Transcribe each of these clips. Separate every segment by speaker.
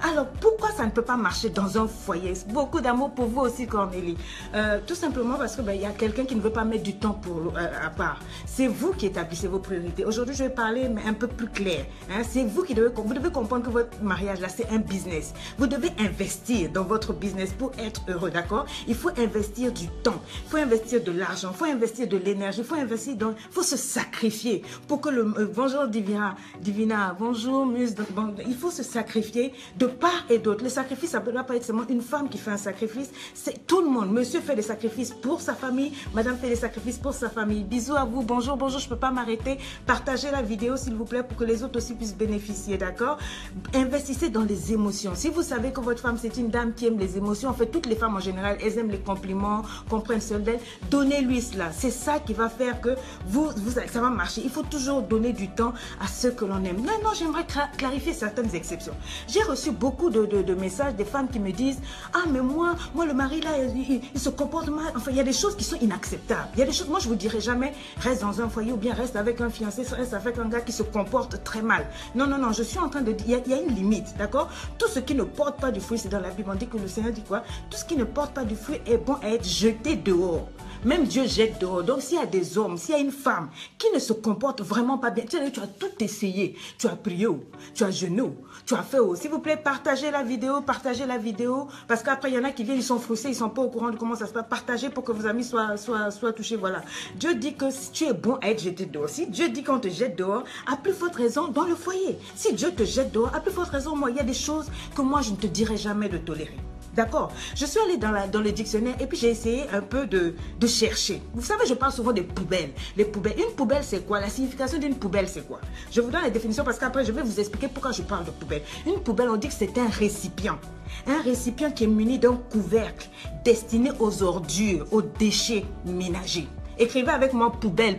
Speaker 1: Alors, pourquoi ça ne peut pas marcher dans un foyer? Beaucoup d'amour pour vous aussi, Cornélie. Tout simplement parce que y a quelqu'un qui ne veut pas mettre du temps à part. C'est vous qui établissez vos priorités. Aujourd'hui, je vais parler mais un peu plus clair. Hein? C'est vous qui devez comprendre que votre mariage, là, c'est un business. Vous devez investir dans votre business pour être heureux, d'accord? Il faut investir du temps, il faut investir de l'argent, il faut investir de l'énergie, il faut se sacrifier pour que bonjour Divina, bonjour Muse, il faut se sacrifier de part et d'autre. Le sacrifice, ça ne doit pas être seulement une femme qui fait un sacrifice, c'est tout le monde. Monsieur fait des sacrifices pour sa famille, madame fait des sacrifices pour sa famille. Bisous à vous, bonjour, je ne peux pas m'arrêter. Partagez la vidéo s'il vous plaît pour que les autres aussi puissent bénéficier, d'accord? Investissez dans les émotions. Si vous savez que votre femme c'est une dame qui aime les émotions, en fait toutes les femmes en général, elles aiment les compliments, qu'on prenne soin d'elles, donnez-lui cela. C'est ça qui va faire que ça va marcher. Il faut toujours donner du temps à ceux que l'on aime. Non, j'aimerais clarifier certaines exceptions. J'ai reçu beaucoup de messages des femmes qui me disent « Ah, mais moi le mari là, il se comporte mal. » Enfin, il y a des choses qui sont inacceptables. Il y a des choses, moi je vous dirais jamais reste dans un foyer ou bien reste avec un fiancé, reste avec un gars qui se comporte très mal. Non, je suis en train de dire, il y a une limite, d'accord? Tout ce qui ne porte pas du fruit, c'est dans la Bible, on dit que le Seigneur dit quoi? Tout ce qui ne porte pas du fruit est bon à être jeté dehors. Même Dieu jette dehors. Donc s'il y a des hommes, s'il y a une femme qui ne se comporte vraiment pas bien, tu as tout essayé, tu as prié, tu as jeûné, tu as fait. S'il vous plaît, partagez la vidéo, parce qu'après il y en a qui viennent, ils sont frustrés, ils ne sont pas au courant de comment ça se passe. Partagez pour que vos amis soient touchés, voilà. Dieu dit que si tu es bon à être jeté dehors, si Dieu dit qu'on te jette dehors, à plus forte raison dans le foyer. Si Dieu te jette dehors, à plus forte raison, moi, il y a des choses que moi, je ne te dirai jamais de tolérer. D'accord? Je suis allée dans le dictionnaire et puis j'ai essayé un peu de chercher. Vous savez, je parle souvent des poubelles. Les poubelles. Une poubelle, c'est quoi? La signification d'une poubelle, c'est quoi? Je vous donne la définition parce qu'après, je vais vous expliquer pourquoi je parle de poubelle. Une poubelle, on dit que c'est un récipient. Un récipient qui est muni d'un couvercle destiné aux ordures, aux déchets ménagers. Écrivez avec moi poubelle.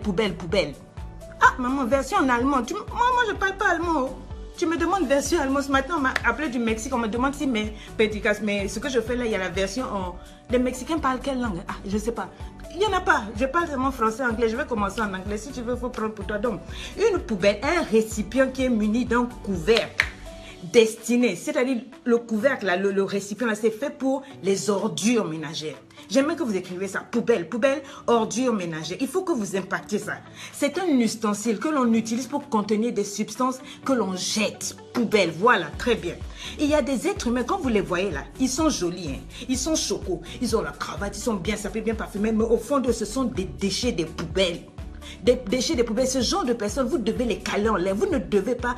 Speaker 1: Ah, maman, version en allemand. Moi, je ne parle pas allemand. Tu me demandes version allemande. Ce matin, on m'a appelé du Mexique. On me demande si mes pédicas, mais ce que je fais là, il y a la version en... Les Mexicains parlent quelle langue? Ah, je ne sais pas. Il n'y en a pas. Je parle seulement français, anglais. Je vais commencer en anglais. Si tu veux, il faut prendre pour toi. Donc, une poubelle, un récipient qui est muni d'un couvercle destiné, c'est-à-dire le couvercle, là, le récipient, là, c'est fait pour les ordures ménagères. J'aimerais que vous écrivez ça. Poubelle, ordures ménagères. Il faut que vous impactiez ça. C'est un ustensile que l'on utilise pour contenir des substances que l'on jette. Poubelle, voilà, très bien. Il y a des êtres humains, quand vous les voyez là, ils sont jolis, hein? Ils sont chocos, ils ont la cravate, ils sont bien sapés, bien parfumés, mais au fond d'eux, ce sont des déchets, des poubelles. Des déchets, des poubelles, ce genre de personnes, vous devez les caler en l'air. Vous ne devez pas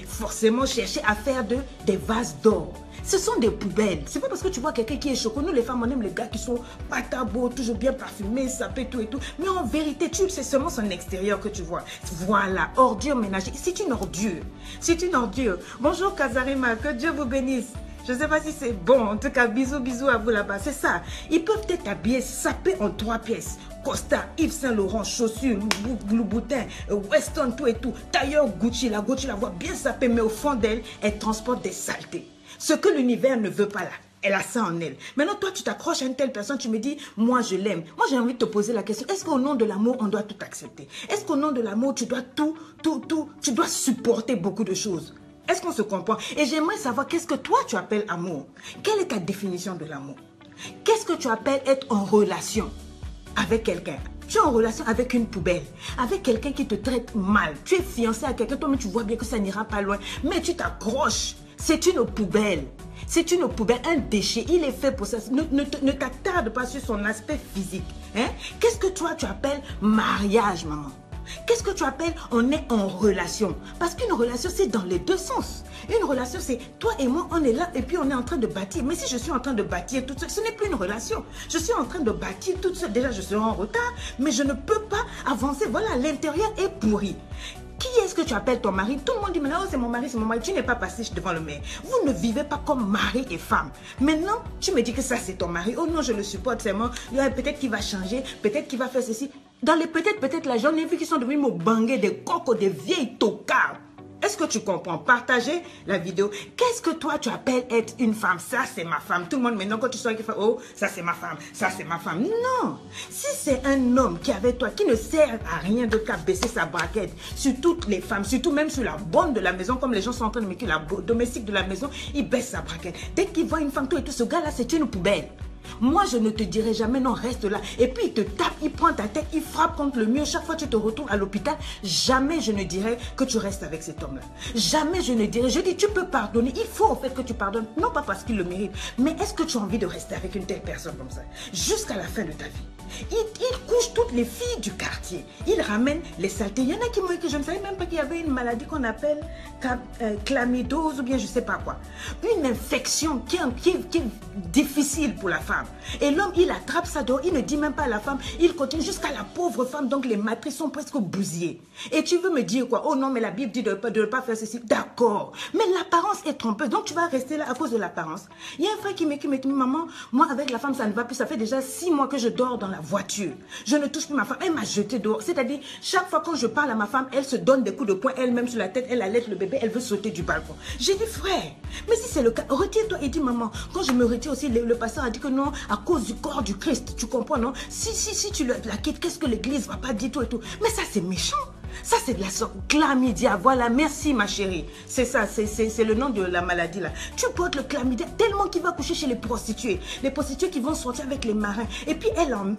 Speaker 1: forcément chercher à faire des vases d'or. Ce sont des poubelles. C'est pas parce que tu vois quelqu'un qui est choqué. Nous, les femmes, on aime les gars qui sont patabos, toujours bien parfumés, sapés, tout et tout. Mais en vérité, c'est seulement son extérieur que tu vois. Voilà, ordure ménagère. C'est une ordure. C'est une ordure. Bonjour Kazarima, que Dieu vous bénisse. Je ne sais pas si c'est bon. En tout cas, bisous à vous là-bas. C'est ça. Ils peuvent être habillés, sapés en 3 pièces. Costa, Yves Saint Laurent, chaussures, Louboutin, Weston, tout et tout. Tailleur Gucci la voit bien sapée, mais au fond d'elle, elle transporte des saletés. Ce que l'univers ne veut pas là. Elle a ça en elle. Maintenant, toi, tu t'accroches à une telle personne, tu me dis, moi, je l'aime. Moi, j'ai envie de te poser la question, est-ce qu'au nom de l'amour, on doit tout accepter? Est-ce qu'au nom de l'amour, tu dois tu dois supporter beaucoup de choses? Est-ce qu'on se comprend? Et j'aimerais savoir, qu'est-ce que toi, tu appelles amour? Quelle est ta définition de l'amour? Qu'est-ce que tu appelles être en relation avec quelqu'un? Tu es en relation avec une poubelle, avec quelqu'un qui te traite mal. Tu es fiancé à quelqu'un, toi-même, tu vois bien que ça n'ira pas loin. Mais tu t'accroches. C'est une poubelle. C'est une poubelle, un déchet. Il est fait pour ça. Ne t'attarde pas sur son aspect physique. Hein? Qu'est-ce que toi, tu appelles mariage, maman? Qu'est-ce que tu appelles on est en relation? Parce qu'une relation, c'est dans les deux sens. Une relation, c'est toi et moi, on est là et puis on est en train de bâtir. Mais si je suis en train de bâtir toute seule, ce n'est plus une relation. Je suis en train de bâtir toute seule. Déjà, je serai en retard, mais je ne peux pas avancer. Voilà, l'intérieur est pourri. Qui est-ce que tu appelles ton mari? Tout le monde dit maintenant, oh, c'est mon mari, c'est mon mari. Tu n'es pas passé devant le maire. Vous ne vivez pas comme mari et femme. Maintenant, tu me dis que ça, c'est ton mari. Oh non, je le supporte seulement. Peut-être qu'il va changer, peut-être qu'il va faire ceci. Dans les peut-être là, j'en ai vu qui sont devenus me banger des cocos, des vieilles tocards. Est-ce que tu comprends? Partagez la vidéo. Qu'est-ce que toi, tu appelles être une femme? Ça, c'est ma femme. Tout le monde, maintenant, quand tu sors, qui fait, oh, ça, c'est ma femme. Ça, c'est ma femme. Non. Si c'est un homme qui est avec toi, qui ne sert à rien d'autre qu'à baisser sa braquette sur toutes les femmes, surtout même sur la bonne de la maison, comme les gens sont en train de m'écrire, la domestique de la maison, il baisse sa braquette. Dès qu'il voit une femme, tout et tout, ce gars-là, c'est une poubelle. Moi, je ne te dirai jamais non, reste là. Et puis, il te tape, il prend ta tête, il frappe contre le mur. Chaque fois que tu te retrouves à l'hôpital, jamais je ne dirai que tu restes avec cet homme-là. Jamais je ne dirai. Je dis, tu peux pardonner. Il faut au fait que tu pardonnes. Non pas parce qu'il le mérite. Mais est-ce que tu as envie de rester avec une telle personne comme ça jusqu'à la fin de ta vie? Il couche toutes les filles du quartier. Il ramène les saletés. Il y en a qui m'ont dit que je ne savais même pas qu'il y avait une maladie qu'on appelle chlamydose ou bien je ne sais pas quoi. Une infection qui est difficile pour la femme. Et l'homme, il attrape ça dehors, il ne dit même pas à la femme, il continue jusqu'à la pauvre femme, donc les matrices sont presque bousillées. Et tu veux me dire quoi? Oh non, mais la Bible dit de ne pas faire ceci. D'accord, mais l'apparence est trompeuse, donc tu vas rester là à cause de l'apparence. Il y a un frère qui me dit, maman, moi avec la femme ça ne va plus, ça fait déjà 6 mois que je dors dans la voiture. Je ne touche plus ma femme, elle m'a jeté dehors. C'est-à-dire, chaque fois quand je parle à ma femme, elle se donne des coups de poing elle-même sur la tête, elle allait le bébé, elle veut sauter du balcon. J'ai dit, frère, mais si c'est le cas, retire-toi et dis, maman, quand je me retire aussi, le pasteur a dit que non, à cause du corps du Christ, tu comprends, non? Si tu la quittes, qu'est-ce que l'église va pas dire tout et tout? Mais ça, c'est méchant. Ça, c'est de la sorte. Chlamydia, voilà, merci ma chérie. C'est ça, c'est le nom de la maladie là. Tu portes le chlamydia tellement qu'il va coucher chez les prostituées. Les prostituées qui vont sortir avec les marins. Et puis,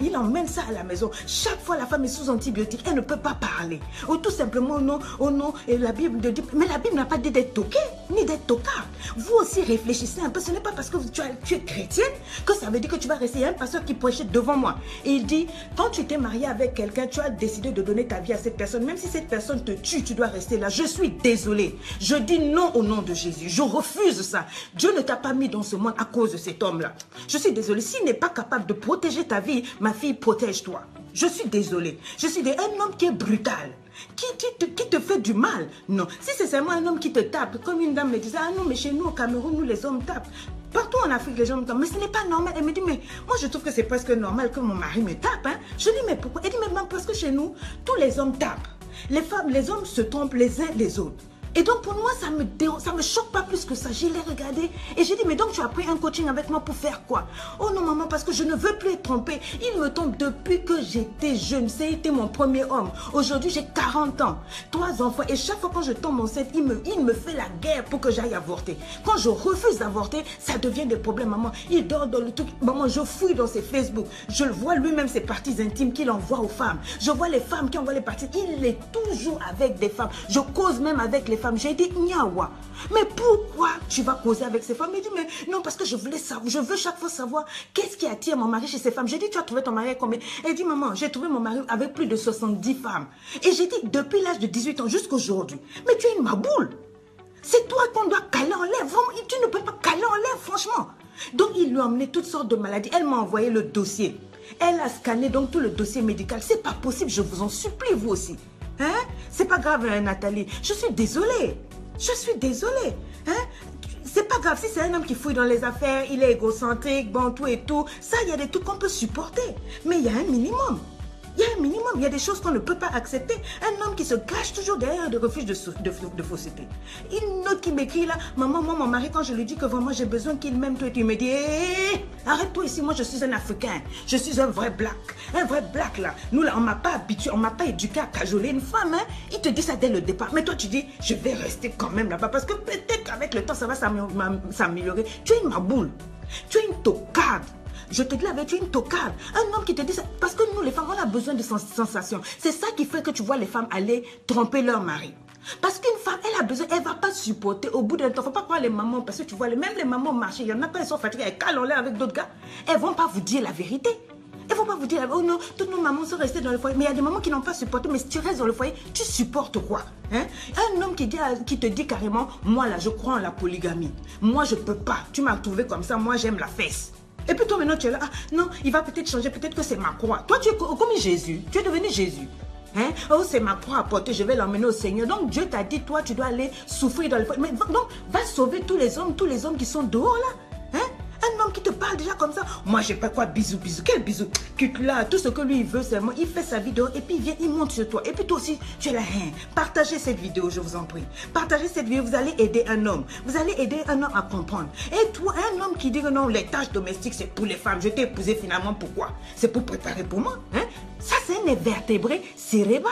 Speaker 1: il emmène ça à la maison. Chaque fois, la femme est sous antibiotiques. Elle ne peut pas parler. Ou tout simplement, oh non, et la Bible dit. Mais la Bible n'a pas dit d'être toquée, ni d'être tocard. Vous aussi, réfléchissez un peu. Ce n'est pas parce que tu es chrétienne que ça veut dire que tu vas rester. Il y a un pasteur qui prêchait devant moi. Et il dit, quand tu t'es marié avec quelqu'un, tu as décidé de donner ta vie à cette personne. Même si cette personne te tue, tu dois rester là. Je suis désolée. Je dis non au nom de Jésus. Je refuse ça. Dieu ne t'a pas mis dans ce monde à cause de cet homme-là. Je suis désolée. S'il n'est pas capable de protéger ta vie, ma fille, protège-toi. Je suis désolée. Je suis un homme qui est brutal. Qui te fait du mal. Non. Si c'est seulement un homme qui te tape, comme une dame me disait, ah non, mais chez nous au Cameroun, nous les hommes tapent. Partout en Afrique, les gens me tapent. Mais ce n'est pas normal. Elle me dit, mais moi je trouve que c'est presque normal que mon mari me tape. Hein. Je dis, mais pourquoi? Elle dit, mais parce que chez nous, tous les hommes tapent. Les femmes, les hommes se trompent les uns les autres. Et donc pour moi, ça me choque pas plus que ça. Je l'ai regardé et j'ai dit, mais donc tu as pris un coaching avec moi pour faire quoi? Oh non maman, parce que je ne veux plus être trompée. Il me trompe depuis que j'étais jeune. C'était mon premier homme. Aujourd'hui, j'ai 40 ans, 3 enfants. Et chaque fois quand je tombe enceinte, il me fait la guerre pour que j'aille avorter. Quand je refuse d'avorter, ça devient des problèmes, maman. Il dort dans le truc. Maman, je fouille dans ses Facebook. Je le vois lui-même, ses parties intimes qu'il envoie aux femmes. Je vois les femmes qui envoient les parties. Il est toujours avec des femmes. Je cause même avec les femmes. J'ai dit, Niawa, mais pourquoi tu vas causer avec ces femmes? Il dit, mais non, parce que je voulais savoir, je veux chaque fois savoir qu'est-ce qui attire mon mari chez ces femmes. J'ai dit, tu as trouvé ton mari avec combien? Elle dit, maman, j'ai trouvé mon mari avec plus de 70 femmes. Et j'ai dit, depuis l'âge de 18 ans jusqu'à aujourd'hui, mais tu es une maboule. C'est toi qu'on doit caler en l'air. Vraiment, tu ne peux pas caler en l'air, franchement. Donc, il lui a emmené toutes sortes de maladies. Elle m'a envoyé le dossier. Elle a scanné donc tout le dossier médical. C'est pas possible, je vous en supplie, vous aussi. Hein? C'est pas grave, Nathalie. Je suis désolée. Je suis désolée. Hein? C'est pas grave. Si c'est un homme qui fouille dans les affaires, il est égocentrique, bon, tout et tout. Ça, il y a des trucs qu'on peut supporter. Mais il y a un minimum. Il y a un minimum, il y a des choses qu'on ne peut pas accepter. Un homme qui se cache toujours derrière des refuges de fausseté. Une autre qui m'écrit là, maman, moi, mon mari, quand je lui dis que vraiment j'ai besoin qu'il m'aime, toi, et tu me dis, hey, arrête-toi ici, moi je suis un Africain, je suis un vrai black là. Nous là, on m'a pas habitué, on m'a pas éduqué à cajoler une femme, hein. Il te dit ça dès le départ, mais toi tu dis, je vais rester quand même là-bas parce que peut-être qu'avec le temps ça va s'améliorer. Tu es une maboule, tu es une tocarde. Je te dis la vérité, tu es une tocarde. Un homme qui te dit ça. Parce que nous, les femmes, on a besoin de sensations. C'est ça qui fait que tu vois les femmes aller tromper leur mari. Parce qu'une femme, elle a besoin, elle ne va pas supporter au bout d'un temps. Il ne faut pas croire les mamans, parce que tu vois, même les mamans marcher. Il y en a quand elles sont fatiguées, elles calent en l'air avec d'autres gars. Elles ne vont pas vous dire la vérité. Elles ne vont pas vous dire, oh non, toutes nos mamans sont restées dans le foyer. Mais il y a des mamans qui n'ont pas supporté. Mais si tu restes dans le foyer, tu supportes quoi, hein? Un homme qui te dit carrément, moi là, je crois en la polygamie. Moi, je ne peux pas. Tu m'as trouvé comme ça, moi, j'aime la fesse. Et puis toi maintenant tu es là, ah non, il va peut-être changer, peut-être que c'est ma croix. Toi tu es comme Jésus, tu es devenu Jésus. Hein? Oh c'est ma croix à porter, je vais l'emmener au Seigneur. Donc Dieu t'a dit, toi tu dois aller souffrir dans le foyer. Mais donc va sauver tous les hommes qui sont dehors là. Hein? Un homme qui te parle déjà comme ça, moi j'ai pas quoi, bisous, bisous, quel bisou, quitte là, tout ce que lui il veut c'est moi, il fait sa vidéo et puis il vient, il monte sur toi. Et puis toi aussi, tu es là, hein. Partagez cette vidéo, je vous en prie. Partagez cette vidéo, vous allez aider un homme. Vous allez aider un homme à comprendre. Et toi, un homme qui dit que non, les tâches domestiques c'est pour les femmes, je t'ai épousé finalement, pourquoi? C'est pour préparer pour moi, hein? Ça, c'est un invertébré cérébral.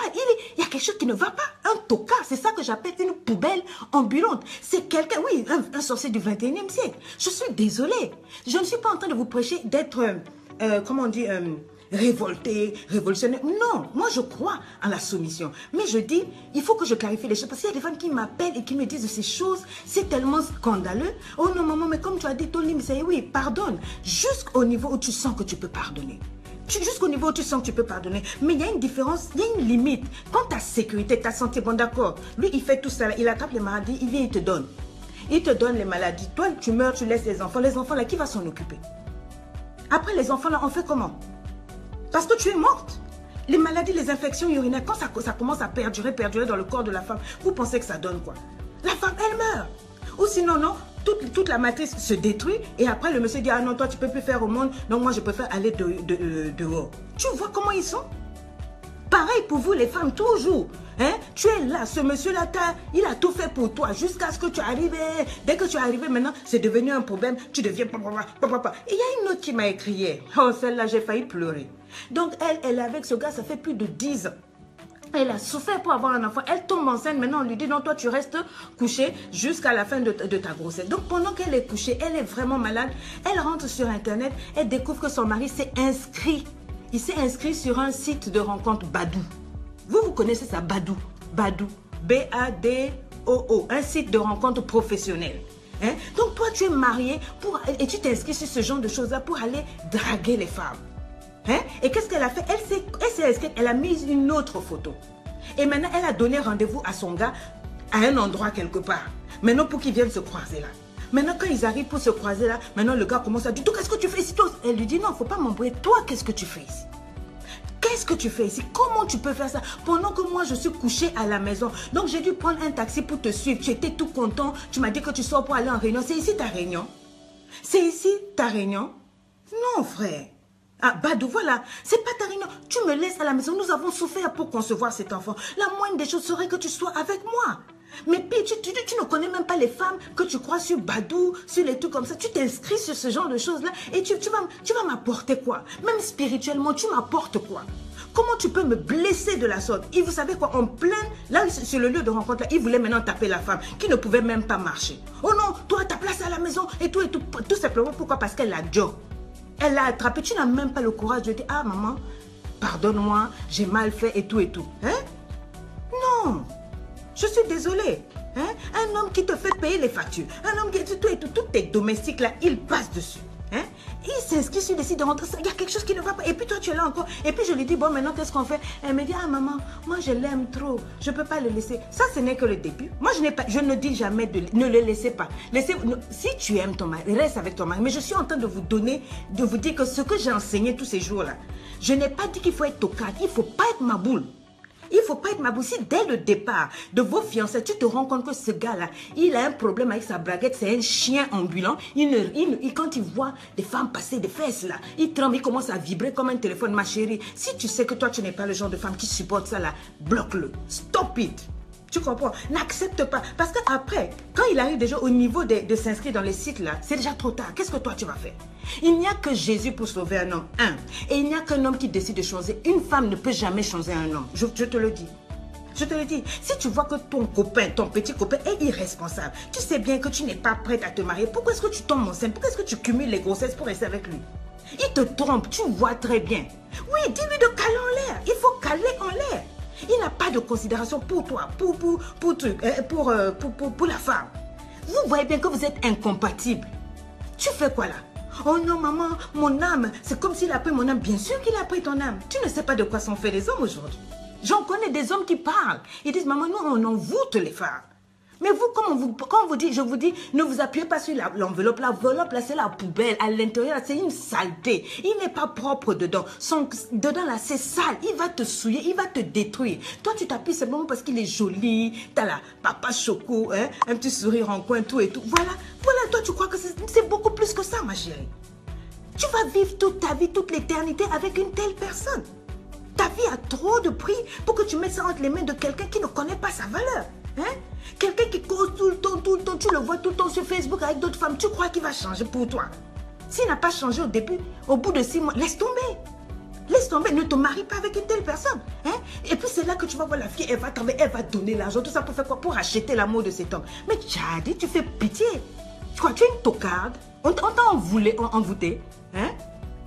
Speaker 1: Il y a quelque chose qui ne va pas. Un tocard, c'est ça que j'appelle une poubelle ambulante. C'est quelqu'un, oui, un sorcier du 21e siècle. Je suis désolée. Je ne suis pas en train de vous prêcher d'être, comment on dit, révolté, révolutionnaire. Non, moi je crois en la soumission. Mais je dis, il faut que je clarifie les choses. Parce qu'il y a des femmes qui m'appellent et qui me disent ces choses. C'est tellement scandaleux. Oh non, maman, mais comme tu as dit, ton limite, c'est oui, pardonne. Jusqu'au niveau où tu sens que tu peux pardonner. Jusqu'au niveau où tu sens que tu peux pardonner. Mais il y a une différence, il y a une limite. Quand ta sécurité, ta santé, bon d'accord, lui il fait tout ça, il attrape les maladies, il vient, il te donne. Il te donne les maladies. Toi, tu meurs, tu laisses les enfants. Les enfants là, qui va s'en occuper? Après les enfants là, on fait comment? Parce que tu es morte. Les maladies, les infections urinaires, quand ça commence à perdurer dans le corps de la femme, vous pensez que ça donne quoi? La femme, elle meurt. Ou sinon, non, toute la matrice se détruit et après le monsieur dit, ah non, toi tu peux plus faire au monde, donc moi je préfère aller dehors. Tu vois comment ils sont? Pareil pour vous les femmes, toujours. Hein? Tu es là, ce monsieur-là, il a tout fait pour toi jusqu'à ce que tu arrives. Dès que tu es arrivé maintenant, c'est devenu un problème, tu deviens papa. Et il y a une autre qui m'a écrit hier. Oh, celle-là, j'ai failli pleurer. Donc elle est avec ce gars, ça fait plus de 10 ans. Elle a souffert pour avoir un enfant. Elle tombe enceinte. Maintenant, on lui dit, non, toi, tu restes couchée jusqu'à la fin de ta grossesse. Donc, pendant qu'elle est couchée, elle est vraiment malade. Elle rentre sur Internet. Elle découvre que son mari s'est inscrit. Il s'est inscrit sur un site de rencontre Badoo. Vous connaissez ça, Badoo. Badoo. B-A-D-O-O. Un site de rencontre professionnelle. Hein? Donc, toi, tu es mariée et tu t'inscris sur ce genre de choses-là pour aller draguer les femmes. Hein? Et qu'est-ce qu'elle a fait? Elle s'est inscrite, elle a mis une autre photo. Et maintenant, elle a donné rendez-vous à son gars à un endroit quelque part. Maintenant, pour qu'ils viennent se croiser là. Maintenant, quand ils arrivent pour se croiser là, maintenant le gars commence à dire, qu'est-ce que tu fais ici? Elle lui dit, non, il ne faut pas m'embrouiller. Toi, qu'est-ce que tu fais ici? Qu'est-ce que tu fais ici? Comment tu peux faire ça? Pendant que moi, je suis couchée à la maison. Donc, j'ai dû prendre un taxi pour te suivre. Tu étais tout content. Tu m'as dit que tu sors pour aller en réunion. C'est ici ta réunion? C'est ici ta réunion? Non, frère. Ah, Badoo, voilà, c'est pas ta réunion. Tu me laisses à la maison. Nous avons souffert pour concevoir cet enfant. La moindre des choses serait que tu sois avec moi. Mais puis, tu ne connais même pas les femmes que tu crois sur Badoo, sur les trucs comme ça. Tu t'inscris sur ce genre de choses-là et tu vas m'apporter quoi? Même spirituellement, tu m'apportes quoi? Comment tu peux me blesser de la sorte? Et vous savez quoi? En plein, là, sur le lieu de rencontre, là, il voulait maintenant taper la femme qui ne pouvait même pas marcher. Oh non, toi, ta place à la maison et tout. Tout simplement, pourquoi? Parce qu'elle a Joe. Elle l'a attrapé, tu n'as même pas le courage de dire, ah maman, pardonne-moi, j'ai mal fait et tout. Hein? Non, je suis désolée. Hein? Un homme qui te fait payer les factures, un homme qui tous tes domestiques là, il passe dessus. Hein? Il s'inscrit sur des sites de rentrée, il y a quelque chose qui ne va pas. Et puis toi tu es là encore. Et puis je lui dis, bon maintenant qu'est-ce qu'on fait? Elle me dit, ah maman, moi je l'aime trop, je ne peux pas le laisser. Ça ce n'est que le début. Moi je ne dis jamais, ne le laissez pas. Si tu aimes ton mari, reste avec ton mari. Mais je suis en train de vous dire que ce que j'ai enseigné tous ces jours-là, je n'ai pas dit qu'il faut être tocard, il ne faut pas être ma boule. Il ne faut pas être ma boule. Si dès le départ de vos fiançailles, tu te rends compte que ce gars-là, il a un problème avec sa braguette, c'est un chien ambulant. Quand il voit des femmes passer des fesses là, il tremble, il commence à vibrer comme un téléphone. Ma chérie, si tu sais que toi, tu n'es pas le genre de femme qui supporte ça là, bloque-le. Stop it. Tu comprends? N'accepte pas. Parce qu'après, quand il arrive déjà au niveau de s'inscrire dans les sites là, c'est déjà trop tard. Qu'est-ce que toi tu vas faire? Il n'y a que Jésus pour sauver un homme. Et il n'y a qu'un homme qui décide de changer. Une femme ne peut jamais changer un homme. Je te le dis. Je te le dis. Si tu vois que ton copain, ton petit copain est irresponsable, tu sais bien que tu n'es pas prête à te marier. Pourquoi est-ce que tu tombes enceinte? Pourquoi est-ce que tu cumules les grossesses pour rester avec lui? Il te trompe, tu vois très bien. Oui, dis-lui de caler en l'air. Il faut caler en l'air. Il n'a pas de considération pour toi, pour la femme. Vous voyez bien que vous êtes incompatibles. Tu fais quoi là? Oh non maman, mon âme, c'est comme s'il a pris mon âme. Bien sûr qu'il a pris ton âme. Tu ne sais pas de quoi sont faits les hommes aujourd'hui. J'en connais des hommes qui parlent. Ils disent, maman, nous on envoûte les femmes. Mais vous, quand on vous dit, je vous dis, ne vous appuyez pas sur l'enveloppe. L'enveloppe, là, c'est la poubelle. À l'intérieur, c'est une saleté. Il n'est pas propre dedans. Dedans, là, c'est sale. Il va te souiller, il va te détruire. Toi, tu t'appuies simplement parce qu'il est joli. T'as la papa choco, hein, un petit sourire en coin, tout et tout. Voilà, toi, tu crois que c'est beaucoup plus que ça, ma chérie. Tu vas vivre toute ta vie, toute l'éternité avec une telle personne. Ta vie a trop de prix pour que tu mettes ça entre les mains de quelqu'un qui ne connaît pas sa valeur. Hein? Quelqu'un qui cause tout le temps, tu le vois tout le temps sur Facebook avec d'autres femmes, tu crois qu'il va changer pour toi? S'il n'a pas changé au début, au bout de 6 mois, laisse tomber. Laisse tomber, ne te marie pas avec une telle personne. Hein? Et puis c'est là que tu vas voir la fille, elle va donner l'argent, tout ça pour faire quoi? Pour acheter l'amour de cet homme. Mais Tchadi, tu fais pitié. Tu crois, tu es une tocarde. On t'a envoûté. Hein?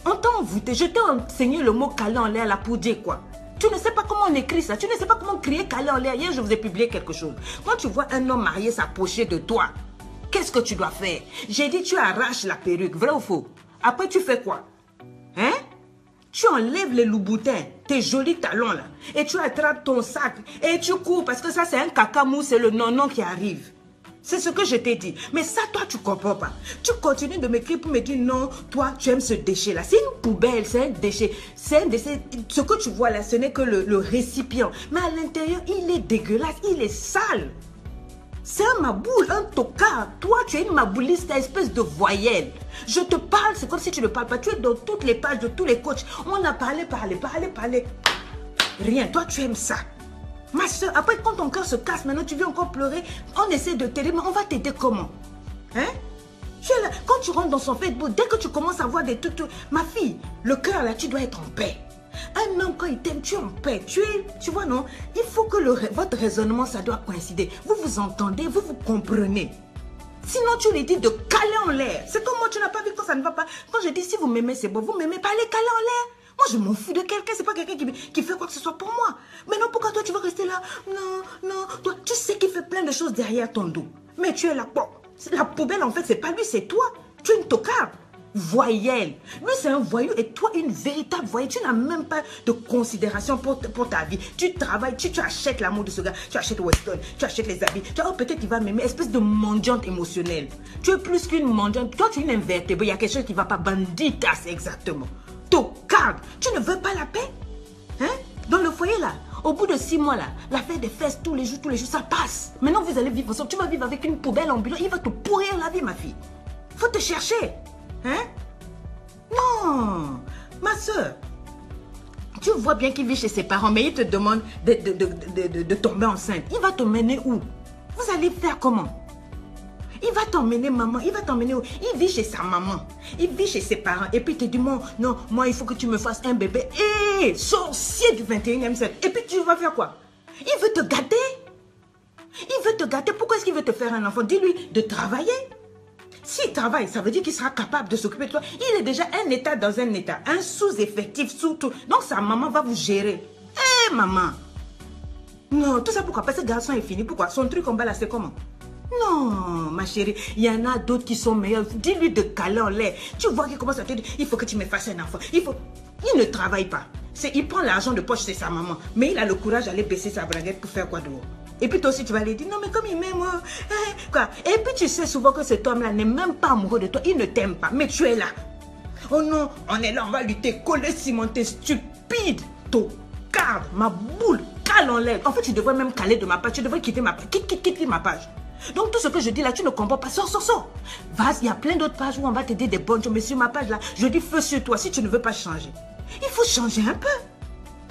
Speaker 1: On t'a envoûté. Je t'ai enseigné le mot calé en l'air là pour dire quoi? Tu ne sais pas comment on écrit ça. Tu ne sais pas comment crier calé en l'air. Hier, je vous ai publié quelque chose. Quand tu vois un homme marié s'approcher de toi, qu'est-ce que tu dois faire? J'ai dit, tu arraches la perruque. Vrai ou faux? Après, tu fais quoi? Hein? Tu enlèves les loups-boutins, tes jolis talons là. Et tu attrapes ton sac. Et tu cours parce que ça, c'est un caca mou. C'est le non-non qui arrive. C'est ce que je t'ai dit. Mais ça, toi, tu ne comprends pas. Tu continues de m'écrire pour me dire non, toi, tu aimes ce déchet-là. C'est une poubelle, c'est un déchet. C'est un déchet. Ce que tu vois là, ce n'est que le récipient. Mais à l'intérieur, il est dégueulasse, il est sale. C'est un maboule, un tocard. Toi, tu es une mabouliste, espèce de voyelle. Je te parle, c'est comme si tu ne parles pas. Tu es dans toutes les pages de tous les coachs. On a parlé. Rien. Toi, tu aimes ça. Ma soeur, après quand ton cœur se casse, maintenant tu viens encore pleurer, on essaie de t'aider, mais on va t'aider comment? Hein? Tu es là, quand tu rentres dans son Facebook, dès que tu commences à voir des trucs, ma fille, le cœur là, tu dois être en paix. Un homme quand il t'aime, tu es en paix, tu vois non? Il faut que votre raisonnement, ça doit coïncider. Vous vous entendez, vous vous comprenez. Sinon tu lui dis de caler en l'air. C'est comme moi, tu n'as pas vu quand ça ne va pas. Quand je dis si vous m'aimez, c'est bon, vous m'aimez pas, allez caler en l'air. Moi, je m'en fous de quelqu'un. C'est pas quelqu'un qui fait quoi que ce soit pour moi. Mais non, pourquoi toi, tu vas rester là? Non. Toi, tu sais qu'il fait plein de choses derrière ton dos. Mais tu es là. Bon, la poubelle, en fait, c'est pas lui, c'est toi. Tu es une tocarde. Voyelle. Lui, c'est un voyou et toi, une véritable voyelle. Tu n'as même pas de considération pour ta vie. Tu travailles, tu achètes l'amour de ce gars. Tu achètes Weston, tu achètes les habits. Peut-être qu'il va m'aimer. Espèce de mendiante émotionnelle. Tu es plus qu'une mendiante. Toi, tu es une invertébrée. Il y a quelque chose qui ne va pas. Banditas, exactement. Tocarde, tu ne veux pas la paix? Hein? Dans le foyer là, au bout de 6 mois là, l'affaire des fesses tous les jours, ça passe. Maintenant vous allez vivre ensemble, tu vas vivre avec une poubelle ambulante, il va te pourrir la vie ma fille. Faut te chercher. Hein? Non, ma soeur, tu vois bien qu'il vit chez ses parents, mais il te demande de tomber enceinte. Il va te mener où? Vous allez faire comment? Il va t'emmener, maman. Il va t'emmener où? Il vit chez sa maman. Il vit chez ses parents. Et puis il te dit, non, moi, il faut que tu me fasses un bébé. Hé, sorcier du 21e siècle. Et puis tu vas faire quoi? Il veut te gâter. Il veut te gâter. Pourquoi est-ce qu'il veut te faire un enfant? Dis-lui de travailler. S'il travaille, ça veut dire qu'il sera capable de s'occuper de toi. Il est déjà un état dans un état. Un sous-effectif, sous-tout. Donc sa maman va vous gérer. Hé, maman. Non, tout ça pourquoi? Parce que ce garçon est fini. Pourquoi? Son truc en bas là, c'est comment? Non, ma chérie, il y en a d'autres qui sont meilleurs. Dis-lui de caler en l'air. Tu vois qu'il commence à te dire, il faut que tu me fasses un enfant. Il ne travaille pas. Il prend l'argent de poche, c'est sa maman. Mais il a le courage d'aller baisser sa braguette pour faire quoi dehors? Et puis toi aussi, tu vas lui dire, non, mais comme il m'aime, quoi. Et puis tu sais souvent que cet homme-là n'est même pas amoureux de toi. Il ne t'aime pas, mais tu es là. Oh non, on est là, on va lutter, coller, cimenter, stupide. Tocarde, ma boule, cale en l'air. En fait, tu devrais même caler de ma page. Tu devrais quitter ma page. Quitte ma page. Donc tout ce que je dis là, tu ne comprends pas. Sors. Vas-y, il y a plein d'autres pages où on va t'aider des bonnes choses. Mais sur ma page là, je dis feu sur toi si tu ne veux pas changer. Il faut changer un peu.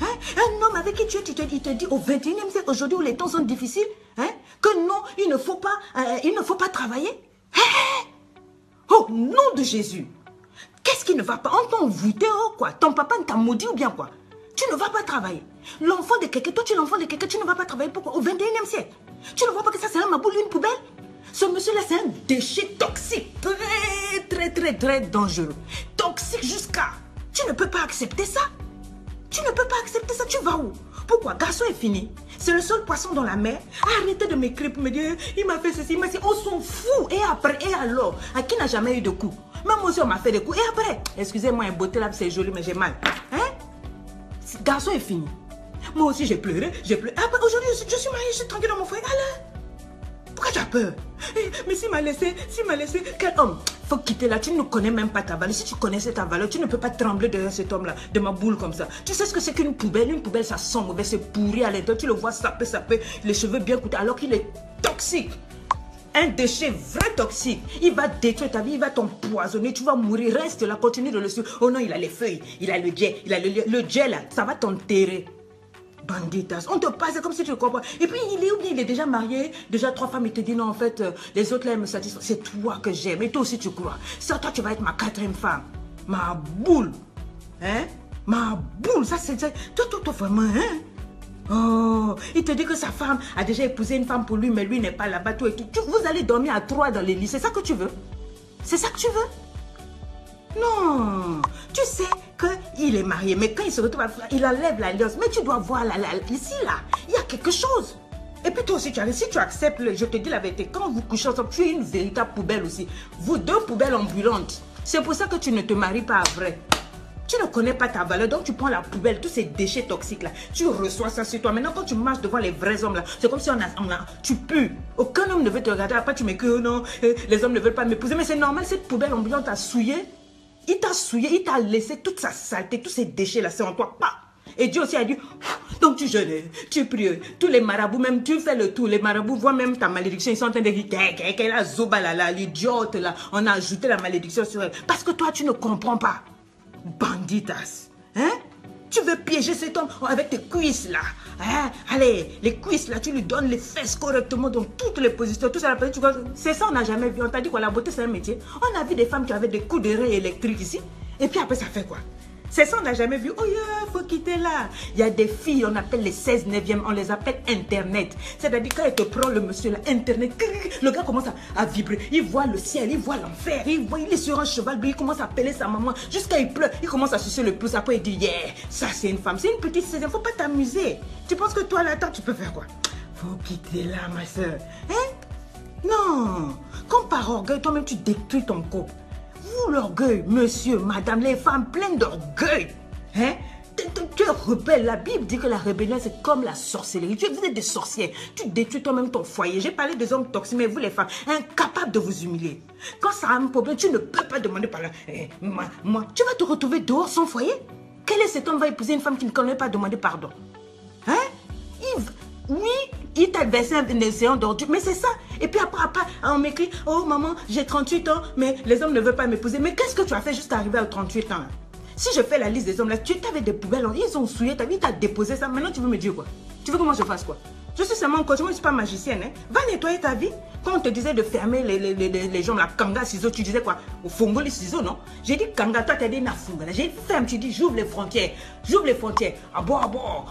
Speaker 1: Hein? Un homme avec qui tu es, il te dit au 21e siècle, aujourd'hui où les temps sont difficiles, hein, que non, il ne faut pas travailler. Hein? Oh, nom de Jésus. Qu'est-ce qui ne va pas? On t'a envoûté, oh quoi? Ton papa ne t'a maudit ou bien quoi? Tu ne vas pas travailler. L'enfant de quelqu'un, toi tu es l'enfant de quelqu'un, tu ne vas pas travailler. Pourquoi? Au 21e siècle. Tu ne vois pas que ça c'est un maboule, une poubelle? Ce monsieur-là c'est un déchet toxique. Très dangereux. Toxique jusqu'à... Tu ne peux pas accepter ça. Tu ne peux pas accepter ça. Tu vas où? Pourquoi? Garçon est fini. C'est le seul poisson dans la mer. Arrêtez de m'écrire pour me dire, il m'a fait ceci, il m'a fait... On s'en fout. Et après, et alors? À qui n'a jamais eu de coups? Même moi aussi on m'a fait des coups. Et après? Excusez-moi, un beauté là, c'est joli, mais j'ai mal. Hein? Garçon est fini. Moi aussi j'ai pleuré, Après, aujourd'hui, je suis mariée, je suis tranquille dans mon foyer. Alors, Pourquoi tu as peur? Mais s'il m'a laissé, quel homme? Faut quitter là, tu ne connais même pas ta valeur. Si tu connaissais ta valeur, tu ne peux pas trembler derrière cet homme-là, de ma boule comme ça. Tu sais ce que c'est qu'une poubelle? Une poubelle, ça sent mauvais, c'est pourri à l'intérieur. Tu le vois saper, les cheveux bien coûtés, alors qu'il est toxique. Un déchet vrai toxique. Il va détruire ta vie, il va t'empoisonner, tu vas mourir. Reste là, continue de le suivre. Oh non, il a les feuilles, il a le jet, le jet là, ça va t'enterrer. Banditas, on te passe comme si tu le comprends. Et puis il est déjà marié, déjà 3 femmes, il te dit non en fait, les autres là me satisfont. C'est toi que j'aime et toi aussi tu crois. Ça toi tu vas être ma 4e femme. Ma boule. Hein? Ma boule, ça c'est... Toi vraiment, hein? Oh, il te dit que sa femme a déjà épousé une femme pour lui, mais lui n'est pas là-bas, tout et tout. Vous allez dormir à 3 dans les lits, c'est ça que tu veux? C'est ça que tu veux? Non, tu sais qu'il est marié, mais quand il se retrouve à faire, il enlève l'alliance. Mais tu dois voir ici, là, il y a quelque chose. Et puis toi aussi, si tu acceptes, je te dis la vérité, quand vous couchez ensemble, tu es une véritable poubelle aussi. Vous 2 poubelles ambulantes. C'est pour ça que tu ne te maries pas à vrai. Tu ne connais pas ta valeur, donc tu prends la poubelle, tous ces déchets toxiques là, tu reçois ça sur toi. Maintenant, quand tu marches devant les vrais hommes là, c'est comme si tu pues. Aucun homme ne veut te regarder, après tu mets que non, les hommes ne veulent pas m'épouser. Mais c'est normal, cette poubelle ambulante t'a souillé. Il t'a souillé, il t'a laissé toute sa saleté, tous ces déchets là, c'est en toi. Et Dieu aussi a dit, donc tu jeûnes, tu pries, tous les marabouts, même tu fais le tour, les marabouts voient même ta malédiction, ils sont en train de dire, qu'elle a zoba là, l'idiote là, on a ajouté la malédiction sur elle. Parce que toi, tu ne comprends pas. Banditas, hein? Tu veux piéger cet homme avec tes cuisses là, hein? Allez, les cuisses là, tu lui donnes les fesses correctement dans toutes les positions, tout ça, c'est ça on n'a jamais vu. On t'a dit quoi, la beauté c'est un métier. On a vu des femmes qui avaient des coups de rein électriques ici, et puis après ça fait quoi? C'est ça on n'a jamais vu. Oh yeah, faut quitter là. Il y a des filles, on appelle les 16 9e, on les appelle Internet. C'est-à-dire quand il te prend le monsieur là, Internet, le gars commence à vibrer. Il voit le ciel, il voit l'enfer, il est sur un cheval, il commence à appeler sa maman. Jusqu'à il pleure, il commence à sucer le pouce. Après il dit, yeah, ça c'est une femme, c'est une petite 16e, faut pas t'amuser. Tu penses que toi là-dedans, tu peux faire quoi? Faut quitter là, ma soeur. Hein? Non. Quand par orgueil, toi-même tu détruis ton couple. Vous, l'orgueil, monsieur, madame, les femmes pleines d'orgueil, hein? Tu es rebelle. La Bible dit que la rébellion, c'est comme la sorcellerie. Vous êtes des sorcières. Tu détruis toi-même ton foyer. J'ai parlé des hommes toxiques, mais vous, les femmes, incapables de vous humilier. Quand ça a un problème, tu ne peux pas demander par là. Moi, tu vas te retrouver dehors sans foyer? Quel est cet homme qui va épouser une femme qui ne connaît pas demander pardon? Hein? Oui, il t'a versé un océan d'ordure, mais c'est ça. Et puis après, on m'écrit, oh maman, j'ai 38 ans, mais les hommes ne veulent pas m'épouser. Mais qu'est-ce que tu as fait juste arriver à 38 ans? Si je fais la liste des hommes là, tu avais des poubelles, ils ont souillé ta vie, tu as déposé ça. Maintenant, tu veux me dire quoi? Tu veux que moi je fasse quoi? Je suis seulement un coach, moi je ne suis pas magicienne. Hein? Va nettoyer ta vie. Quand on te disait de fermer les jambes, la kanga, ciseaux, tu disais quoi? Au fongo, les ciseaux, non? J'ai dit kanga, toi tu as dit nafunga. J'ai ferme, tu dis j'ouvre les frontières. J'ouvre les frontières. Ah bon,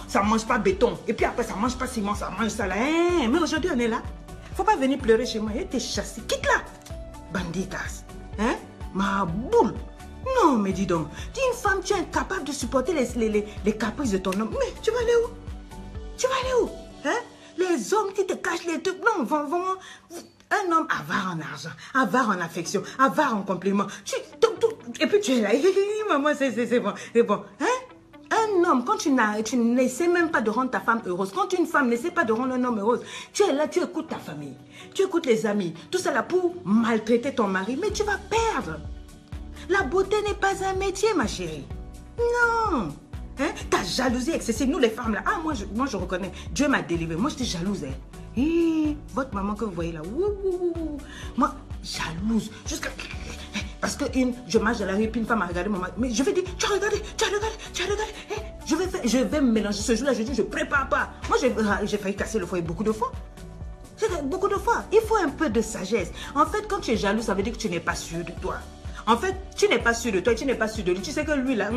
Speaker 1: ça ne mange pas béton. Et puis après, ça ne mange pas ciment, ça mange ça là. Hein? Mais aujourd'hui, on est là. Faut pas venir pleurer chez moi. T'es chassé. Quitte là. Banditas. Hein? Ma boule. Non, mais dis donc. Tu es une femme, tu es incapable de supporter les caprices de ton homme. Mais tu vas aller où? Tu vas aller où? Hein? Les hommes qui te cachent les trucs. Non, vraiment. Un homme avare en argent, avare en affection, avare en compliment. Et puis tu es là. Maman, c'est bon. C'est bon. Hein? Un homme, quand tu n'essaies même pas de rendre ta femme heureuse, quand une femme n'essaie pas de rendre un homme heureuse, tu es là, tu écoutes ta famille, tu écoutes les amis, tout ça là pour maltraiter ton mari, mais tu vas perdre. La beauté n'est pas un métier, ma chérie. Non. Hein? Ta jalousie excessive, nous les femmes là, moi je reconnais, Dieu m'a délivré, moi j'étais jalouse. Hein? Votre maman que vous voyez là, moi jalouse, jusqu'à... Parce que je marche dans la rue, puis une femme a regardé mon mari. Mais je vais dire, tu as regardé. Je vais me mélanger. Ce jour-là, je dis, je prépare pas. Moi, j'ai failli casser le foyer beaucoup de fois. Beaucoup de fois. Il faut un peu de sagesse. En fait, quand tu es jaloux, ça veut dire que tu n'es pas sûr de toi. En fait, tu n'es pas sûr de toi et tu n'es pas sûr de lui. Tu sais que lui, là,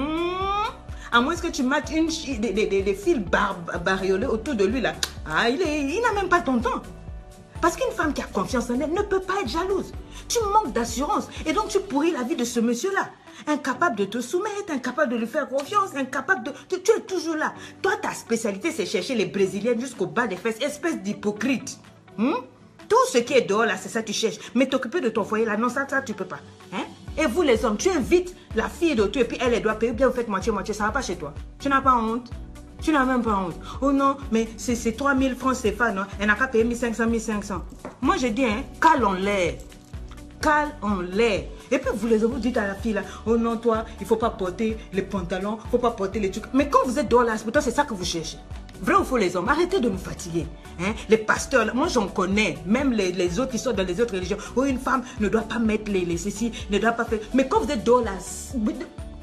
Speaker 1: à moins que tu mates des fils bariolés autour de lui, là, il n'a même pas ton temps. Parce qu'une femme qui a confiance en elle ne peut pas être jalouse. Tu manques d'assurance. Et donc, tu pourris la vie de ce monsieur-là. Incapable de te soumettre, incapable de lui faire confiance, incapable de... Tu es toujours là. Toi, ta spécialité, c'est chercher les Brésiliennes jusqu'au bas des fesses. Espèce d'hypocrite. Tout ce qui est dehors, là, c'est ça que tu cherches. Mais t'occuper de ton foyer, là, non, ça tu peux pas. Hein? Et vous, les hommes, tu invites la fille d'autrui et puis elle doit payer. Bien, vous faites moitié-moitié. Ça va pas chez toi. Tu n'as pas honte. Tu n'as même pas honte. Oh non, mais c'est 3000 francs CFA, non? Elle n'a qu'à payer 1500, 1500. Moi, je dis, hein, cale en l'air. Cale en l'air. Et puis, vous dites à la fille, là, oh non, toi, il ne faut pas porter les pantalons, il ne faut pas porter les trucs. Mais quand vous êtes dehors là, c'est ça que vous cherchez. Vrai ou faux, les hommes? Arrêtez de nous fatiguer. Hein? Les pasteurs, là, moi j'en connais, même les autres qui sont dans les autres religions. Oh, une femme ne doit pas mettre les ceci, ne doit pas faire. Mais quand vous êtes dehors là,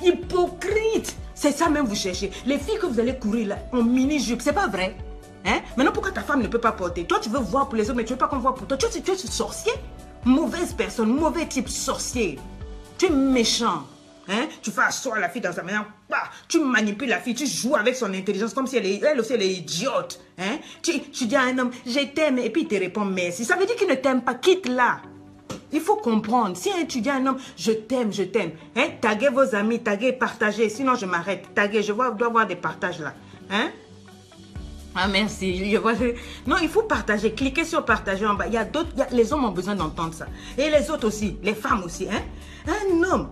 Speaker 1: hypocrite. C'est ça même vous cherchez. Les filles que vous allez courir là, en mini-jupe, c'est pas vrai? Hein? Maintenant, pourquoi ta femme ne peut pas porter? Toi, tu veux voir pour les autres, mais tu veux pas qu'on voit pour toi. Tu es sorcier? Mauvaise personne, mauvais type sorcier. Tu es méchant. Hein? Tu fais asseoir la fille dans sa maison, tu manipules la fille, tu joues avec son intelligence comme si elle aussi elle est idiote. Hein? Tu dis à un homme, je t'aime, et puis il te répond merci. Ça veut dire qu'il ne t'aime pas, quitte-la. Il faut comprendre. Si tu dis à un homme, je t'aime, hein? Taguez vos amis, taguez, partagez, sinon je m'arrête. Taguez, je dois avoir des partages là. Hein? Ah merci. Non, il faut partager. Cliquez sur partager en bas. Il y a d'autres, les hommes ont besoin d'entendre ça. Et les autres aussi, les femmes aussi. Hein? Un homme.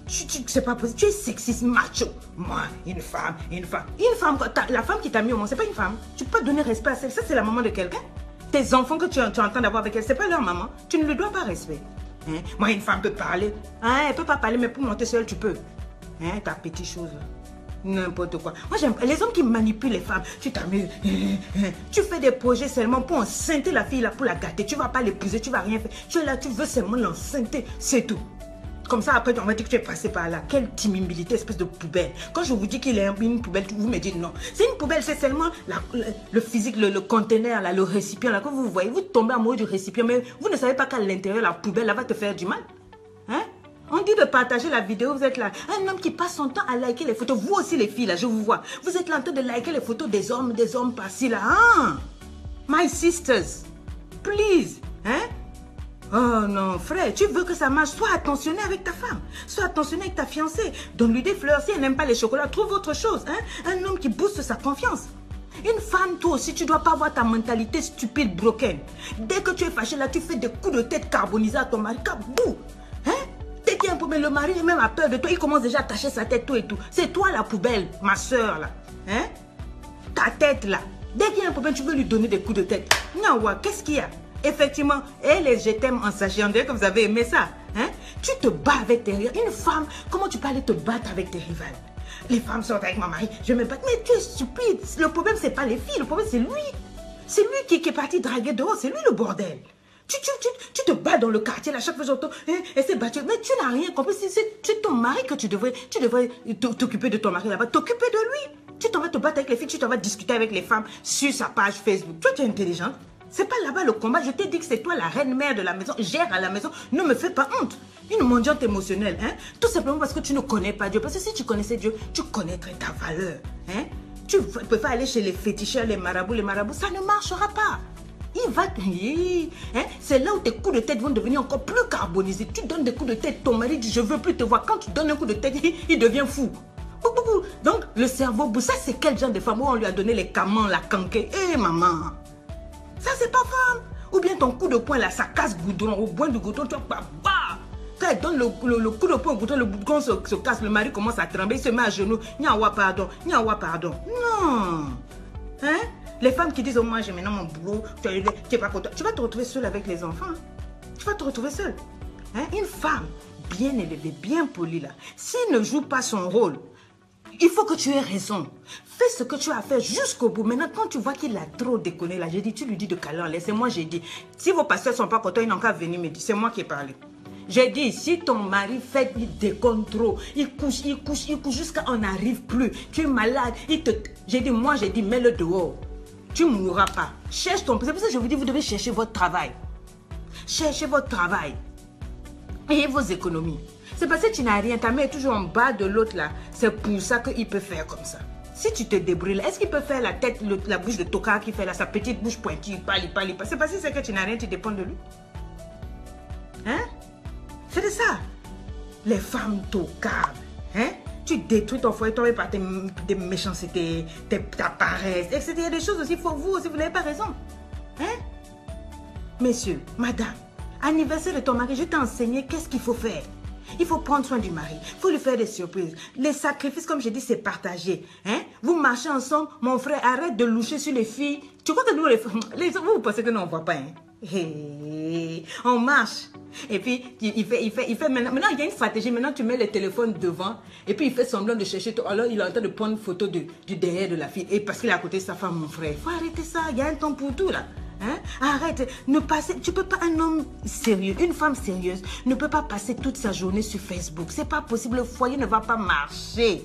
Speaker 1: C'est pas possible, tu es sexiste, macho. Moi, une femme. La femme qui t'a mis au monde, c'est pas une femme. Tu peux pas donner respect à celle. Ça, c'est la maman de quelqu'un. Tes enfants que tu es en train d'avoir avec elle, c'est pas leur maman. Tu ne lui dois pas respect. Hein? Moi, une femme peut parler. Hein? Elle peut pas parler, mais pour monter seule, tu peux. Hein? Ta petite chose. N'importe quoi. Moi, j'aime les hommes qui manipulent les femmes. Tu t'amuses. Tu fais des projets seulement pour enceinter la fille là, pour la gâter. Tu vas pas l'épouser, tu vas rien faire. Tu es là, tu veux seulement l'enceinter. C'est tout. Comme ça, après, on va dire que tu es passé par là. Quelle timidité, espèce de poubelle. Quand je vous dis qu'il est une poubelle, vous me dites non. C'est une poubelle, c'est seulement le physique, le conteneur, là, le récipient. Là, quand vous voyez, vous tombez amoureux du récipient, mais vous ne savez pas qu'à l'intérieur, la poubelle, là, va te faire du mal. Hein? On dit de partager la vidéo, vous êtes là. Un homme qui passe son temps à liker les photos. Vous aussi, les filles, là, je vous vois. Vous êtes là en train de liker les photos des hommes par-ci, là. Hein? My sisters, please. Hein? Oh non, frère, tu veux que ça marche? Sois attentionné avec ta femme. Sois attentionné avec ta fiancée. Donne-lui des fleurs. Si elle n'aime pas les chocolats, trouve autre chose. Hein? Un homme qui booste sa confiance. Une femme, toi aussi, tu ne dois pas avoir ta mentalité stupide, broken. Dès que tu es fâché, là, tu fais des coups de tête carbonisés à ton mari. Kabou! Hein? Dès qu'il y a un problème, le mari même a peur de toi. Il commence déjà à tâcher sa tête, tout et tout. C'est toi la poubelle, ma soeur, là. Hein? Ta tête, là. Dès qu'il y a un problème, tu veux lui donner des coups de tête. Non, qu'est-ce qu'il y a? Effectivement, et les je t'aime en sachet, on dirait que vous avez aimé ça. Hein? Tu te bats avec tes rivales. Une femme, comment tu peux aller te battre avec tes rivales? Les femmes sortent avec mon mari, je me bats. Mais tu es stupide. Le problème, c'est pas les filles, le problème, c'est lui. C'est lui qui est parti draguer dehors, c'est lui le bordel. Tu te bats dans le quartier, là, chaque fois j'entends, elle s'est battue. Mais tu n'as rien compris, c'est ton mari que tu devrais t'occuper de ton mari là-bas, t'occuper de lui. Tu t'en vas te battre avec les filles, tu t'en vas discuter avec les femmes sur sa page Facebook. Toi, tu es intelligente. C'est pas là-bas le combat. Je t'ai dit que c'est toi la reine-mère de la maison. Gère à la maison. Ne me fais pas honte. Une mendiante émotionnelle. Hein? Tout simplement parce que tu ne connais pas Dieu. Parce que si tu connaissais Dieu, tu connaîtrais ta valeur. Hein? Tu peux pas aller chez les féticheurs, les marabouts. Ça ne marchera pas. Il va te... Hein? C'est là où tes coups de tête vont devenir encore plus carbonisés. Tu donnes des coups de tête. Ton mari dit, je veux plus te voir. Quand tu donnes un coup de tête, il devient fou. Donc, le cerveau bout. Ça, c'est quel genre de femme où on lui a donné les camans, la canquée. Maman. Ça, c'est pas femme. Ou bien ton coup de poing, là, ça casse goudron. Au bout du goudron, tu vois, bah. Quand elle donne le coup de poing au goudron se casse. Le mari commence à trembler, il se met à genoux. Nyawa, pardon. Non. Hein? Les femmes qui disent, oh, moi, j'ai maintenant mon boulot. Tu es pas content. Tu vas te retrouver seule avec les enfants. Hein? Tu vas te retrouver seule. Hein? Une femme bien élevée, bien polie, là, s'il ne joue pas son rôle, il faut que tu aies raison. Fais ce que tu as fait jusqu'au bout. Maintenant, quand tu vois qu'il a trop déconné, là, j'ai dit, tu lui dis de caler en l'air. C'est moi, j'ai dit. Si vos pasteurs ne sont pas contents, ils n'ont qu'à venir me dire. C'est moi qui ai parlé. J'ai dit, si ton mari fait, il déconne trop, il couche jusqu'à on n'arrive plus. Tu es malade. J'ai dit, mets-le dehors. Tu ne mourras pas. Cherche ton... C'est pour ça que je vous dis, vous devez chercher votre travail. Cherchez votre travail. Ayez vos économies. C'est parce que tu n'as rien, ta main est toujours en bas de l'autre là. C'est pour ça qu'il peut faire comme ça. Si tu te débrouilles là, est-ce qu'il peut faire la tête, la bouche de Toka qui fait là, sa petite bouche pointue, il parle. C'est parce que c'est que tu n'as rien, tu dépends de lui. Hein? C'est de ça. Les femmes Toka, hein? Tu détruis ton foyer, toi par tes méchancetés, ta paresse, etc. Il y a des choses aussi, vous aussi, vous n'avez pas raison. Hein? Messieurs, madame, anniversaire de ton mari, je t'ai enseigné qu'est-ce qu'il faut faire. Il faut prendre soin du mari. Il faut lui faire des surprises. Les sacrifices, comme je dis, c'est partagé. Hein? Vous marchez ensemble. Mon frère, arrête de loucher sur les filles. Tu crois que nous, les femmes, vous pensez que nous, on ne voit pas. Hein? Hey, on marche. Et puis, il fait maintenant, il y a une stratégie. Maintenant, tu mets le téléphone devant. Et puis, il fait semblant de chercher. Alors, il est en train de prendre une photo du derrière de la fille. Et parce qu'il est à côté de sa femme, mon frère. Il faut arrêter ça. Il y a un temps pour tout, là. Hein? Arrête. Tu peux pas, un homme sérieux, une femme sérieuse, ne peut pas passer toute sa journée sur Facebook. C'est pas possible. Le foyer ne va pas marcher.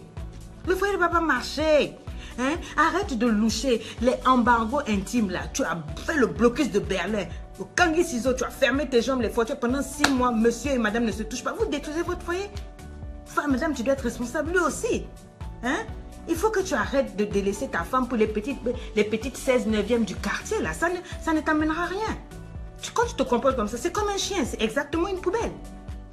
Speaker 1: Le foyer ne va pas marcher. Hein? Arrête de loucher les embargos intimes là. Tu as fait le blocus de Berlin. Au Kangi Ciseaux, tu as fermé tes jambes les foyers pendant 6 mois. Monsieur et madame ne se touchent pas. Vous détruisez votre foyer. Enfin, madame, tu dois être responsable lui aussi. Hein? Il faut que tu arrêtes de délaisser ta femme pour les petites 16 neuvièmes du quartier là. Ça ne t'amènera à rien. Quand tu te comportes comme ça, c'est comme un chien. C'est exactement une poubelle.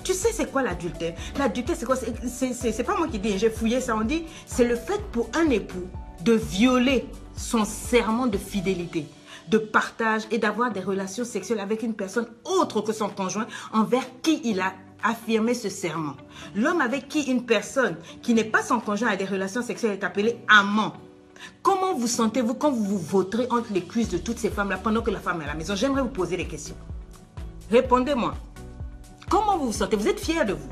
Speaker 1: Tu sais c'est quoi l'adultère? L'adultère c'est quoi? C'est pas moi qui dis, j'ai fouillé ça. On dit c'est le fait pour un époux de violer son serment de fidélité, de partage et d'avoir des relations sexuelles avec une personne autre que son conjoint envers qui il a affirmé ce serment. L'homme avec qui une personne qui n'est pas son conjoint a des relations sexuelles est appelé amant. Comment vous sentez-vous quand vous vous vautrez entre les cuisses de toutes ces femmes-là pendant que la femme est à la maison? J'aimerais vous poser des questions. Répondez-moi. Comment vous vous sentez? Vous êtes fiers de vous?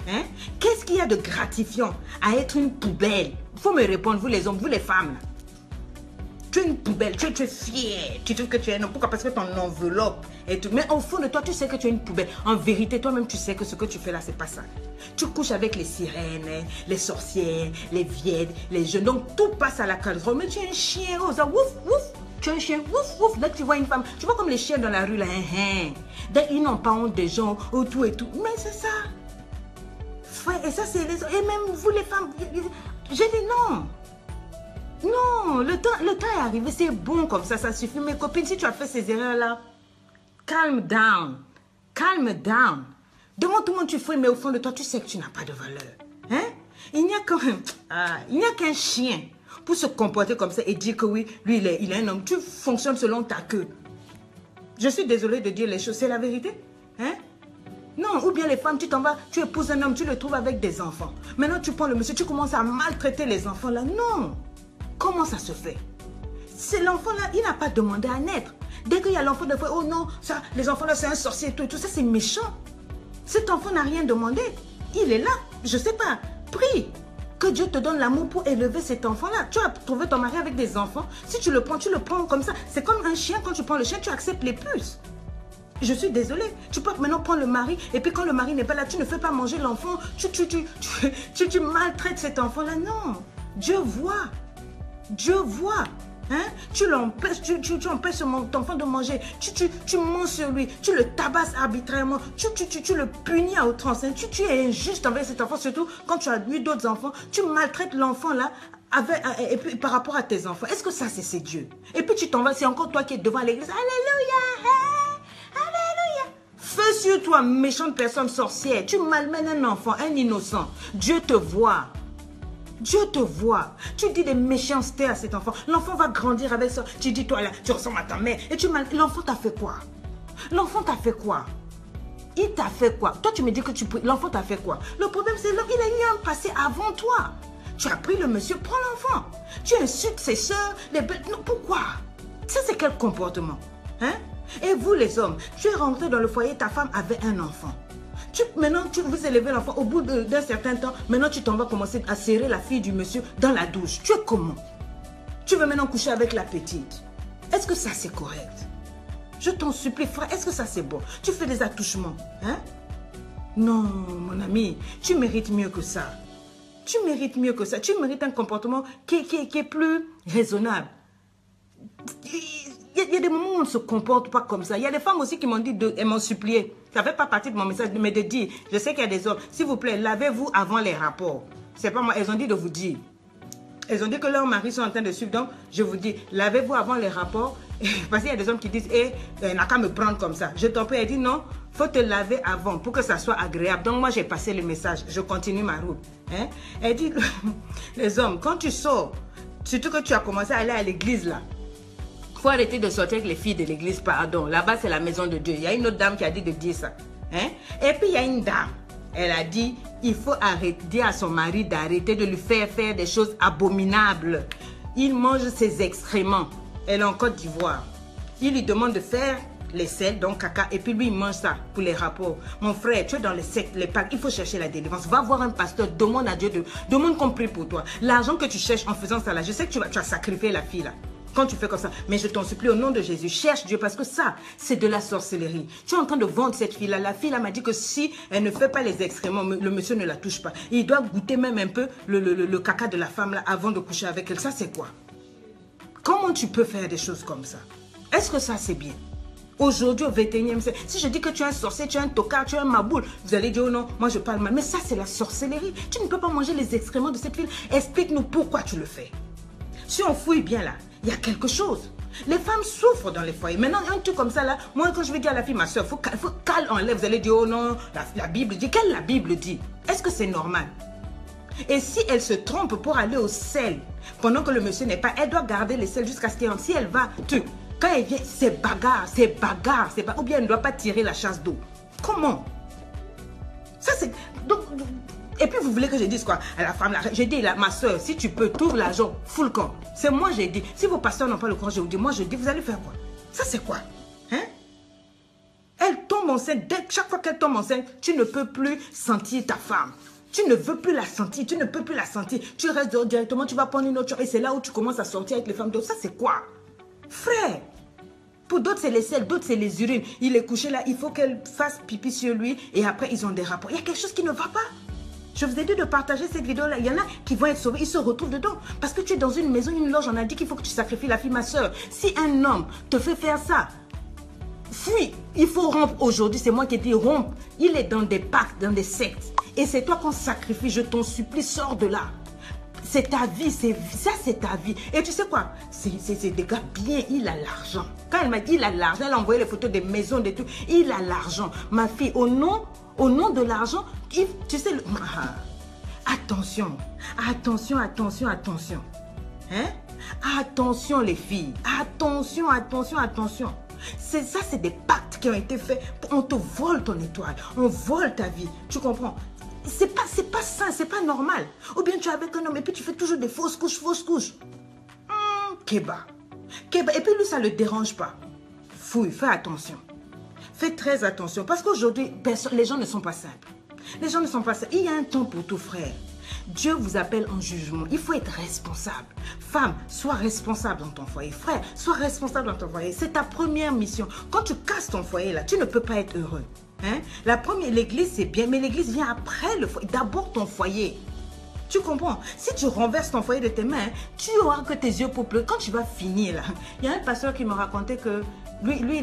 Speaker 1: Hein? Qu'est-ce qu'il y a de gratifiant à être une poubelle? Il faut me répondre, vous les hommes, vous les femmes. Là. Tu es une poubelle, tu es fier. Tu trouves que tu es un homme. Pourquoi? Parce que ton enveloppe est tout. Mais au fond de toi, tu sais que tu es une poubelle. En vérité, toi-même, tu sais que ce que tu fais là, c'est pas ça. Tu couches avec les sirènes, les sorcières, les vieilles, les jeunes. Donc, tout passe à la casserole. Mais tu es un chien. Oh, ça, ouf, ouf. Tu es un chien, ouf, ouf. Dès que tu vois une femme, tu vois comme les chiens dans la rue, là. Dès ils n'ont pas honte des gens, ou tout et tout. Mais c'est ça. Et ça, c'est les... Et même vous, les femmes, j'ai dit non. Non, le temps est arrivé, c'est bon comme ça suffit. Mes copines, si tu as fait ces erreurs-là, calm down. Calm down. Devant tout le monde, tu fouilles, mais au fond de toi, tu sais que tu n'as pas de valeur. Hein? Il n'y a qu'un chien pour se comporter comme ça et dire que oui, lui, il est un homme. Tu fonctionnes selon ta queue. Je suis désolée de dire les choses, c'est la vérité. Hein? Non, ou bien les femmes, tu t'en vas, tu épouses un homme, tu le trouves avec des enfants. Maintenant, tu prends le monsieur, tu commences à maltraiter les enfants là. Non. Comment ça se fait? C'est l'enfant là, il n'a pas demandé à naître. Dès qu'il y a l'enfant de fois, oh non, ça, les enfants là, c'est un sorcier et tout ça, c'est méchant. Cet enfant n'a rien demandé. Il est là, je sais pas. Prie. Que Dieu te donne l'amour pour élever cet enfant-là. Tu as trouvé ton mari avec des enfants. Si tu le prends comme ça. C'est comme un chien, quand tu prends le chien, tu acceptes les puces. Je suis désolée. Tu peux maintenant prendre le mari et puis quand le mari n'est pas là, tu ne fais pas manger l'enfant. Tu maltraites cet enfant-là. Non. Dieu voit. Dieu voit. Hein? Tu l'empêches, tu empêches ton enfant de manger. Tu manges sur lui. Tu le tabasses arbitrairement. Tu le punis à outrance. Hein? Tu es injuste envers cet enfant. Surtout quand tu as eu d'autres enfants. Tu maltraites l'enfant là. Et puis par rapport à tes enfants. Est-ce que ça c'est Dieu? Et puis tu t'en vas. C'est encore toi qui es devant l'église. Alléluia. Alléluia. Feu sur toi, méchante personne sorcière. Tu malmènes un enfant, un innocent. Dieu te voit. Dieu te voit. Tu dis des méchancetés à cet enfant. L'enfant va grandir avec ça. Tu dis, toi là, tu ressembles à ta mère. Et l'enfant t'a fait quoi? L'enfant t'a fait quoi? Il t'a fait quoi? Toi, tu me dis que l'enfant t'a fait quoi? Le problème, c'est qu'il a eu un passé avant toi. Tu as pris le monsieur, prends l'enfant. Tu insultes ses soeurs, les belles... Non, pourquoi? Ça, c'est quel comportement? Hein? Et vous, les hommes, tu es rentré dans le foyer, ta femme avait un enfant. Maintenant, vous élevez l'enfant, au bout d'un certain temps, maintenant tu t'en vas commencer à serrer la fille du monsieur dans la douche. Tu es comment? Tu veux maintenant coucher avec la petite. Est-ce que ça c'est correct? Je t'en supplie, frère, est-ce que ça c'est bon? Tu fais des attouchements, hein? Non, mon ami, tu mérites mieux que ça. Tu mérites mieux que ça. Tu mérites un comportement qui est plus raisonnable. Il y a des moments où on ne se comporte pas comme ça. Il y a des femmes aussi qui m'ont dit, elles m'ont supplié. Ça ne fait pas partie de mon message, mais de dire, je sais qu'il y a des hommes, s'il vous plaît, lavez-vous avant les rapports. C'est pas moi, elles ont dit de vous dire. Elles ont dit que leurs maris sont en train de suivre, donc je vous dis, lavez-vous avant les rapports. Parce qu'il y a des hommes qui disent, n'a qu'à me prendre comme ça. Je t'en prie, elle dit non, il faut te laver avant pour que ça soit agréable. Donc moi, j'ai passé le message, je continue ma route. Hein? Elle dit, les hommes, quand tu sors, surtout que tu as commencé à aller à l'église là, il faut arrêter de sortir avec les filles de l'église, pardon. Là-bas, c'est la maison de Dieu. Il y a une autre dame qui a dit de dire ça. Hein? Et puis, il y a une dame. Elle a dit, il faut dire à son mari d'arrêter de lui faire des choses abominables. Il mange ses excréments. Elle est en Côte d'Ivoire. Il lui demande de faire les sels, donc caca, et puis lui, il mange ça pour les rapports. Mon frère, tu es dans les sectes, les packs, il faut chercher la délivrance. Va voir un pasteur, demande à Dieu, demande qu'on prie pour toi. L'argent que tu cherches en faisant ça là, je sais que tu as sacrifié la fille là. Quand tu fais comme ça, mais je t'en supplie au nom de Jésus, cherche Dieu parce que ça, c'est de la sorcellerie. Tu es en train de vendre cette fille-là. La fille-là m'a dit que si elle ne fait pas les excréments, le monsieur ne la touche pas. Il doit goûter même un peu le caca de la femme-là avant de coucher avec elle. Ça, c'est quoi? Comment tu peux faire des choses comme ça? Est-ce que ça, c'est bien? Aujourd'hui, au 21e siècle, si je dis que tu es un sorcier, tu es un tocard, tu es un maboule, vous allez dire, oh non, moi je parle mal. Mais ça, c'est la sorcellerie. Tu ne peux pas manger les excréments de cette fille. Explique-nous pourquoi tu le fais. Si on fouille bien là, il y a quelque chose. Les femmes souffrent dans les foyers. Maintenant, un truc comme ça là, moi quand je vais dire à la fille, ma soeur, il faut qu'elle enlève. Vous allez dire, oh non, la Bible dit. Quelle la Bible dit? Est-ce que c'est normal? Et si elle se trompe pour aller au sel, pendant que le monsieur n'est pas, elle doit garder les sels jusqu'à ce qu'elle rentre. Si elle va, quand elle vient, c'est bagarre, ou bien elle ne doit pas tirer la chasse d'eau. Comment? Ça c'est... Et puis vous voulez que je dise quoi à la femme là? J'ai dit, ma soeur, si tu peux, trouve l'argent, fous le camp. C'est moi j'ai dit. Si vos pasteurs n'ont pas le courage, je vous dis, moi je dis, vous allez faire quoi? Ça c'est quoi? Hein? Elle tombe enceinte. Chaque fois qu'elle tombe enceinte, tu ne peux plus sentir ta femme. Tu ne veux plus la sentir, tu ne peux plus la sentir. Tu restes directement, tu vas prendre une autre chose. Et c'est là où tu commences à sortir avec les femmes d'autres. Ça c'est quoi? Frère! Pour d'autres, c'est les selles, d'autres, c'est les urines. Il est couché là, il faut qu'elle fasse pipi sur lui et après, ils ont des rapports. Il y a quelque chose qui ne va pas. Je vous ai dit de partager cette vidéo-là. Il y en a qui vont être sauvés, ils se retrouvent dedans. Parce que tu es dans une maison, une loge, on a dit qu'il faut que tu sacrifies la fille, ma soeur. Si un homme te fait faire ça, fuis. Il faut rompre aujourd'hui, c'est moi qui ai dit rompre. Il est dans des pactes, dans des sectes. Et c'est toi qu'on sacrifie, je t'en supplie, sors de là. C'est ta vie, ça c'est ta vie. Et tu sais quoi? C'est des gars bien, il a l'argent. Quand elle m'a dit il a l'argent, elle a envoyé les photos des maisons, des trucs. Il a l'argent. Ma fille, au nom de l'argent, tu sais, attention, attention, attention, attention. Hein? Attention les filles, attention, attention, attention. Ça, c'est des pactes qui ont été faits. On te vole ton étoile, on vole ta vie. Tu comprends? C'est pas sain, c'est pas normal. Ou bien tu es avec un homme et puis tu fais toujours des fausses couches, Kéba. Et puis lui, ça ne le dérange pas. Fouille, fais attention. Fais très attention. Parce qu'aujourd'hui, les gens ne sont pas simples. Les gens ne sont pas simples. Il y a un temps pour tout, frère. Dieu vous appelle en jugement. Il faut être responsable. Femme, sois responsable dans ton foyer. Frère, sois responsable dans ton foyer. C'est ta première mission. Quand tu casses ton foyer, là, tu ne peux pas être heureux. Hein? L'église, c'est bien, mais l'église vient après le foyer. D'abord ton foyer. Tu comprends? Si tu renverses ton foyer de tes mains, tu auras que tes yeux pour pleurer. Quand tu vas finir, là, il y a un pasteur qui me racontait que lui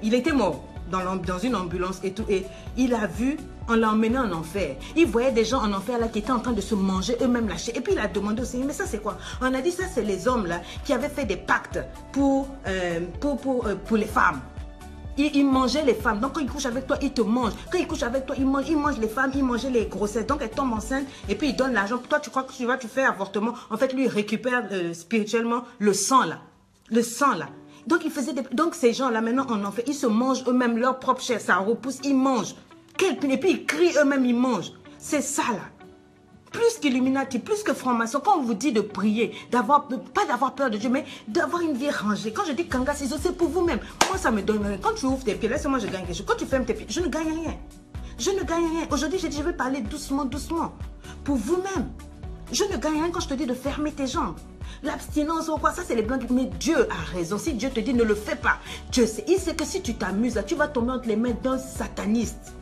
Speaker 1: il était mort dans une ambulance et tout. Et il a vu, on l'a emmené en enfer. Il voyait des gens en enfer là qui étaient en train de se manger eux-mêmes lâchés. Et puis il a demandé au Seigneur, mais ça c'est quoi? On a dit ça c'est les hommes là qui avaient fait des pactes pour les femmes. Il mangeait les femmes. Donc, quand il couche avec toi, il te mange. Quand il couche avec toi, il mange les femmes, il mangeait les grossesses. Donc, elle tombe enceinte et puis il donne l'argent. Toi, tu crois que tu fais avortement. En fait, lui, il récupère spirituellement le sang là. Le sang là. Donc, il faisait donc, ces gens-là, maintenant, en enfer, ils se mangent eux-mêmes leur propre chair. Ça repousse, ils mangent. Et puis, ils crient eux-mêmes, ils mangent. C'est ça là. Plus qu'Illuminati, plus que franc-maçon, quand on vous dit de prier, pas d'avoir peur de Dieu, mais d'avoir une vie rangée. Quand je dis Kanga, c'est pour vous-même. Moi, ça me donne rien. Quand tu ouvres tes pieds, laisse-moi, je gagne quelque chose. Quand tu fermes tes pieds, je ne gagne rien. Je ne gagne rien. Aujourd'hui, j'ai dit, je vais parler doucement, doucement. Pour vous-même. Je ne gagne rien quand je te dis de fermer tes jambes. L'abstinence ou quoi, ça c'est les blancs. Mais Dieu a raison. Si Dieu te dit ne le fais pas, Dieu sait. Il sait que si tu t'amuses, là, tu vas tomber entre les mains d'un sataniste.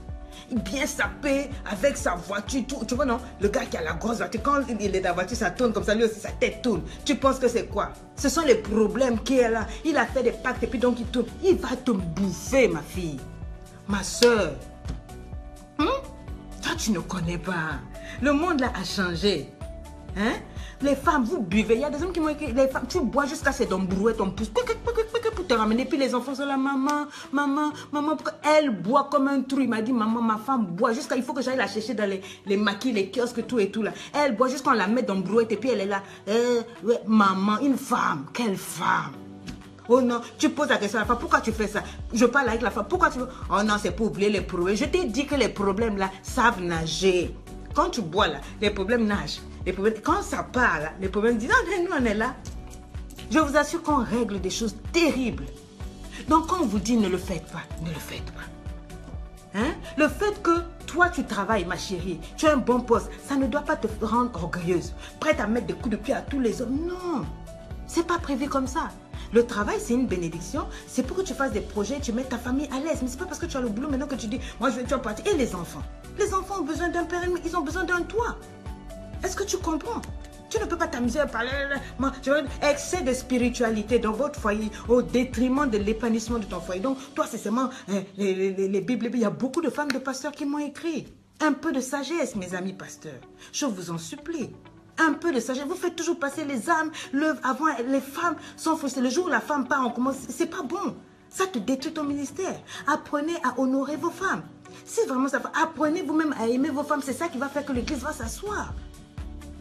Speaker 1: Bien sapé avec sa voiture, tu vois non, le gars qui a la grosse voiture, quand il est dans la voiture, ça tourne comme ça, lui aussi sa tête tourne. Tu penses que c'est quoi? Ce sont les problèmes qu'il a là. Il a fait des pactes et puis donc il tourne. Il va te bouffer, ma fille, ma soeur. Toi tu ne connais pas. Le monde là a changé. Hein? Les femmes, vous buvez. Il y a des hommes qui m'ont écrit, les femmes, tu bois jusqu'à ces brouettes, on pousse pour te ramener. Puis les enfants sont là, maman, elle boit comme un trou. Il m'a dit, maman, ma femme boit jusqu'à, il faut que j'aille la chercher dans les maquis, les kiosques, tout et tout là. Elle boit jusqu'à on la met dans brouette et puis elle est là. Ouais, maman, une femme, quelle femme? Oh non, tu poses la question à la femme, pourquoi tu fais ça? Je parle avec la femme, pourquoi tu veux? Oh non, c'est pour oublier les problèmes. Je t'ai dit que les problèmes là savent nager. Quand tu bois là, les problèmes nagent. Les problèmes, quand ça part là, les problèmes disent, non, nous on est là. Je vous assure qu'on règle des choses terribles. Donc quand on vous dit ne le faites pas, ne le faites pas. Hein? Le fait que toi tu travailles, ma chérie, tu as un bon poste, ça ne doit pas te rendre orgueilleuse, prête à mettre des coups de pied à tous les hommes. Non, c'est pas prévu comme ça. Le travail, c'est une bénédiction. C'est pour que tu fasses des projets, tu mets ta famille à l'aise. Mais c'est pas parce que tu as le boulot maintenant que tu dis, moi je vais partir. Et les enfants? Les enfants ont besoin d'un père, ils ont besoin d'un toit. Est-ce que tu comprends? Tu ne peux pas t'amuser à parler. Moi, excès de spiritualité dans votre foyer au détriment de l'épanouissement de ton foyer. Donc, toi, c'est seulement les Bibles. Il y a beaucoup de femmes de pasteurs qui m'ont écrit. Un peu de sagesse, mes amis pasteurs. Je vous en supplie. Un peu de sagesse. Vous faites toujours passer les âmes, l'œuvre avant. Les femmes sont faussées. Le jour où la femme part, on commence. C'est pas bon. Ça te détruit ton ministère. Apprenez à honorer vos femmes. Si vraiment ça va, apprenez vous-même à aimer vos femmes. C'est ça qui va faire que l'église va s'asseoir.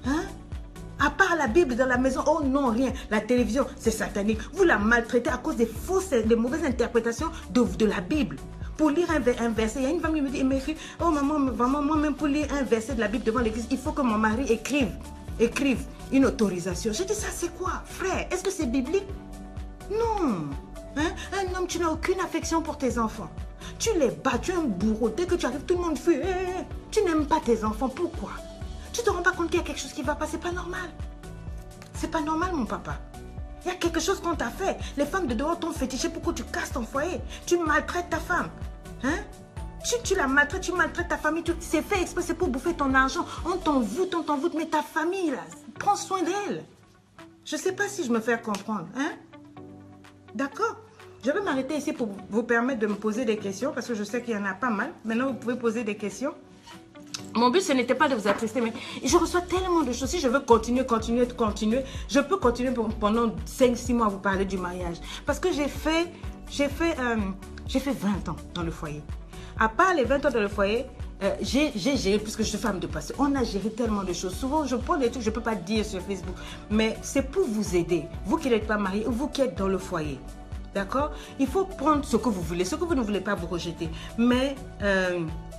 Speaker 1: Hein? À part la Bible dans la maison, oh non, rien. La télévision, c'est satanique. Vous la maltraitez à cause des mauvaises interprétations de la Bible. Pour lire un verset, il y a une femme qui me dit, il m'écrit, oh maman, moi-même pour lire un verset de la Bible devant l'église, il faut que mon mari écrive une autorisation. Je dis, ça c'est quoi, frère? Est-ce que c'est biblique? Non. Hein? Un homme, tu n'as aucune affection pour tes enfants. Tu les bats, tu es un bourreau. Dès que tu arrives, tout le monde fuit. Tu n'aimes pas tes enfants, pourquoi? Tu ne te rends pas compte qu'il y a quelque chose qui ne va pas, c'est pas normal. C'est pas normal, mon papa. Il y a quelque chose qu'on t'a fait. Les femmes de dehors t'ont fétiché pour que tu casses ton foyer. Tu maltraites ta femme. Hein? Tu la maltraites, tu maltraites ta famille. C'est fait exprès, c'est pour bouffer ton argent. On t'envoûte, mais ta famille, là, prends soin d'elle. Je ne sais pas si je me fais comprendre. Hein? D'accord? Je vais m'arrêter ici pour vous permettre de me poser des questions parce que je sais qu'il y en a pas mal. Maintenant, vous pouvez poser des questions. Mon but, ce n'était pas de vous attrister, mais je reçois tellement de choses. Si je veux continuer, je peux continuer pendant 5-6 mois à vous parler du mariage. Parce que j'ai fait 20 ans dans le foyer. À part les 20 ans dans le foyer, j'ai géré, puisque je suis femme de pasteur, on a géré tellement de choses. Souvent, je prends des trucs que je ne peux pas dire sur Facebook, mais c'est pour vous aider. Vous qui n'êtes pas mariés ou vous qui êtes dans le foyer. D'accord? Il faut prendre ce que vous voulez. Ce que vous ne voulez pas, vous rejetez. Mais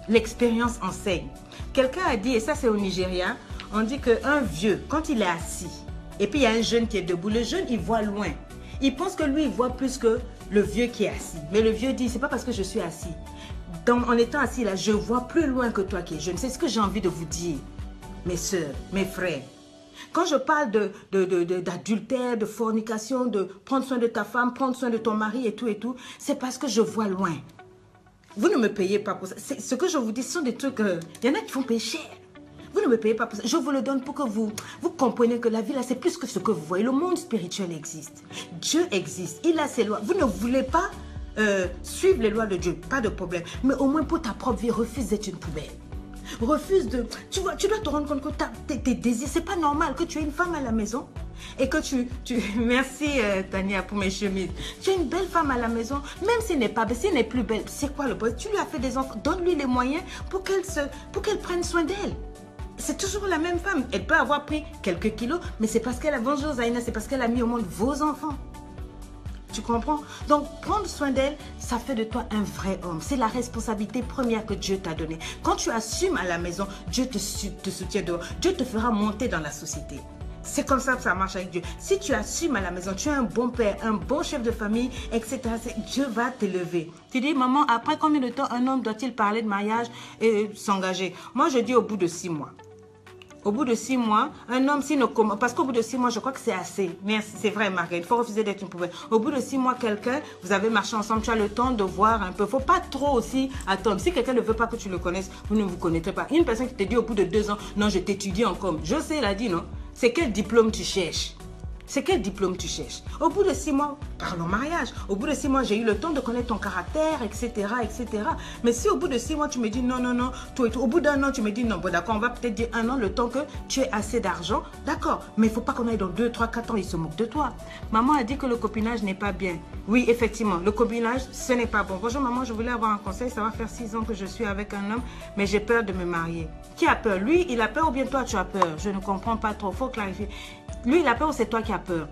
Speaker 1: l'expérience enseigne. Quelqu'un a dit, et ça c'est au Nigeria, on dit qu'un vieux, quand il est assis, et puis il y a un jeune qui est debout, le jeune il voit loin. Il pense que lui il voit plus que le vieux qui est assis. Mais le vieux dit, c'est pas parce que je suis assis. En étant assis là, je vois plus loin que toi qui es jeune. C'est ce que j'ai envie de vous dire, mes soeurs, mes frères. Quand je parle d'adultère, de fornication, de prendre soin de ta femme, prendre soin de ton mari et tout, c'est parce que je vois loin. Vous ne me payez pas pour ça. Ce que je vous dis, ce sont des trucs... Il y en a qui font payer cher. Vous ne me payez pas pour ça. Je vous le donne pour que vous compreniez que la vie, là, c'est plus que ce que vous voyez. Le monde spirituel existe. Dieu existe. Il a ses lois. Vous ne voulez pas suivre les lois de Dieu. Pas de problème. Mais au moins pour ta propre vie, refuse d'être une poubelle. Refuse de... Tu dois te rendre compte que tes désirs, c'est pas normal que tu aies une femme à la maison et que merci Tania pour mes chemises. Tu as une belle femme à la maison, même si elle n'est pas belle, si elle n'est plus belle, c'est quoi le problème? Tu lui as fait des enfants, donne-lui les moyens pour qu'elle prenne soin d'elle. C'est toujours la même femme. Elle peut avoir pris quelques kilos, mais c'est parce qu'elle a vengé Zaina, c'est parce qu'elle a mis au monde vos enfants. Tu comprends? Donc, prendre soin d'elle, ça fait de toi un vrai homme. C'est la responsabilité première que Dieu t'a donnée. Quand tu assumes à la maison, Dieu te soutient dehors. Dieu te fera monter dans la société. C'est comme ça que ça marche avec Dieu. Si tu assumes à la maison, tu es un bon père, un bon chef de famille, etc. Dieu va t'élever. Tu dis, maman, après combien de temps un homme doit-il parler de mariage et s'engager? Moi, je dis au bout de 6 mois. Au bout de 6 mois, un homme, s'il ne commence... Parce qu'au bout de 6 mois, je crois que c'est assez. Merci, c'est vrai, Marguerite. Il faut refuser d'être une poubelle. Au bout de 6 mois, quelqu'un, vous avez marché ensemble, tu as le temps de voir un peu. Il ne faut pas trop aussi attendre. Si quelqu'un ne veut pas que tu le connaisses, vous ne vous connaîtrez pas. Une personne qui te dit au bout de 2 ans, non, je t'étudie en com. Je sais, il a dit, non. C'est quel diplôme tu cherches? C'est quel diplôme tu cherches? Au bout de 6 mois, parlons mariage. Au bout de 6 mois, j'ai eu le temps de connaître ton caractère, etc., etc. Mais si au bout de 6 mois, tu me dis non, non, non, tout et tout. Au bout d'1 an, tu me dis non, bon d'accord, on va peut-être dire 1 an, le temps que tu aies assez d'argent. D'accord, mais il ne faut pas qu'on aille dans 2, 3, 4 ans, ils se moquent de toi. Maman a dit que le copinage n'est pas bien. Oui, effectivement, le copinage, ce n'est pas bon. Bonjour maman, je voulais avoir un conseil. Ça va faire 6 ans que je suis avec un homme, mais j'ai peur de me marier. Qui a peur? Lui, il a peur ou bien toi, tu as peur? Je ne comprends pas trop, il faut clarifier. Lui, il a peur ou c'est toi qui as peur?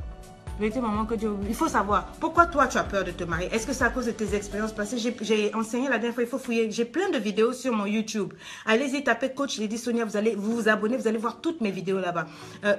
Speaker 1: Vérité, maman, que Dieu... Il faut savoir, pourquoi toi, tu as peur de te marier? Est-ce que c'est à cause de tes expériences passées? J'ai enseigné la dernière fois, il faut fouiller. J'ai plein de vidéos sur mon YouTube. Allez-y, tapez Coach Lady Sonia, vous allez vous abonner, vous allez voir toutes mes vidéos là-bas.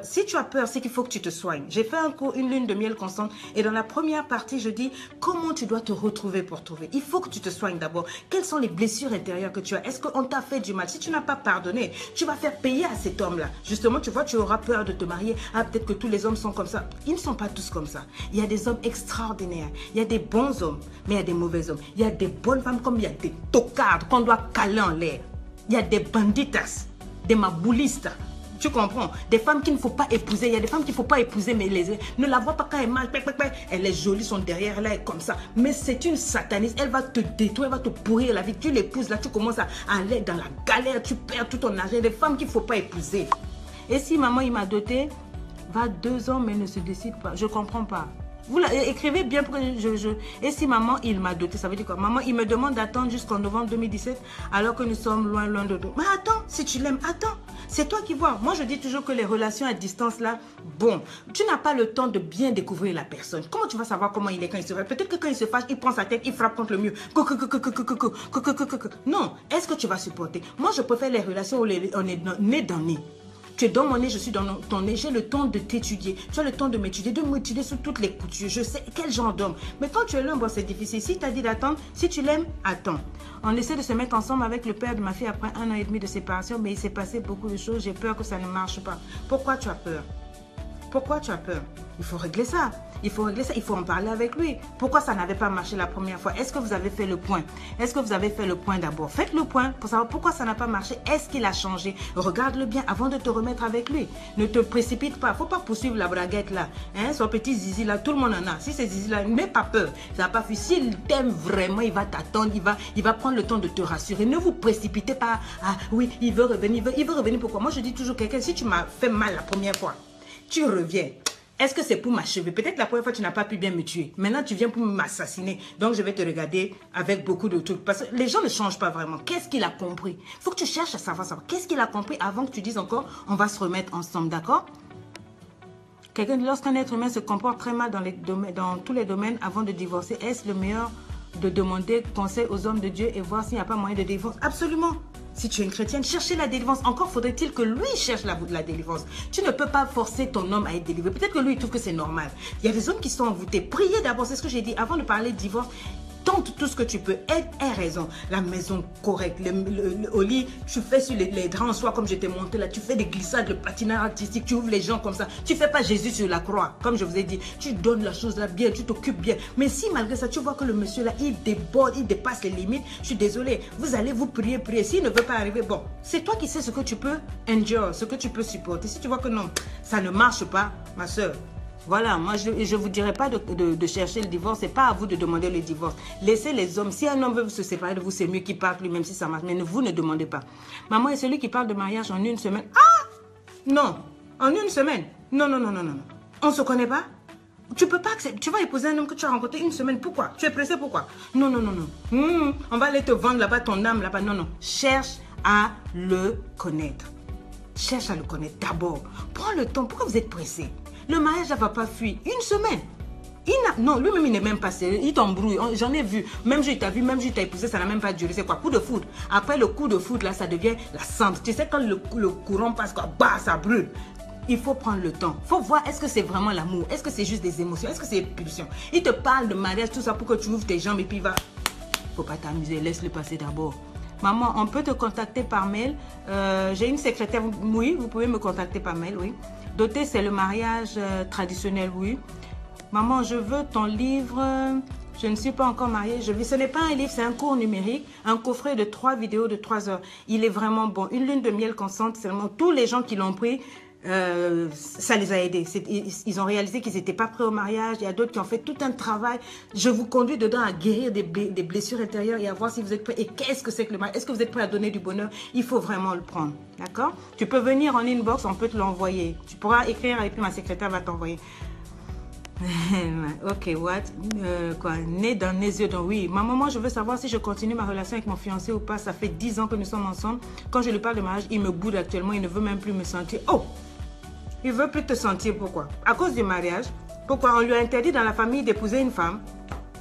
Speaker 1: Si tu as peur, c'est qu'il faut que tu te soignes. J'ai fait un cours, une lune de miel constante, et dans la première partie, je dis comment tu dois te retrouver pour trouver. Il faut que tu te soignes d'abord. Quelles sont les blessures intérieures que tu as? Est-ce qu'on t'a fait du mal? Si tu n'as pas pardonné, tu vas faire payer à cet homme-là. Justement, tu vois, tu auras peur de te marier. Ah, peut-être que tous les hommes sont comme ça. Ils ne sont pas tous comme ça. Il y a des hommes extraordinaires. Il y a des bons hommes, mais il y a des mauvais hommes. Il y a des bonnes femmes comme il y a des tocards qu'on doit caler en l'air. Il y a des banditas, des maboulistes. Tu comprends? Des femmes qu'il ne faut pas épouser. Il y a des femmes qu'il ne faut pas épouser, mais ne la vois pas quand elle est mal. Elle est jolie, son derrière, là, elle est comme ça. Mais c'est une sataniste. Elle va te détruire, elle va te pourrir la vie. Tu l'épouses, là, tu commences à aller dans la galère. Tu perds tout ton argent. Des femmes qu'il ne faut pas épouser. Et si maman, il m'a doté, va 2 ans, mais ne se décide pas. Je ne comprends pas. Vous écrivez bien pour que Et si maman, il m'a doté, ça veut dire quoi? Maman, il me demande d'attendre jusqu'en novembre 2017, alors que nous sommes loin de tout. Mais attends, si tu l'aimes, attends. C'est toi qui vois. Moi, je dis toujours que les relations à distance, là, bon, tu n'as pas le temps de bien découvrir la personne. Comment tu vas savoir comment il est quand il se fâche? Peut-être que quand il se fâche, il prend sa tête, il frappe contre le mur. Non, est-ce que tu vas supporter? Moi, je préfère les relations où on est nez dans nez. Tu es dans mon nez, je suis dans ton nez. J'ai le temps de t'étudier. Tu as le temps de m'étudier sous toutes les coutures. Je sais quel genre d'homme. Mais quand tu es là, bon, c'est difficile. Si tu as dit d'attendre, si tu l'aimes, attends. On essaie de se mettre ensemble avec le père de ma fille après 1 an et demi de séparation, mais il s'est passé beaucoup de choses. J'ai peur que ça ne marche pas. Pourquoi tu as peur? Pourquoi tu as peur? Il faut régler ça. Il faut régler ça. Il faut en parler avec lui. Pourquoi ça n'avait pas marché la première fois? Est-ce que vous avez fait le point? Est-ce que vous avez fait le point d'abord? Faites le point pour savoir pourquoi ça n'a pas marché. Est-ce qu'il a changé? Regarde-le bien avant de te remettre avec lui. Ne te précipite pas. Il ne faut pas poursuivre la braguette là. Hein? Son petit zizi là, tout le monde en a. Si c'est zizi là, n'aie pas peur. Ça n'a pas fait. S'il t'aime vraiment, il va t'attendre. Il va prendre le temps de te rassurer. Ne vous précipitez pas. Ah oui, il veut revenir. Il veut revenir pourquoi? Moi, je dis toujours quelqu'un, si tu m'as fait mal la première fois, tu reviens. Est-ce que c'est pour m'achever? Peut-être la première fois, tu n'as pas pu bien me tuer. Maintenant, tu viens pour m'assassiner. Donc, je vais te regarder avec beaucoup de trucs. Parce que les gens ne changent pas vraiment. Qu'est-ce qu'il a compris? Il faut que tu cherches à savoir. Qu'est-ce qu'il a compris avant que tu dises encore, on va se remettre ensemble, d'accord? Lorsqu'un être humain se comporte très mal dans tous les domaines avant de divorcer, est-ce le meilleur de demander conseil aux hommes de Dieu et voir s'il n'y a pas moyen de divorce? Absolument. Si tu es une chrétienne, cherchez la délivrance. Encore faudrait-il que lui cherche la délivrance. Tu ne peux pas forcer ton homme à être délivré. Peut-être que lui, il trouve que c'est normal. Il y a des hommes qui sont envoûtés. Priez d'abord, c'est ce que j'ai dit. Avant de parler de divorce, tente tout ce que tu peux. Aie raison. La maison correcte, au lit, tu fais sur les draps en soie comme je t'ai montré là. Tu fais des glissades, le patinage artistique, tu ouvres les gens comme ça. Tu fais pas Jésus sur la croix, comme je vous ai dit. Tu donnes la chose là bien, tu t'occupes bien. Mais si malgré ça, tu vois que le monsieur là, il déborde, il dépasse les limites, je suis désolée. Vous allez vous prier. S'il ne veut pas arriver, bon, c'est toi qui sais ce que tu peux endure, ce que tu peux supporter. Si tu vois que non, ça ne marche pas, ma soeur. Voilà, moi je ne vous dirais pas de chercher le divorce, c'est pas à vous de demander le divorce. Laissez les hommes, si un homme veut se séparer de vous, c'est mieux qu'il parte lui, même si ça marche, mais vous ne demandez pas. Maman est celui qui parle de mariage en 1 semaine. Ah! Non, en 1 semaine. Non. On ne se connaît pas? Tu peux pas accepter, tu vas épouser un homme que tu as rencontré 1 semaine, pourquoi? Tu es pressé, pourquoi? Non. On va aller te vendre là-bas, ton âme là-bas, non. Cherche à le connaître. Cherche à le connaître d'abord. Prends le temps, pourquoi vous êtes pressé? Le mariage ne va pas fuir. 1 semaine. Non, lui-même, il n'est même pas sérieux. Il t'embrouille. J'en ai vu. Même je t'ai vu, même je t'ai épousé, ça n'a même pas duré. C'est quoi? Coup de foudre. Après le coup de foudre, là, ça devient la cendre. Tu sais, quand le courant passe, quoi, bah, ça brûle. Il faut prendre le temps. Il faut voir, est-ce que c'est vraiment l'amour? Est-ce que c'est juste des émotions? Est-ce que c'est pulsion? Il te parle de mariage, tout ça, pour que tu ouvres tes jambes et puis il va. Faut pas t'amuser. Laisse-le passer d'abord. Maman, on peut te contacter par mail. J'ai une secrétaire. Oui, vous pouvez me contacter par mail, oui. Doté, c'est le mariage traditionnel, oui. Maman, je veux ton livre. Je ne suis pas encore mariée. Ce n'est pas un livre, c'est un cours numérique. Un coffret de 3 vidéos de 3 heures. Il est vraiment bon. Une lune de miel constante, seulement tous les gens qui l'ont pris, ça les a aidés. Ils ont réalisé qu'ils n'étaient pas prêts au mariage. Il y a d'autres qui ont fait tout un travail. Je vous conduis dedans à guérir des blessures intérieures et à voir si vous êtes prêts. Et qu'est-ce que c'est que le mariage? Est-ce que vous êtes prêts à donner du bonheur? Il faut vraiment le prendre. D'accord? Tu peux venir en inbox, on peut te l'envoyer. Tu pourras écrire et puis ma secrétaire va t'envoyer. Ok, what? Quoi? Né dans les yeux, donc oui. Maman, moi, je veux savoir si je continue ma relation avec mon fiancé ou pas. Ça fait 10 ans que nous sommes ensemble. Quand je lui parle de mariage, il me boude actuellement. Il ne veut même plus me sentir. Oh! Il ne veut plus te sentir. Pourquoi? À cause du mariage. Pourquoi on lui a interdit dans la famille d'épouser une femme?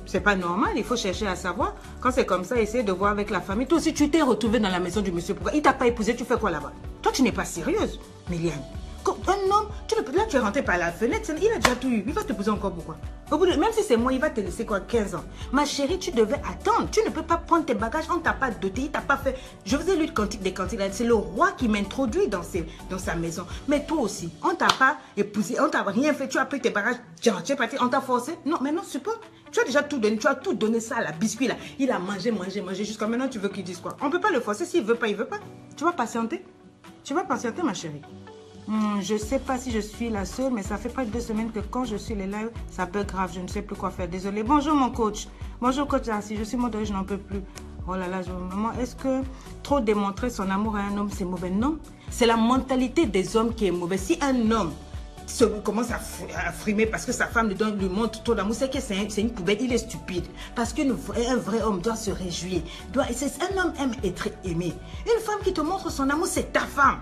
Speaker 1: C'est pas normal, il faut chercher à savoir. Quand c'est comme ça, essayer de voir avec la famille. Toi aussi, tu t'es retrouvé dans la maison du monsieur. Pourquoi il t'a pas épousé? Tu fais quoi là-bas? Toi, tu n'es pas sérieuse, Méliane. Un homme, là, tu es rentré par la fenêtre. Il a déjà tout eu. Il va te poser encore pourquoi? Même si c'est moi, il va te laisser quoi, 15 ans. Ma chérie, tu devais attendre. Tu ne peux pas prendre tes bagages. On ne t'a pas doté. Il t'a pas fait. Je vous ai lu le cantique des cantiques. C'est le roi qui m'introduit dans sa maison. Mais toi aussi, on ne t'a pas épousé. On ne t'a rien fait. Tu as pris tes bagages. Tu es parti. On t'a forcé. Non, maintenant, suppose. Tu as déjà tout donné. Tu as tout donné ça à la biscuit là. Il a mangé. Jusqu'à maintenant, tu veux qu'il dise quoi? On ne peut pas le forcer. S'il ne veut pas, il ne veut pas. Tu vas patienter. Tu vas patienter, ma chérie. Je ne sais pas si je suis la seule, mais ça fait près de 2 semaines que quand je suis les lives, ça peut être grave. Je ne sais plus quoi faire. Désolée. Bonjour, mon coach. Bonjour, coach Darcy. Je suis modérée, je n'en peux plus. Oh là là, maman, est-ce que trop démontrer son amour à un homme, c'est mauvais? Non. C'est la mentalité des hommes qui est mauvaise. Si un homme commence à frimer parce que sa femme lui montre trop d'amour, c'est que c'est une poubelle, il est stupide. Parce qu'un vrai homme doit se réjouir. Un homme aime être aimé. Une femme qui te montre son amour, c'est ta femme.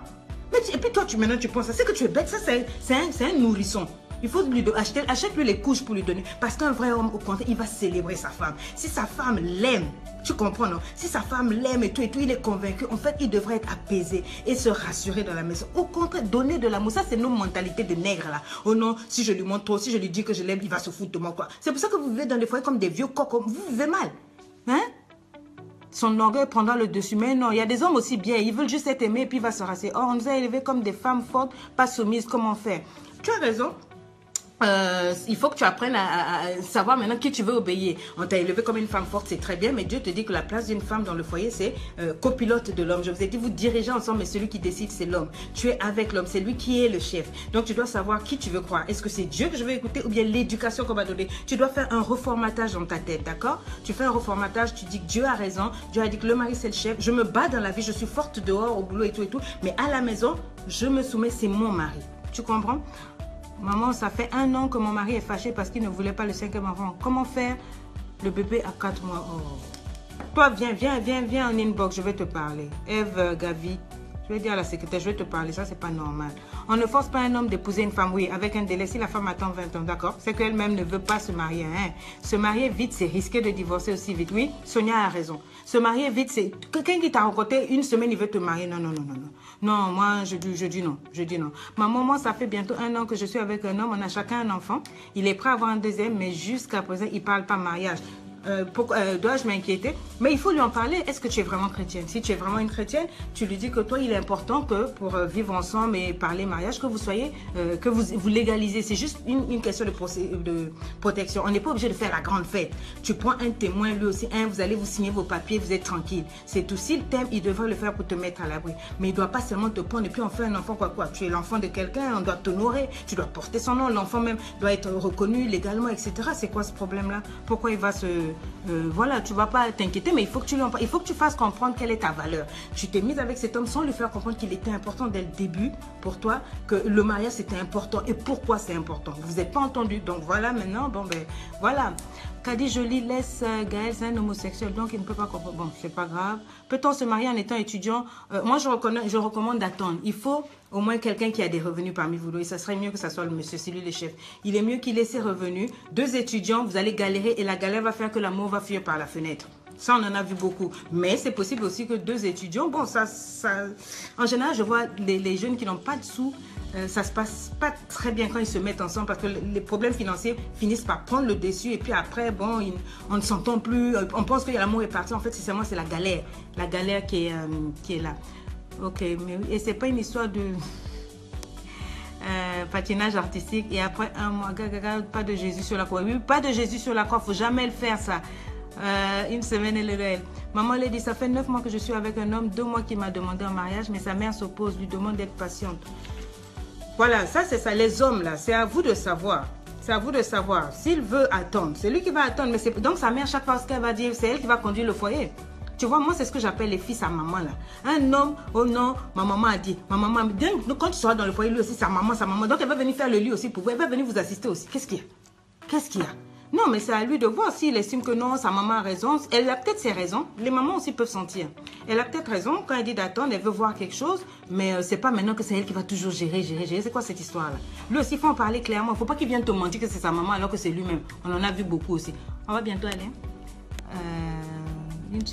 Speaker 1: Et puis toi, maintenant tu penses, c'est que tu es bête, ça c'est un nourrisson. Il faut lui achète-lui les couches pour lui donner. Parce qu'un vrai homme, au contraire, il va célébrer sa femme. Si sa femme l'aime, tu comprends, non? Si sa femme l'aime et tout, il est convaincu. En fait, il devrait être apaisé et se rassurer dans la maison. Au contraire, donner de l'amour. Ça, c'est nos mentalités de nègres, là. Oh non, si je lui montre trop, si je lui dis que je l'aime, il va se foutre de moi, quoi. C'est pour ça que vous vivez dans des foyers comme des vieux coqs. Vous vivez mal. Hein? Son orgueil prendra le dessus. Mais non, il y a des hommes aussi bien. Ils veulent juste être aimés et puis il va se rassurer. Oh, on nous a élevés comme des femmes fortes, pas soumises. Comment faire? Tu as raison. Il faut que tu apprennes à savoir maintenant qui tu veux obéir. On t'a élevé comme une femme forte, c'est très bien, mais Dieu te dit que la place d'une femme dans le foyer, c'est copilote de l'homme. Je vous ai dit, vous dirigez ensemble, mais celui qui décide, c'est l'homme. Tu es avec l'homme, c'est lui qui est le chef. Donc, tu dois savoir qui tu veux croire. Est-ce que c'est Dieu que je veux écouter ou bien l'éducation qu'on m'a donnée? Tu dois faire un reformatage dans ta tête, d'accord? Tu fais un reformatage, tu dis que Dieu a raison. Dieu a dit que le mari, c'est le chef. Je me bats dans la vie, je suis forte dehors, au boulot et tout, mais à la maison, je me soumets, c'est mon mari. Tu comprends? Maman, ça fait 1 an que mon mari est fâché parce qu'il ne voulait pas le 5e enfant. Comment faire? Le bébé a 4 mois. Oh. Toi, viens en inbox, je vais te parler. Eve Gavi, je vais dire à la secrétaire, je vais te parler. Ça, c'est pas normal. On ne force pas un homme d'épouser une femme, oui, avec un délai. Si la femme attend 20 ans, d'accord? C'est qu'elle-même ne veut pas se marier. Hein? Se marier vite, c'est risqué de divorcer aussi vite. Oui, Sonia a raison. Se marier vite, c'est... Quelqu'un qui t'a rencontré 1 semaine, il veut te marier. Non. Non, moi, je dis non. Je dis non. Maman, moi, ça fait bientôt 1 an que je suis avec un homme. On a chacun un enfant. Il est prêt à avoir un 2e, mais jusqu'à présent, il ne parle pas mariage. Dois-je m'inquiéter? Mais il faut lui en parler. Est-ce que tu es vraiment chrétienne? Si tu es vraiment une chrétienne, tu lui dis que toi, il est important que pour vivre ensemble et parler mariage, que vous soyez, que vous légalisez. C'est juste une question de protection. On n'est pas obligé de faire la grande fête. Tu prends un témoin, lui aussi, vous allez vous signer vos papiers, vous êtes tranquille. C'est tout. S'il t'aime, il devrait le faire pour te mettre à l'abri. Mais il ne doit pas seulement te prendre et puis on fait un enfant, quoi. Tu es l'enfant de quelqu'un, on doit t'honorer, tu dois porter son nom, l'enfant même doit être reconnu légalement, etc. C'est quoi ce problème-là? Pourquoi il va se... voilà, tu ne vas pas t'inquiéter, mais il faut que tu fasses comprendre quelle est ta valeur. Tu t'es mise avec cet homme sans lui faire comprendre qu'il était important dès le début pour toi, que le mariage c'était important et pourquoi c'est important. Vous n'êtes pas entendu, donc voilà maintenant, bon ben voilà. Kadi Jolie laisse Gaël, c'est un homosexuel, donc il ne peut pas comprendre. Bon, c'est pas grave. Peut-on se marier en étant étudiant? Moi, je recommande d'attendre. Il faut au moins quelqu'un qui a des revenus parmi vous. Et ça serait mieux que ça soit le monsieur, c'est lui le chef. Il est mieux qu'il ait ses revenus. 2 étudiants, vous allez galérer et la galère va faire que l'amour va fuir par la fenêtre. Ça, on en a vu beaucoup. Mais c'est possible aussi que 2 étudiants, bon, ça... En général, je vois les jeunes qui n'ont pas de sous, ça se passe pas très bien quand ils se mettent ensemble parce que les problèmes financiers finissent par prendre le dessus et puis après, bon, on ne s'entend plus, on pense que l'amour est parti. En fait, sincèrement, c'est la galère qui est là. Ok, mais et c'est pas une histoire de patinage artistique et après 1 mois, pas de Jésus sur la croix. Oui, pas de Jésus sur la croix, faut jamais le faire ça. 1 semaine et le réel. Maman l'a dit, ça fait 9 mois que je suis avec un homme, 2 mois qu'il m'a demandé en mariage, mais sa mère s'oppose, lui demande d'être patiente. Voilà, ça c'est ça, les hommes là, c'est à vous de savoir. C'est à vous de savoir. S'il veut attendre, c'est lui qui va attendre. Mais donc sa mère, chaque fois ce qu'elle va dire, c'est elle qui va conduire le foyer. Tu vois, moi c'est ce que j'appelle les fils à maman là. Un homme, oh non, ma maman a dit, ma maman, donc, quand tu seras dans le foyer, lui aussi, sa maman. Donc elle va venir faire le lit aussi pour vous, elle va venir vous assister aussi. Qu'est-ce qu'il y a? Qu'est-ce qu'il y a? Non, mais c'est à lui de voir s'il estime que non, sa maman a raison. Elle a peut-être ses raisons. Les mamans aussi peuvent sentir. Elle a peut-être raison quand elle dit d'attendre, elle veut voir quelque chose, mais c'est pas maintenant que c'est elle qui va toujours gérer. C'est quoi cette histoire-là? Lui aussi, il faut en parler clairement. Il ne faut pas qu'il vienne te mentir que c'est sa maman alors que c'est lui-même. On en a vu beaucoup aussi. On va bientôt aller. Une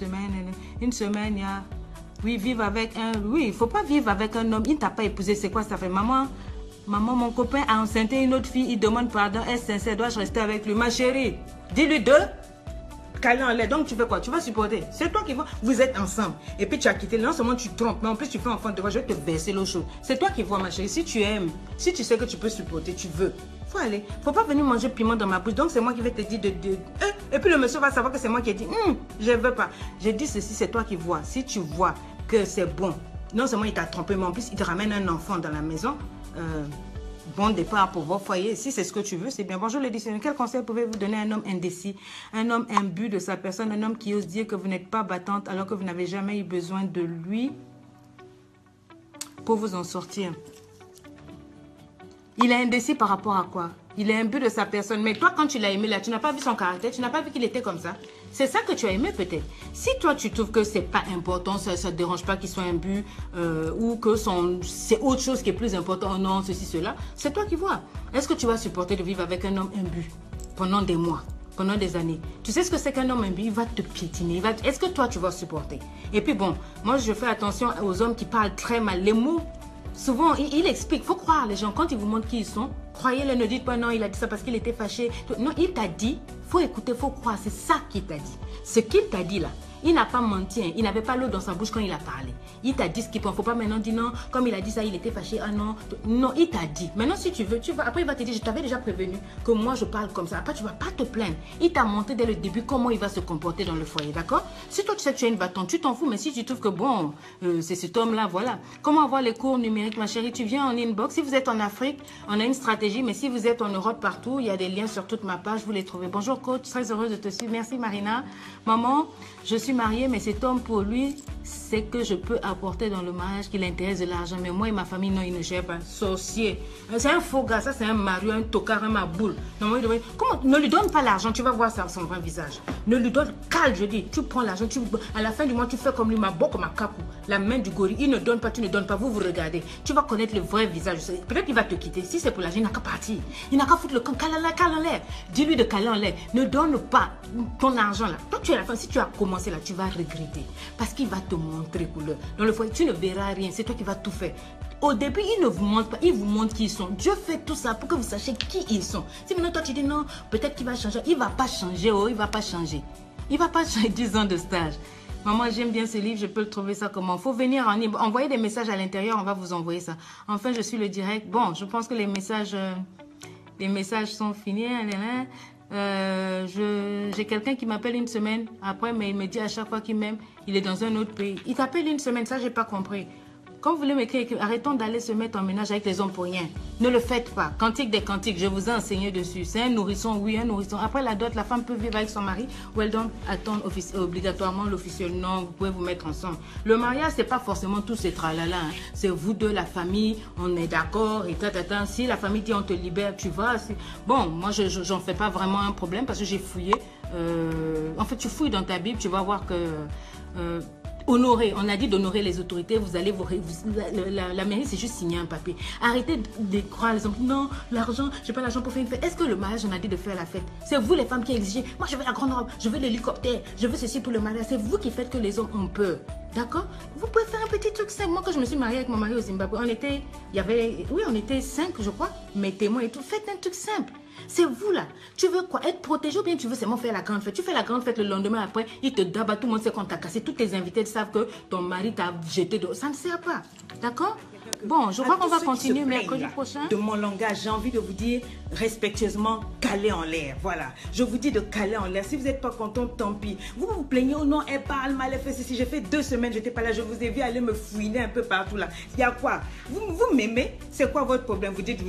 Speaker 1: semaine, il y a... Oui, vivre avec un... Oui, il ne faut pas vivre avec un homme. Il ne t'a pas épousé. C'est quoi ça fait? Maman, mon copain a enceinté une autre fille. Il demande pardon. Est-ce sincère? Dois-je rester avec lui? Ma chérie, dis-lui de caler en l'air. Donc, tu fais quoi? Tu vas supporter. C'est toi qui vas... Vous êtes ensemble. Et puis, tu as quitté. Non seulement tu trompes, mais en plus, tu fais enfant de voix. Je vais te verser l'eau chaude. C'est toi qui vois, ma chérie. Si tu aimes, si tu sais que tu peux supporter, tu veux. Faut aller. Faut pas venir manger piment dans ma bouche. Donc, c'est moi qui vais te dire Et puis, le monsieur va savoir que c'est moi qui ai dit, je veux pas. J'ai dit ceci, c'est toi qui vois. Si tu vois que c'est bon, non seulement il t'a trompé, mais en plus, il te ramène un enfant dans la maison. Bon départ pour votre foyer. Si c'est ce que tu veux, c'est bien. Bonjour les dictionnaires. Quel conseil pouvez-vous donner à un homme indécis, un homme imbu de sa personne, un homme qui ose dire que vous n'êtes pas battante alors que vous n'avez jamais eu besoin de lui pour vous en sortir? Il est indécis par rapport à quoi? Il est imbu de sa personne. Mais toi, quand tu l'as aimé là, tu n'as pas vu son caractère, tu n'as pas vu qu'il était comme ça. C'est ça que tu as aimé peut-être. Si toi, tu trouves que c'est pas important, ça ne te dérange pas qu'il soit imbu ou que c'est autre chose qui est plus important, non, ceci, cela, c'est toi qui vois. Est-ce que tu vas supporter de vivre avec un homme imbu pendant des mois, pendant des années? Tu sais ce que c'est qu'un homme imbu? Il va te piétiner. Est-ce que toi, tu vas supporter? Et puis bon, moi, je fais attention aux hommes qui parlent très mal. Les mots... Souvent, il explique, il faut croire les gens. Quand ils vous montrent qui ils sont, croyez-le, ne dites pas non, il a dit ça parce qu'il était fâché. Non, il t'a dit, il faut écouter, il faut croire. C'est ça qu'il t'a dit. Ce qu'il t'a dit là, il n'a pas menti. Hein. Il n'avait pas l'eau dans sa bouche quand il a parlé. Il t'a dit ce qu'il pense. Il ne faut pas maintenant dire non, comme il a dit ça, il était fâché. Ah non, non, il t'a dit. Maintenant, si tu veux, tu vas. Après, il va te dire, je t'avais déjà prévenu que moi, je parle comme ça. Après, tu ne vas pas te plaindre. Il t'a montré dès le début comment il va se comporter dans le foyer, d'accord? Si toi, tu sais que tu as une bâton, tu t'en fous. Mais si tu trouves que bon, c'est cet homme-là, voilà. Comment avoir les cours numériques, ma chérie? Tu viens en inbox. Si vous êtes en Afrique, on a une stratégie. Mais si vous êtes en Europe, partout, il y a des liens sur toute ma page. Vous les trouvez. Bonjour, coach. Très heureuse de te suivre. Merci, Marina. Maman, je suis mariée, mais cet homme, pour lui, c'est que je peux apporter dans le mariage qui l'intéresse de l'argent. Mais moi et ma famille, non, il ne gère pas. Sorcier. C'est un faux gars. Ça, c'est un mari, un tocard, un maboule. Non, comment? Ne lui donne pas l'argent. Tu vas voir ça, son vrai visage. Ne lui donne, calme, je dis. Tu prends l'argent. À la fin du mois, tu fais comme lui, ma boque, ma capou. La main du gorille. Il ne donne pas, tu ne donnes pas. Vous regardez. Tu vas connaître le vrai visage. Peut-être qu'il va te quitter. Si c'est pour l'argent, il n'a qu'à partir. Il n'a qu'à foutre le camp. Cale en l'air. Dis-lui de caler en l'air. Ne donne pas ton argent là. Toi, tu es à la fin. Si tu as commencé là, tu vas regretter. Parce qu'il va te montrer couleur. Dans le foyer, tu ne verras rien. C'est toi qui vas tout faire. Au début, ils ne vous montrent pas. Ils vous montrent qui ils sont. Dieu fait tout ça pour que vous sachiez qui ils sont. Si maintenant toi tu dis non, peut-être qu'il va changer. Il ne va pas changer. Oh, il ne va pas changer. Il ne va pas changer 10 ans de stage. Maman, j'aime bien ce livre. Je peux le trouver ça comment? Il faut venir en libre. Envoyez des messages à l'intérieur. On va vous envoyer ça. Enfin, je suis le direct. Bon, je pense que les messages sont finis. J'ai quelqu'un qui m'appelle une semaine après, mais il me dit à chaque fois qu'il m'aime, il est dans un autre pays. Il t'appelle une semaine, ça j'ai pas compris. Quand vous voulez m'écrire, arrêtons d'aller se mettre en ménage avec les hommes pour rien. Ne le faites pas. Cantique des cantiques, je vous ai enseigné dessus. C'est un nourrisson, oui, un nourrisson. Après la dot, la femme peut vivre avec son mari ou elle doit attendre obligatoirement l'officiel. Non, vous pouvez vous mettre ensemble. Le mariage, c'est pas forcément tout ce tralala. Hein. C'est vous deux, la famille, on est d'accord et tata. Si la famille dit on te libère, tu vas. Bon, moi, j'en fais pas vraiment un problème parce que j'ai fouillé. En fait, tu fouilles dans ta Bible, tu vas voir que... honorer, on a dit d'honorer les autorités, vous allez la mairie c'est juste signer un papier. Arrêtez de croire les hommes, non, l'argent, j'ai pas l'argent pour faire une fête. Est-ce que le mariage on a dit de faire la fête? C'est vous les femmes qui exigez, moi je veux la grande robe, je veux l'hélicoptère, je veux ceci pour le mariage. C'est vous qui faites que les hommes ont peur. D'accord? Vous pouvez faire un petit truc simple. Moi quand je me suis mariée avec mon mari au Zimbabwe, on était 5 je crois, mes témoins et tout. Faites un truc simple. C'est vous là. Tu veux quoi? Être protégé ou bien tu veux seulement faire la grande fête? Tu fais la grande fête le lendemain après, il te dabat, tout le monde sait qu'on t'a cassé. Tous tes invités savent que ton mari t'a jeté de... Ça ne sert pas. D'accord? Bon, je crois qu'on va continuer mercredi prochain.
Speaker 2: De mon langage, j'ai envie de vous dire respectueusement, caler en l'air. Voilà. Je vous dis de caler en l'air. Si vous n'êtes pas content, tant pis. Vous vous plaignez, oh non, elle parle mal, elle fait ceci. J'ai fait 2 semaines, je n'étais pas là. Je vous ai vu aller me fouiner un peu partout là. Il y a quoi? Vous m'aimez? C'est quoi votre problème? Vous dites,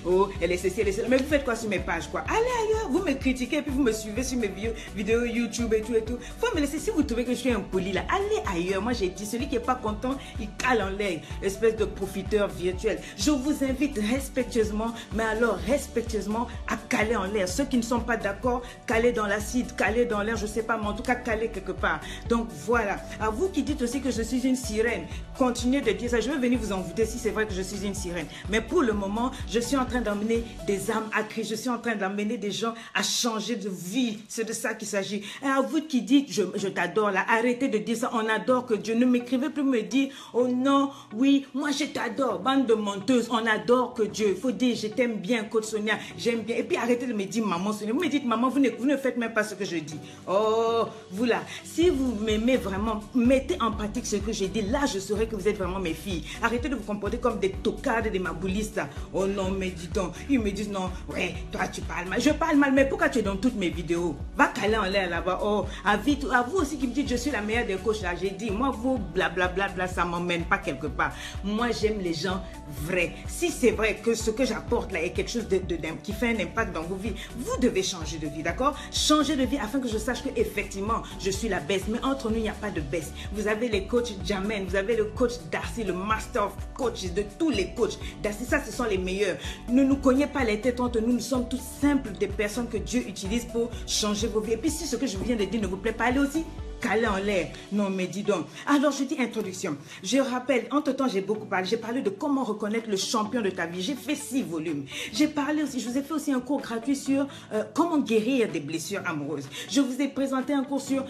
Speaker 2: oh, elle est ceci, elle est cela. Mais vous faites quoi sur mes pages, quoi? Allez ailleurs. Vous me critiquez et puis vous me suivez sur mes vidéos YouTube et tout et tout. Faut me laisser. Si vous trouvez que je suis impoli là, allez ailleurs. Moi, j'ai dit, celui qui n'est pas content, il cale en l'air. Espèce de profiteurs virtuels. Je vous invite respectueusement, mais alors respectueusement, à caler en l'air. Ceux qui ne sont pas d'accord, caler dans l'acide, caler dans l'air, je ne sais pas, mais en tout cas caler quelque part. Donc voilà. À vous qui dites aussi que je suis une sirène, continuez de dire ça. Je vais venir vous envoûter si c'est vrai que je suis une sirène. Mais pour le moment, je suis en train d'emmener des âmes à Christ. Je suis en train d'emmener des gens à changer de vie. C'est de ça qu'il s'agit. Et à vous qui dites, je t'adore là, arrêtez de dire ça. On adore que Dieu. Ne m'écrivez plus me dire, oh non, oui, moi je t'adore. Bande de menteuses, on adore que Dieu. Il faut dire, je t'aime bien, Côte Sonia, j'aime bien. Et puis arrêtez de me dire, maman Sonia. Vous me dites, maman, vous ne faites même pas ce que je dis. Oh, vous là, si vous m'aimez vraiment, mettez en pratique ce que j'ai dit. Là, je saurai que vous êtes vraiment mes filles. Arrêtez de vous comporter comme des tocardes, des maboulistes. Oh non, mais dis donc, ils me disent non, ouais, toi tu parles mal. Je parle mal, mais pourquoi tu es dans toutes mes vidéos? Va caler en l'air là-bas. Oh, à vous aussi qui me dites, je suis la meilleure des coachs là. J'ai dit, moi, vous, blablabla, ça ne m'emmène pas quelque part. Moi, j'aime les gens vrais. Si c'est vrai que ce que j'apporte là est quelque chose qui fait un impact dans vos vies, vous devez changer de vie, d'accord? Changer de vie afin que je sache que effectivement je suis la baisse. Mais entre nous, il n'y a pas de baisse. Vous avez les coachs Jamen, vous avez le coach Darcy, le master of coaches de tous les coachs. Darcy, ça, ce sont les meilleurs. Ne nous cognez pas les têtes entre nous. Nous sommes tous simples des personnes que Dieu utilise pour changer vos vies. Et puis si ce que je viens de dire ne vous plaît pas, allez aussi caler en l'air. Non, mais dis donc. Alors, je dis introduction. Je rappelle, entre-temps, j'ai beaucoup parlé. J'ai parlé de comment reconnaître le champion de ta vie. J'ai fait 6 volumes. J'ai parlé aussi, je vous ai fait aussi un cours gratuit sur comment guérir des blessures amoureuses. Je vous ai présenté un cours sur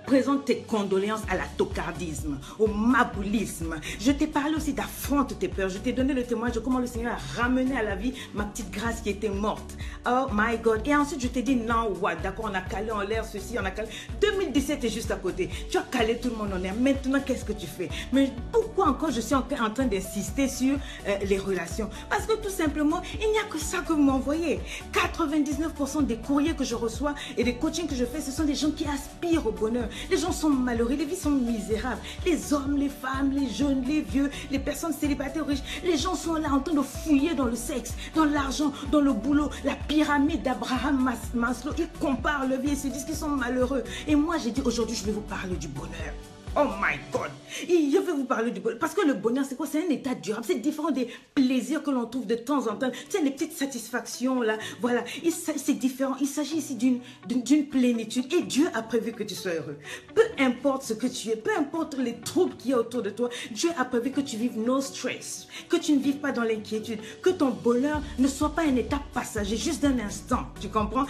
Speaker 2: présente tes condoléances à la tocardisme, au maboulisme. Je t'ai parlé aussi d'affronte tes peurs. Je t'ai donné le témoignage de comment le Seigneur a ramené à la vie ma petite grâce qui était morte. Oh my God. Et ensuite, je t'ai dit, non, what? D'accord, on a calé en l'air ceci, on a calé. 2017 est juste à côté. Tu as calé tout le monde en l'air. Maintenant, qu'est-ce que tu fais? Mais pourquoi encore je suis en train d'insister sur les relations? Parce que tout simplement, il n'y a que ça que vous m'envoyez. 99% des courriers que je reçois et des coachings que je fais, ce sont des gens qui aspirent au bonheur. Les gens sont malheureux, les vies sont misérables. Les hommes, les femmes, les jeunes, les vieux, les personnes célibataires riches, les gens sont là en train de fouiller dans le sexe, dans l'argent, dans le boulot, la pyramide d'Abraham Maslow. Ils comparent leur vie et se disent qu'ils sont malheureux. Et moi, j'ai dit aujourd'hui, je vais vous parler du bonheur. Oh my God! Et je vais vous parler du bonheur. Parce que le bonheur, c'est quoi? C'est un état durable. C'est différent des plaisirs que l'on trouve de temps en temps. Tu sais, les petites satisfactions, là. Voilà. C'est différent. Il s'agit ici d'une plénitude. Et Dieu a prévu que tu sois heureux. Peu importe ce que tu es, peu importe les troubles qu'il y a autour de toi, Dieu a prévu que tu vives no stress. Que tu ne vives pas dans l'inquiétude. Que ton bonheur ne soit pas un état passager, juste d'un instant. Tu comprends?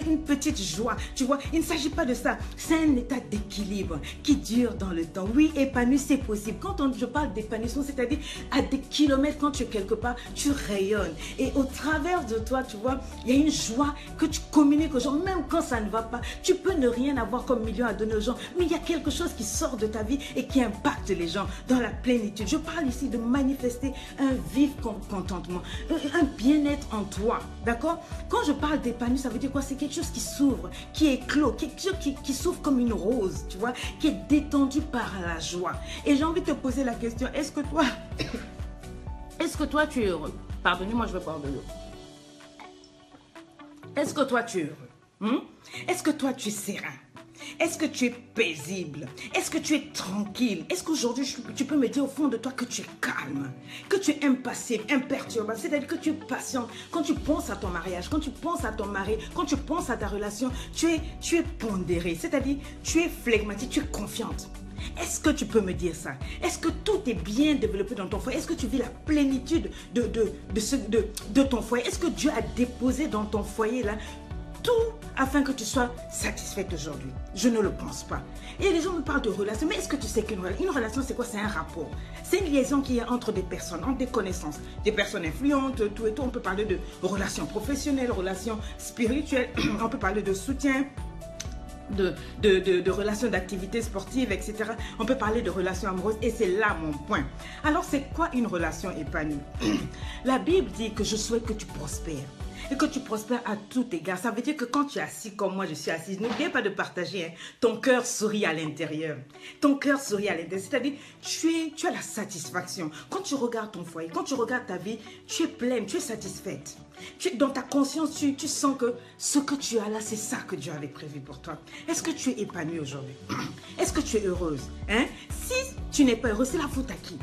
Speaker 2: Une petite joie. Tu vois, il ne s'agit pas de ça. C'est un état d'équilibre qui dure dans le temps. Oui, épanoui, c'est possible. Quand je parle d'épanouissement, c'est-à-dire à des kilomètres, quand tu es quelque part, tu rayonnes. Et au travers de toi, tu vois, il y a une joie que tu communiques aux gens, même quand ça ne va pas. Tu peux ne rien avoir comme million à donner aux gens, mais il y a quelque chose qui sort de ta vie et qui impacte les gens dans la plénitude. Je parle ici de manifester un vif contentement, un bien-être en toi. D'accord? Quand je parle d'épanouir, ça veut dire quoi? C'est quelque chose qui s'ouvre, qui éclot, quelque chose qui s'ouvre comme une rose, tu vois, qui est détendu par la joie. Et j'ai envie de te poser la question, est-ce que toi tu es heureux? Pardonnez-moi, je vais boire de l'eau. Est-ce que toi tu es heureux? Est-ce que toi tu es serein? Est-ce que tu es paisible? Est-ce que tu es tranquille? Est-ce qu'aujourd'hui tu peux me dire au fond de toi que tu es calme, que tu es impassible, imperturbable, c'est-à-dire que tu es patient? Quand tu penses à ton mariage, quand tu penses à ton mari, quand tu penses à ta relation, tu es pondéré, c'est-à-dire tu es flegmatique, tu es confiante. Est-ce que tu peux me dire ça? Est-ce que tout est bien développé dans ton foyer? Est-ce que tu vis la plénitude de ton foyer? Est-ce que Dieu a déposé dans ton foyer là tout afin que tu sois satisfaite aujourd'hui? Je ne le pense pas. Et les gens me parlent de relation. Mais est-ce que tu sais qu'une relation, c'est quoi? C'est un rapport. C'est une liaison qui est entre des personnes, entre des connaissances, des personnes influentes, tout et tout. On peut parler de relations professionnelles, relations spirituelles. On peut parler de soutien, de relations d'activités sportives, etc. On peut parler de relations amoureuses et c'est là mon point. Alors, c'est quoi une relation épanouie? La Bible dit que je souhaite que tu prospères. Et que tu prospères à tout égard. Ça veut dire que quand tu es assis comme moi, je suis assise, n'oubliez pas de partager. Hein, ton cœur sourit à l'intérieur. Ton cœur sourit à l'intérieur. C'est-à-dire, tu as la satisfaction. Quand tu regardes ton foyer, quand tu regardes ta vie, tu es pleine, tu es satisfaite. Dans ta conscience, tu sens que ce que tu as là, c'est ça que Dieu avait prévu pour toi. Est-ce que tu es épanouie aujourd'hui? Est-ce que tu es heureuse? Hein? Si tu n'es pas heureuse, c'est la faute à qui?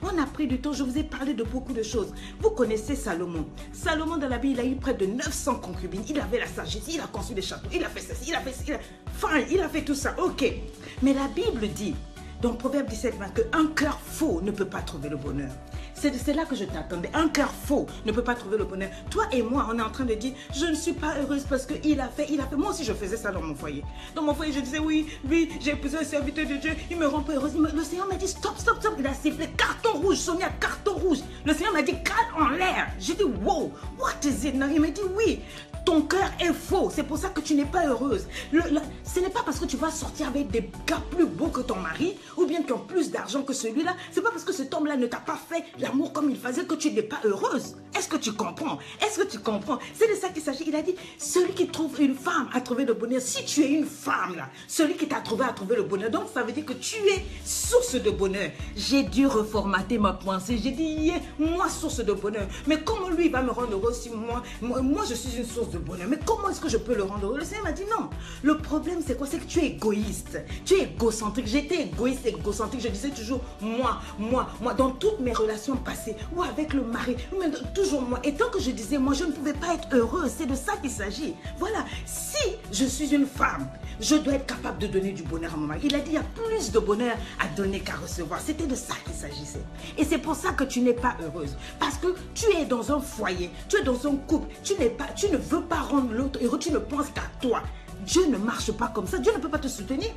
Speaker 2: On a pris du temps, je vous ai parlé de beaucoup de choses. Vous connaissez Salomon. Salomon dans la Bible, il a eu près de 900 concubines. Il avait la sagesse, il a construit des châteaux, il a fait ceci, il a fait ça, il a fait tout ça, ok. Mais la Bible dit, dans Proverbe 17, qu'un cœur faux ne peut pas trouver le bonheur. C'est là que je t'attendais. Un cœur faux ne peut pas trouver le bonheur. Toi et moi, on est en train de dire, je ne suis pas heureuse parce qu'il a fait. Moi aussi, je faisais ça dans mon foyer. Dans mon foyer, je disais, oui, lui, j'ai épousé un serviteur de Dieu, il me rend pas heureuse. Le Seigneur m'a dit, stop, stop, stop. Il a sifflé, carton rouge, Sonia, carton rouge. Le Seigneur m'a dit, cale en l'air. J'ai dit, wow, what is it now? Il m'a dit, oui, ton cœur est faux. C'est pour ça que tu n'es pas heureuse. Ce n'est pas parce que tu vas sortir avec des gars plus beaux que ton mari, ou bien qui ont plus d'argent que celui-là. C'est pas parce que cet homme-là ne t'a pas fait l'amour comme il faisait que tu n'es pas heureuse. Est-ce que tu comprends? Est-ce que tu comprends? C'est de ça qu'il s'agit. Il a dit, celui qui trouve une femme a trouvé le bonheur. Si tu es une femme, là, celui qui t'a trouvé a trouvé le bonheur. Donc, ça veut dire que tu es source de bonheur. J'ai dû reformater ma pensée. J'ai dit, yeah, moi, source de bonheur. Mais comment lui va me rendre heureuse si moi, je suis une source de bonheur? Mais comment est-ce que je peux le rendre heureux? Le Seigneur m'a dit, non. Le problème, c'est quoi? C'est que tu es égoïste. Tu es égocentrique. J'étais égoïste, égocentrique. Je disais toujours, moi. Dans toutes mes relations passées, ou avec le mari, mais toujours moi. Et tant que je disais, moi, je ne pouvais pas être heureuse. C'est de ça qu'il s'agit. Voilà. Si je suis une femme, je dois être capable de donner du bonheur à mon mari. Il a dit, il y a plus de bonheur à donner qu'à recevoir. C'était de ça qu'il s'agissait. Et c'est pour ça que tu n'es pas heureuse. Parce que tu es dans un foyer, tu es dans un couple, tu ne veux pas rendre l'autre heureux, tu ne penses qu'à toi. Dieu ne marche pas comme ça. Dieu ne peut pas te soutenir.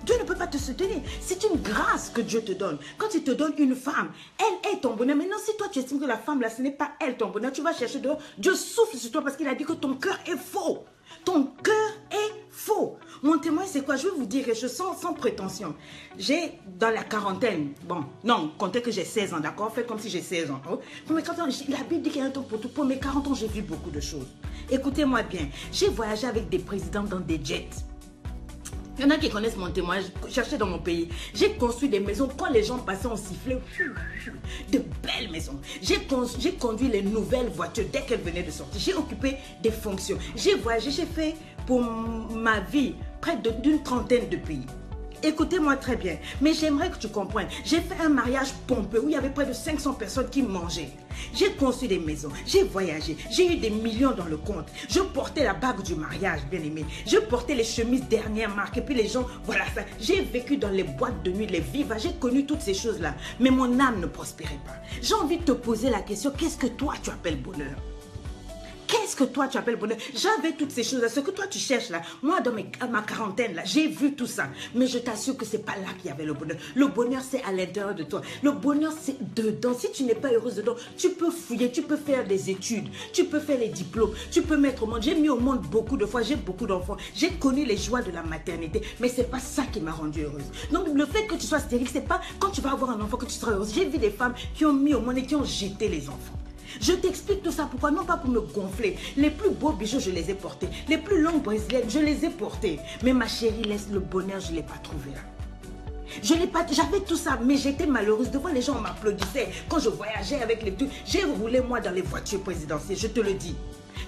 Speaker 2: Dieu ne peut pas te soutenir. C'est une grâce que Dieu te donne. Quand il te donne une femme, elle est ton bonheur. Maintenant, si toi tu estimes que la femme là, ce n'est pas elle ton bonheur, tu vas chercher dehors. Dieu souffle sur toi parce qu'il a dit que ton cœur est faux. Ton cœur est faux. Mon témoin, c'est quoi? Je vais vous dire quelque chose sans prétention. J'ai dans la quarantaine, bon, non, comptez que j'ai 16 ans, d'accord? Faites comme si j'ai 16 ans. Hein? Pour mes 40 ans, la Bible dit qu'il y a un temps pour tout. Pour mes 40 ans, j'ai vu beaucoup de choses. Écoutez-moi bien. J'ai voyagé avec des présidents dans des jets. Il y en a qui connaissent mon témoignage, cherchez dans mon pays. J'ai construit des maisons, quand les gens passaient, on sifflait. De belles maisons. J'ai conduit les nouvelles voitures dès qu'elles venaient de sortir. J'ai occupé des fonctions. J'ai voyagé, j'ai fait pour ma vie près d'une trentaine de pays. Écoutez-moi très bien, mais j'aimerais que tu comprennes. J'ai fait un mariage pompeux où il y avait près de 500 personnes qui mangeaient. J'ai construit des maisons, j'ai voyagé, j'ai eu des millions dans le compte. Je portais la bague du mariage, bien aimé. Je portais les chemises dernière marque et puis les gens, voilà ça. J'ai vécu dans les boîtes de nuit, les vivas, j'ai connu toutes ces choses-là. Mais mon âme ne prospérait pas. J'ai envie de te poser la question, qu'est-ce que toi tu appelles bonheur? Qu'est-ce que toi tu appelles bonheur? J'avais toutes ces choses-là. Ce que toi tu cherches là, moi dans ma quarantaine là, j'ai vu tout ça. Mais je t'assure que c'est pas là qu'il y avait le bonheur. Le bonheur c'est à l'intérieur de toi. Le bonheur c'est dedans. Si tu n'es pas heureuse dedans, tu peux fouiller, tu peux faire des études, tu peux faire les diplômes, tu peux mettre au monde. J'ai mis au monde beaucoup de fois, j'ai beaucoup d'enfants. J'ai connu les joies de la maternité, mais c'est pas ça qui m'a rendue heureuse. Donc le fait que tu sois stérile, c'est pas quand tu vas avoir un enfant que tu seras heureuse. J'ai vu des femmes qui ont mis au monde et qui ont jeté les enfants. Je t'explique tout ça, pourquoi? Non pas pour me gonfler. Les plus beaux bijoux, je les ai portés. Les plus longues brésiliennes, je les ai portés. Mais ma chérie, laisse le bonheur, je ne l'ai pas trouvé là. Je n'ai pas, j'avais tout ça, mais j'étais malheureuse. Devant les gens, on m'applaudissait. Quand je voyageais avec les trucs, j'ai roulé moi dans les voitures présidentielles, je te le dis.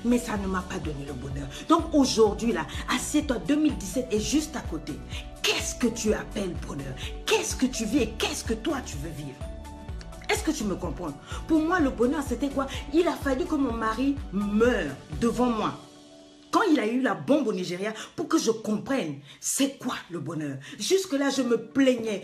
Speaker 2: Mais ça ne m'a pas donné le bonheur. Donc aujourd'hui là, assieds-toi, 2017 est juste à côté. Qu'est-ce que tu appelles bonheur? Qu'est-ce que tu vis et qu'est-ce que toi tu veux vivre? Est-ce que tu me comprends? Pour moi, le bonheur, c'était quoi? Il a fallu que mon mari meure devant moi. Quand il a eu la bombe au Nigeria, pour que je comprenne c'est quoi le bonheur. Jusque-là, je me plaignais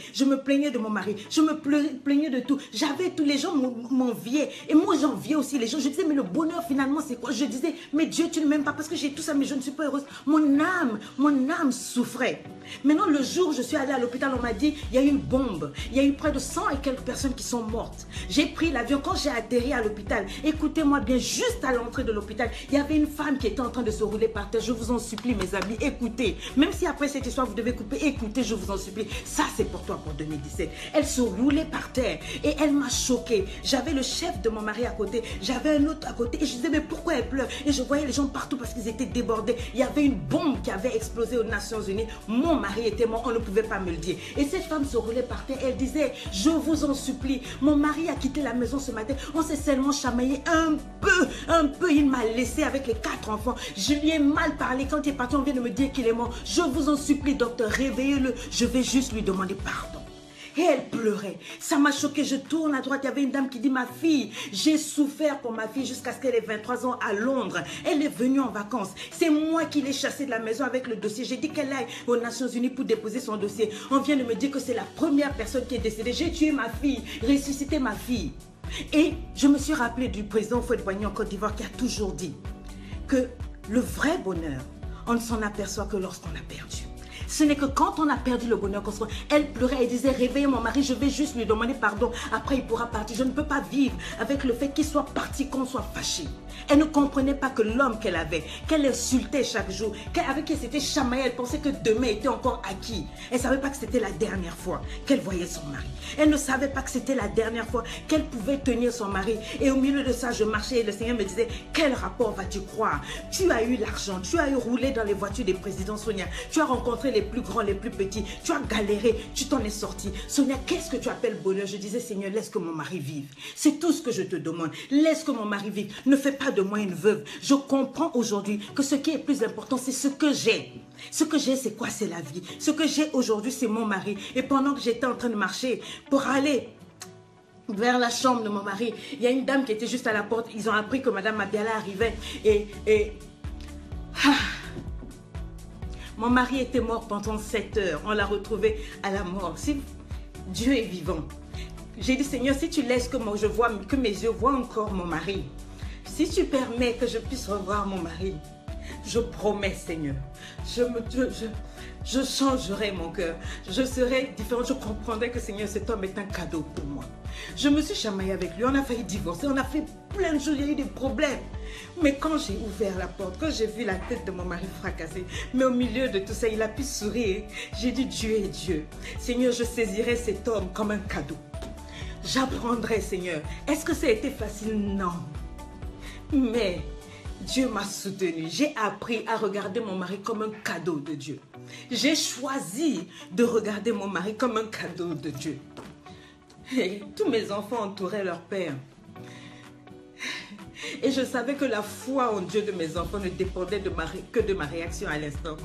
Speaker 2: de mon mari, je me plaignais de tout. J'avais tous les gens m'enviaient et moi j'enviais aussi les gens. Je disais mais le bonheur finalement c'est quoi? Je disais mais Dieu tu ne m'aimes pas parce que j'ai tout ça mais je ne suis pas heureuse. Mon âme souffrait. Maintenant le jour où je suis allée à l'hôpital, on m'a dit il y a eu une bombe, il y a eu près de 100 et quelques personnes qui sont mortes. J'ai pris l'avion, quand j'ai atterri à l'hôpital, écoutez-moi bien, juste à l'entrée de l'hôpital, il y avait une femme qui était en train de se rouler par terre. Je vous en supplie mes amis, écoutez. Même si après cette histoire vous devez couper, écoutez, je vous en supplie. Ça c'est pour toi pour 2017. Elle se roulait par terre et elle m'a choquée. J'avais le chef de mon mari à côté, j'avais un autre à côté et je disais mais pourquoi elle pleure? Et je voyais les gens partout parce qu'ils étaient débordés. Il y avait une bombe qui avait explosé aux Nations Unies. Mon mari était mort, on ne pouvait pas me le dire. Et cette femme se roulait par terre, elle disait je vous en supplie, mon mari a quitté la maison ce matin, on s'est seulement chamaillé un peu, il m'a laissé avec les 4 enfants. Je lui ai mal parlé, quand il est parti on vient de me dire qu'il est mort. Je vous en supplie docteur, réveillez-le, je vais juste lui demander pardon. Et elle pleurait. Ça m'a choqué. Je tourne à droite. Il y avait une dame qui dit, ma fille, j'ai souffert pour ma fille jusqu'à ce qu'elle ait 23 ans à Londres. Elle est venue en vacances. C'est moi qui l'ai chassée de la maison avec le dossier. J'ai dit qu'elle aille aux Nations Unies pour déposer son dossier. On vient de me dire que c'est la première personne qui est décédée. J'ai tué ma fille, ressuscité ma fille. Et je me suis rappelé du président Houphouët-Boigny en Côte d'Ivoire qui a toujours dit que le vrai bonheur, on ne s'en aperçoit que lorsqu'on a perdu. Ce n'est que quand on a perdu le bonheur qu'on se voit. Elle pleurait, elle disait, réveillez mon mari, je vais juste lui demander pardon. Après, il pourra partir. Je ne peux pas vivre avec le fait qu'il soit parti, qu'on soit fâché. Elle ne comprenait pas que l'homme qu'elle avait, qu'elle insultait chaque jour, avec qui elle s'était chamaillée, elle pensait que demain était encore acquis. Elle ne savait pas que c'était la dernière fois qu'elle voyait son mari. Elle ne savait pas que c'était la dernière fois qu'elle pouvait tenir son mari. Et au milieu de ça, je marchais et le Seigneur me disait, quel rapport vas-tu croire? Tu as eu l'argent, tu as eu roulé dans les voitures des présidents, Sonia. Tu as rencontré les plus grands, les plus petits. Tu as galéré, tu t'en es sorti. Sonia, qu'est-ce que tu appelles bonheur? Je disais, Seigneur, laisse que mon mari vive. C'est tout ce que je te demande. Laisse que mon mari vive. Ne fais pas de moi une veuve. Je comprends aujourd'hui que ce qui est plus important, c'est ce que j'ai. Ce que j'ai, c'est quoi? C'est la vie. Ce que j'ai aujourd'hui, c'est mon mari. Et pendant que j'étais en train de marcher pour aller vers la chambre de mon mari, il y a une dame qui était juste à la porte. Ils ont appris que Madame Mabiala arrivait. Mon mari était mort pendant 7 heures. On l'a retrouvé à la mort. Si Dieu est vivant. J'ai dit, Seigneur, si tu laisses que mes yeux voient encore mon mari, si tu permets que je puisse revoir mon mari, je promets, Seigneur, je changerai mon cœur. Je serai différente. Je comprendrai que, Seigneur, cet homme est un cadeau pour moi. Je me suis chamaillée avec lui. On a failli divorcer. On a fait plein de choses. Il y a eu des problèmes. Mais quand j'ai ouvert la porte, quand j'ai vu la tête de mon mari fracassée, mais au milieu de tout ça, il a pu sourire. J'ai dit, Dieu est Dieu. Seigneur, je saisirai cet homme comme un cadeau. J'apprendrai, Seigneur. Est-ce que ça a été facile? Non. Mais Dieu m'a soutenu. J'ai appris à regarder mon mari comme un cadeau de Dieu. J'ai choisi de regarder mon mari comme un cadeau de Dieu. Et tous mes enfants entouraient leur père. Et je savais que la foi en Dieu de mes enfants ne dépendait que de ma réaction à l'instant.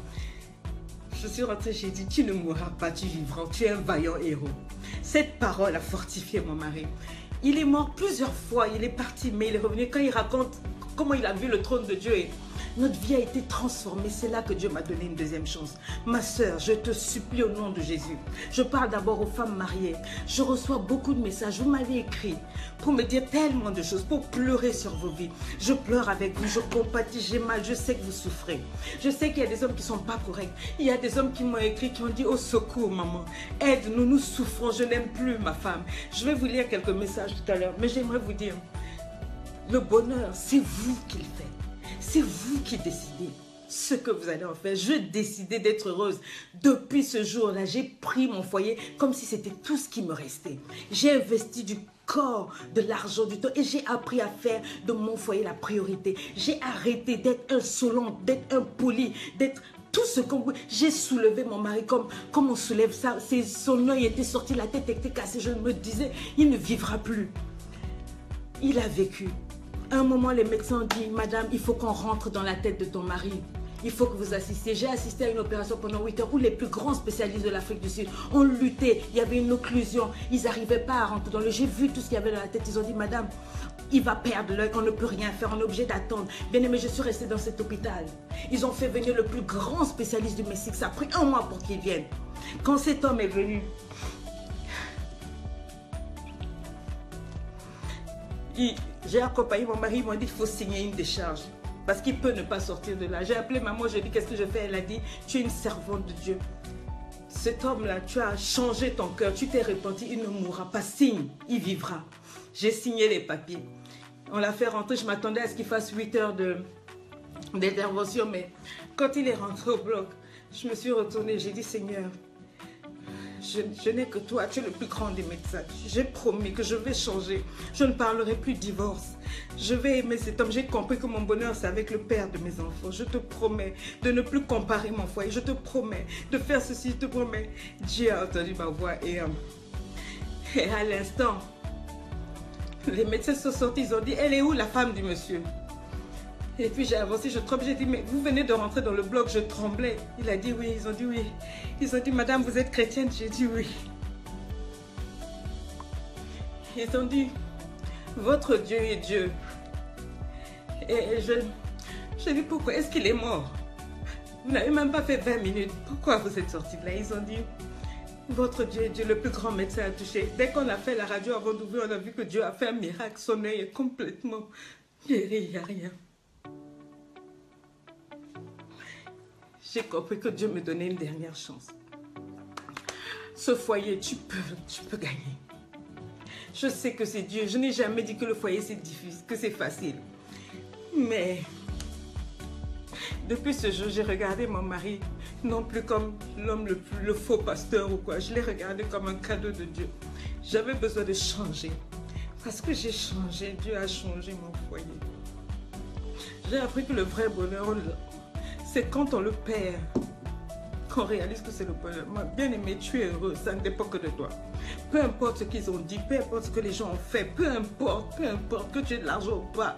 Speaker 2: Je suis rentrée, j'ai dit, tu ne mourras pas, tu vivras, tu es un vaillant héros. Cette parole a fortifié mon mari. Il est mort plusieurs fois, il est parti, mais il est revenu. Quand il raconte comment il a vu le trône de Dieu, et notre vie a été transformée. C'est là que Dieu m'a donné une deuxième chance. Ma sœur, je te supplie au nom de Jésus. Je parle d'abord aux femmes mariées. Je reçois beaucoup de messages. Vous m'avez écrit pour me dire tellement de choses, pour pleurer sur vos vies. Je pleure avec vous, je compatis, j'ai mal, je sais que vous souffrez. Je sais qu'il y a des hommes qui ne sont pas corrects. Il y a des hommes qui m'ont écrit, qui ont dit, au secours maman, aide-nous, nous souffrons, je n'aime plus ma femme. Je vais vous lire quelques messages tout à l'heure, mais j'aimerais vous dire, le bonheur, c'est vous qui le faites. C'est vous qui décidez ce que vous allez en faire. Je décidais d'être heureuse. Depuis ce jour-là, j'ai pris mon foyer comme si c'était tout ce qui me restait. J'ai investi du corps, de l'argent, du temps et j'ai appris à faire de mon foyer la priorité. J'ai arrêté d'être insolente, d'être impoli, d'être tout ce qu'on veut. J'ai soulevé mon mari comme on soulève ça. Son œil était sorti, la tête était cassée. Je me disais, il ne vivra plus. Il a vécu. À un moment, les médecins ont dit, madame, il faut qu'on rentre dans la tête de ton mari. Il faut que vous assistiez. J'ai assisté à une opération pendant 8 heures où les plus grands spécialistes de l'Afrique du Sud ont lutté. Il y avait une occlusion. Ils n'arrivaient pas à rentrer dans le... J'ai vu tout ce qu'il y avait dans la tête. Ils ont dit, madame, il va perdre l'œil, on ne peut rien faire, on est obligé d'attendre. Bien aimé, je suis restée dans cet hôpital. Ils ont fait venir le plus grand spécialiste du Mexique. Ça a pris 1 mois pour qu'il vienne. Quand cet homme est venu, j'ai accompagné mon mari, ils m'ont dit qu'il faut signer une décharge. Parce qu'il peut ne pas sortir de là. J'ai appelé maman, je lui ai dit qu'est-ce que je fais. Elle a dit, tu es une servante de Dieu. Cet homme-là, tu as changé ton cœur, tu t'es repenti, il ne mourra pas. Signe, il vivra. J'ai signé les papiers. On l'a fait rentrer, je m'attendais à ce qu'il fasse 8 heures d'intervention. Mais quand il est rentré au bloc, je me suis retournée, j'ai dit, Seigneur, je n'ai que toi, tu es le plus grand des médecins. J'ai promis que je vais changer. Je ne parlerai plus divorce. Je vais aimer cet homme. J'ai compris que mon bonheur, c'est avec le père de mes enfants. Je te promets de ne plus comparer mon foyer. Je te promets de faire ceci. Je te promets. Dieu a entendu ma voix. Et à l'instant, les médecins sont sortis. Ils ont dit, elle est où la femme du monsieur? Et puis j'ai avancé, je tremble, j'ai dit, mais vous venez de rentrer dans le bloc, je tremblais. Il a dit oui, ils ont dit oui. Ils ont dit, madame, vous êtes chrétienne? J'ai dit oui. Ils ont dit, votre Dieu est Dieu. Et je dis, pourquoi est-ce qu'il est mort? Vous n'avez même pas fait 20 minutes. Pourquoi vous êtes sortis de là? Ils ont dit, votre Dieu est Dieu, le plus grand médecin a touché. Dès qu'on a fait la radio avant d'ouvrir, on a vu que Dieu a fait un miracle. Son œil est complètement guéri, il n'y a rien. J'ai compris que Dieu me donnait une dernière chance. Ce foyer, tu peux gagner. Je sais que c'est Dieu. Je n'ai jamais dit que le foyer c'est difficile, que c'est facile. Mais depuis ce jour, j'ai regardé mon mari non plus comme l'homme le faux pasteur ou quoi. Je l'ai regardé comme un cadeau de Dieu. J'avais besoin de changer. Parce que j'ai changé. Dieu a changé mon foyer. J'ai appris que le vrai bonheur, c'est quand on le perd, qu'on réalise que c'est le bonheur. Moi, bien aimé, tu es heureux, ça ne dépend que de toi. Peu importe ce qu'ils ont dit, peu importe ce que les gens ont fait, peu importe que tu aies de l'argent ou pas,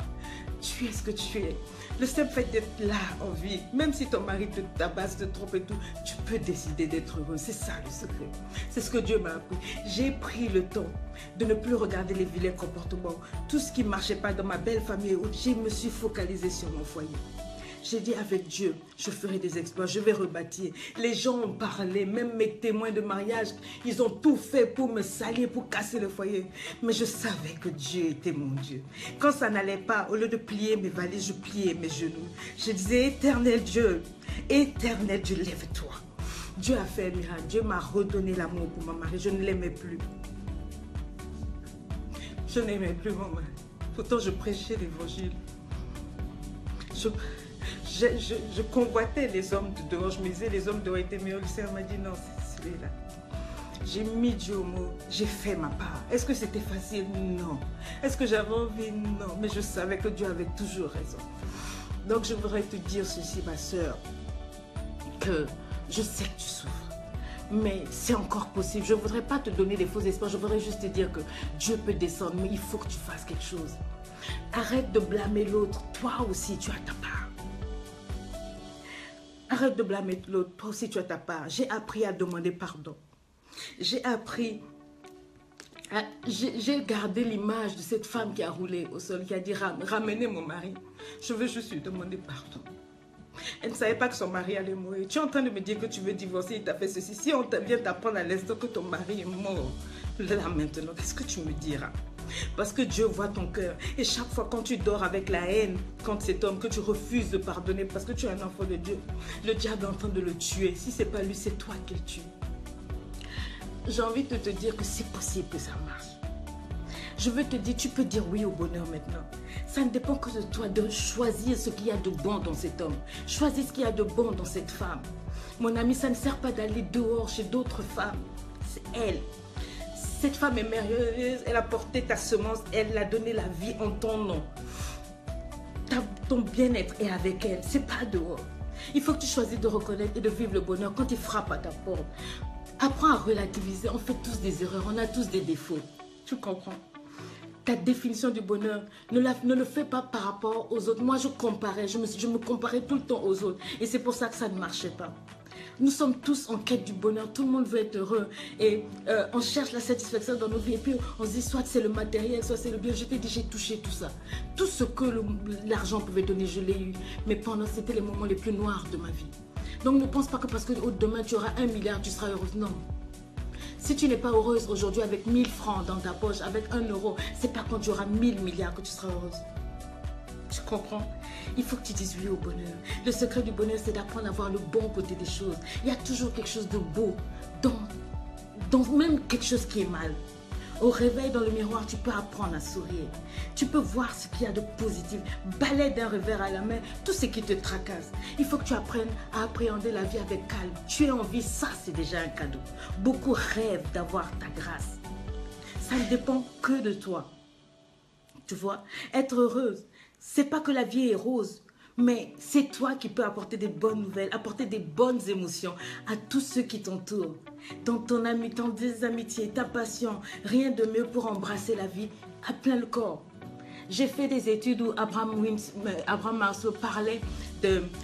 Speaker 2: tu es ce que tu es. Le simple fait d'être là en vie, même si ton mari te tabasse, te trompe et tout, tu peux décider d'être heureux. C'est ça le secret. C'est ce que Dieu m'a appris. J'ai pris le temps de ne plus regarder les vilains comportements. Tout ce qui ne marchait pas dans ma belle famille, je me suis focalisée sur mon foyer. J'ai dit avec Dieu, je ferai des exploits, je vais rebâtir. Les gens ont parlé, même mes témoins de mariage, ils ont tout fait pour me salir, pour casser le foyer. Mais je savais que Dieu était mon Dieu. Quand ça n'allait pas, au lieu de plier mes valises, je pliais mes genoux. Je disais, éternel Dieu, lève-toi. Dieu a fait un miracle. Dieu m'a redonné l'amour pour mon mari. Je ne l'aimais plus. Je n'aimais plus mon mari. Pourtant, je prêchais l'évangile. Je convoitais les hommes de dehors. Je me disais, les hommes dehors étaient meilleurs. Le Seigneur m'a dit, non, c'est celui-là. J'ai mis Dieu au mot. J'ai fait ma part. Est-ce que c'était facile? Non. Est-ce que j'avais envie? Non. Mais je savais que Dieu avait toujours raison. Donc, je voudrais te dire ceci, ma soeur, que je sais que tu souffres. Mais c'est encore possible. Je ne voudrais pas te donner des faux espoirs. Je voudrais juste te dire que Dieu peut descendre. Mais il faut que tu fasses quelque chose. Arrête de blâmer l'autre. Toi aussi, tu as ta part. Arrête de blâmer l'autre. Toi aussi, tu as ta part. J'ai appris à demander pardon. J'ai appris... J'ai gardé l'image de cette femme qui a roulé au sol, qui a dit ramenez mon mari. Je veux juste lui demander pardon. Elle ne savait pas que son mari allait mourir. Tu es en train de me dire que tu veux divorcer, il t'a fait ceci. Si on vient t'apprendre à l'instant que ton mari est mort, là maintenant, qu'est-ce que tu me diras? Parce que Dieu voit ton cœur. Et chaque fois quand tu dors avec la haine contre cet homme, que tu refuses de pardonner parce que tu es un enfant de Dieu, le diable est en train de le tuer. Si ce n'est pas lui, c'est toi qu'il tue. J'ai envie de te dire que c'est possible que ça marche. Je veux te dire, tu peux dire oui au bonheur maintenant. Ça ne dépend que de toi de choisir ce qu'il y a de bon dans cet homme. Choisis ce qu'il y a de bon dans cette femme. Mon ami, ça ne sert pas d'aller dehors chez d'autres femmes. C'est elle. Cette femme est merveilleuse, elle a porté ta semence, elle a donné la vie en ton nom. Ton bien-être est avec elle, c'est pas dehors. Il faut que tu choisisses de reconnaître et de vivre le bonheur quand il frappe à ta porte. Apprends à relativiser, on fait tous des erreurs, on a tous des défauts. Tu comprends? Ta définition du bonheur, ne le fais pas par rapport aux autres. Moi, je me comparais tout le temps aux autres. Et c'est pour ça que ça ne marchait pas. Nous sommes tous en quête du bonheur. Tout le monde veut être heureux. Et on cherche la satisfaction dans nos vies. Et puis, on se dit, soit c'est le matériel, soit c'est le bien. Je t'ai dit, j'ai touché tout ça. Tout ce que l'argent pouvait donner, je l'ai eu. Mais pendant, c'était les moments les plus noirs de ma vie. Donc, ne pense pas que parce que demain, tu auras 1 milliard, tu seras heureuse. Non. Si tu n'es pas heureuse aujourd'hui avec 1000 francs dans ta poche, avec 1 euro, c'est pas quand tu auras 1000 milliards que tu seras heureuse. Tu comprends? Il faut que tu dises oui au bonheur. Le secret du bonheur, c'est d'apprendre à voir le bon côté des choses. Il y a toujours quelque chose de beau, dans même quelque chose qui est mal. Au réveil, dans le miroir, tu peux apprendre à sourire. Tu peux voir ce qu'il y a de positif. Balaie d'un revers à la main tout ce qui te tracasse. Il faut que tu apprennes à appréhender la vie avec calme. Tu es en vie, ça c'est déjà un cadeau. Beaucoup rêvent d'avoir ta grâce. Ça ne dépend que de toi. Tu vois, être heureuse, c'est pas que la vie est rose. Mais c'est toi qui peux apporter des bonnes nouvelles, apporter des bonnes émotions à tous ceux qui t'entourent. Dans ton ami, dans tes amitiés, ta passion, rien de mieux pour embrasser la vie à plein le corps. J'ai fait des études où Abraham Maslow parlait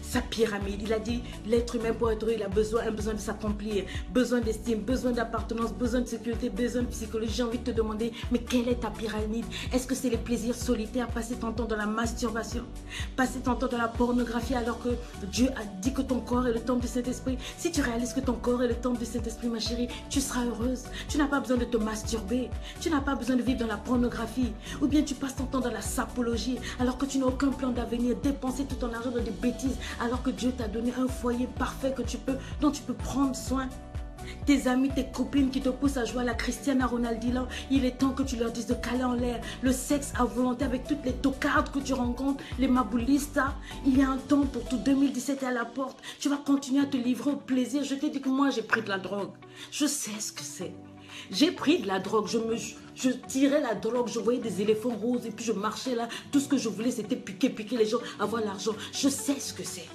Speaker 2: sa pyramide. Il a dit, l'être humain pour être heureux, il a besoin de s'accomplir, besoin d'estime, besoin d'appartenance, besoin de sécurité, besoin de psychologie. J'ai envie de te demander, mais quelle est ta pyramide? Est-ce que c'est les plaisirs solitaires, passer ton temps dans la masturbation, passer ton temps dans la pornographie, alors que Dieu a dit que ton corps est le temple du Saint-Esprit? Si tu réalises que ton corps est le temple du Saint-Esprit, ma chérie, tu seras heureuse. Tu n'as pas besoin de te masturber, tu n'as pas besoin de vivre dans la pornographie, ou bien tu passes ton temps dans la sapologie, alors que tu n'as aucun plan d'avenir, dépenser tout ton argent dans des bêtises, alors que Dieu t'a donné un foyer parfait dont tu peux prendre soin. Tes amis, tes copines qui te poussent à jouer à la Cristiano Ronaldo, il est temps que tu leur dises de caler en l'air. Le sexe à volonté avec toutes les tocardes que tu rencontres, les maboulistas, il y a un temps pour tout. 2017 est à la porte. Tu vas continuer à te livrer au plaisir. Je t'ai dit que moi, j'ai pris de la drogue. Je sais ce que c'est. J'ai pris de la drogue, je tirais la drogue, je voyais des éléphants roses et puis je marchais là. Tout ce que je voulais, c'était piquer les gens, avoir l'argent. Je sais ce que c'est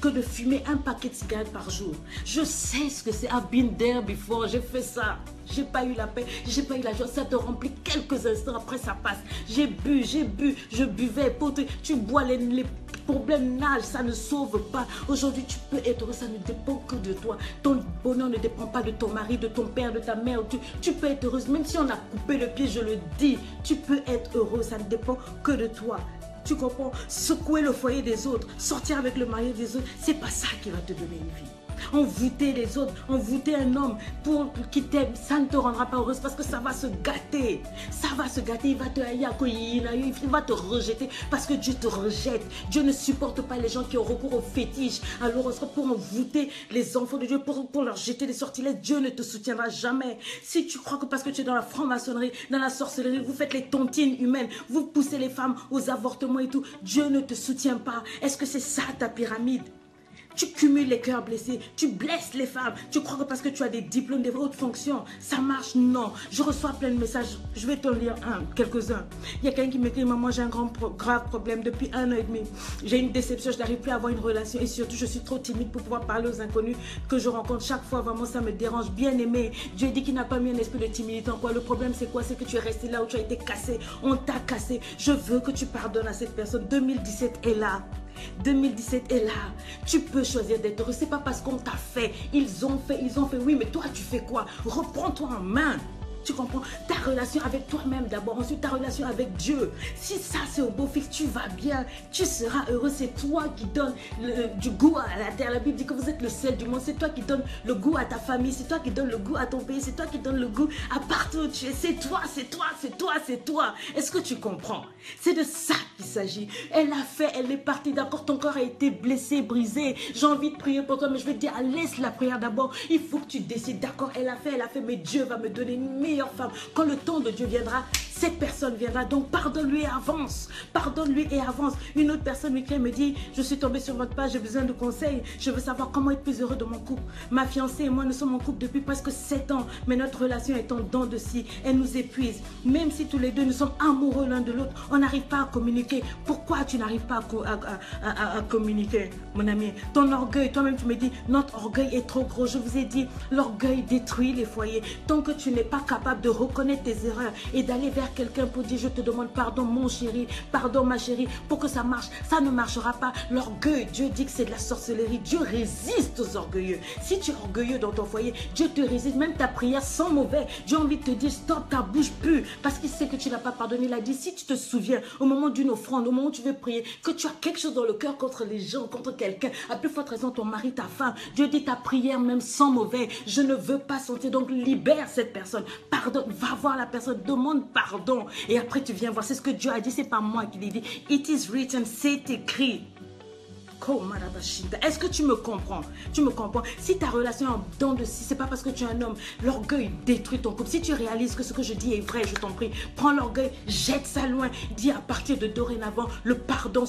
Speaker 2: que de fumer un paquet de cigarettes par jour. Je sais ce que c'est. I've been there before, j'ai fait ça. J'ai pas eu la paix, j'ai pas eu la joie. Ça te remplit quelques instants, après ça passe. J'ai bu, je buvais. Tu bois les problèmes nagent, ça ne sauve pas. Aujourd'hui, tu peux être heureux, ça ne dépend que de toi. Ton bonheur ne dépend pas de ton mari, de ton père, de ta mère. Tu peux être heureuse, même si on a coupé le pied, je le dis. Tu peux être heureux, ça ne dépend que de toi. Tu comprends? Secouer le foyer des autres, sortir avec le mari des autres, c'est pas ça qui va te donner une vie. Envoûter les autres, envoûter un homme pour qu'il t'aime, ça ne te rendra pas heureuse parce que ça va se gâter. Ça va se gâter, il va te haïr, il va te rejeter parce que Dieu te rejette. Dieu ne supporte pas les gens qui ont recours aux fétiches, à l'horoscope pour envoûter les enfants de Dieu, pour leur jeter des sortilèges. Dieu ne te soutiendra jamais. Si tu crois que parce que tu es dans la franc-maçonnerie, dans la sorcellerie, vous faites les tontines humaines, vous poussez les femmes aux avortements et tout, Dieu ne te soutient pas. Est-ce que c'est ça ta pyramide? Tu cumules les cœurs blessés, tu blesses les femmes. Tu crois que parce que tu as des diplômes, des hautes fonctions, ça marche? Non. Je reçois plein de messages. Je vais te lire quelques-uns. Il y a quelqu'un qui m'écrit, maman, j'ai un grave problème depuis 1 an et demi. J'ai une déception, je n'arrive plus à avoir une relation et surtout, je suis trop timide pour pouvoir parler aux inconnus que je rencontre chaque fois. Vraiment, ça me dérange. Bien aimé, Dieu dit qu'il n'a pas mis un esprit de timidité en quoi. Le problème, c'est quoi? C'est que tu es resté là où tu as été cassé. On t'a cassé. Je veux que tu pardonnes à cette personne. 2017 est là. 2017 est là. Tu peux choisir d'être heureux. C'est pas parce qu'on t'a fait. Ils ont fait. Oui, mais toi, tu fais quoi? Reprends-toi en main. Tu comprends? Ta relation avec toi-même d'abord, ensuite ta relation avec Dieu. Si ça c'est au beau fixe, tu vas bien, tu seras heureux. C'est toi qui donnes du goût à la terre. La Bible dit que vous êtes le sel du monde. C'est toi qui donnes le goût à ta famille. C'est toi qui donnes le goût à ton pays. C'est toi qui donnes le goût à partout où tu es. C'est toi, c'est toi, c'est toi, c'est toi. Est-ce que tu comprends? C'est de ça qu'il s'agit. Elle a fait, elle est partie. D'accord, ton corps a été blessé, brisé. J'ai envie de prier pour toi, mais je vais te dire, laisse la prière d'abord. Il faut que tu décides. D'accord, elle a fait, mais Dieu va me donner une meilleure femme. Quand le temps de Dieu viendra, cette personne viendra. Donc pardonne-lui et avance. Pardonne-lui et avance. Une autre personne m'écrit, me dit, je suis tombée sur votre page, j'ai besoin de conseils. Je veux savoir comment être plus heureux dans mon couple. Ma fiancée et moi, nous sommes en couple depuis presque 7 ans. Mais notre relation est en dents de scie. Elle nous épuise. Même si tous les deux, nous sommes amoureux l'un de l'autre, on n'arrive pas à communiquer. Pourquoi tu n'arrives pas à communiquer, mon ami? Ton orgueil, toi-même tu me dis, notre orgueil est trop gros. Je vous ai dit, l'orgueil détruit les foyers. Tant que tu n'es pas capable de reconnaître tes erreurs et d'aller vers quelqu'un pour dire, je te demande pardon mon chéri, pardon ma chérie, pour que ça marche, ça ne marchera pas. L'orgueil, Dieu dit que c'est de la sorcellerie. Dieu résiste aux orgueilleux. Si tu es orgueilleux dans ton foyer, Dieu te résiste. Même ta prière sans mauvais, Dieu a envie de te dire, stop, ta bouche pue, parce qu'il sait que tu n'as pas pardonné. Il a dit, si tu te souviens au moment d'une offrande, au moment où tu veux prier, que tu as quelque chose dans le cœur contre les gens, contre quelqu'un, à plus forte raison ton mari, ta femme, Dieu dit ta prière même sans mauvais, je ne veux pas sentir. Donc libère cette personne, pardonne, va voir la personne, demande pardon et après tu viens voir. C'est ce que Dieu a dit, c'est pas moi qui l'ai dit. It is written, c'est écrit. Est-ce que tu me comprends? Tu me comprends? Si ta relation est en dents de scie, c'est pas parce que tu es un homme. L'orgueil détruit ton couple. Si tu réalises que ce que je dis est vrai, je t'en prie, prends l'orgueil, jette ça loin. Dis à partir de dorénavant, le pardon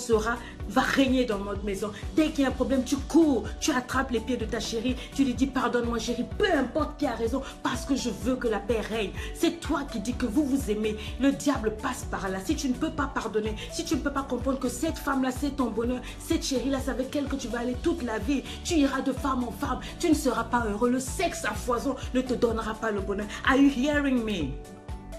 Speaker 2: va régner dans notre maison. Dès qu'il y a un problème, tu cours, tu attrapes les pieds de ta chérie, tu lui dis pardonne-moi chérie, peu importe qui a raison, parce que je veux que la paix règne. C'est toi qui dis que vous vous aimez. Le diable passe par là. Si tu ne peux pas pardonner, si tu ne peux pas comprendre que cette femme-là, c'est ton bonheur, cette chérie-là, c'est avec elle que tu vas aller toute la vie. Tu iras de femme en femme. Tu ne seras pas heureux. Le sexe à foison ne te donnera pas le bonheur. Are you hearing me?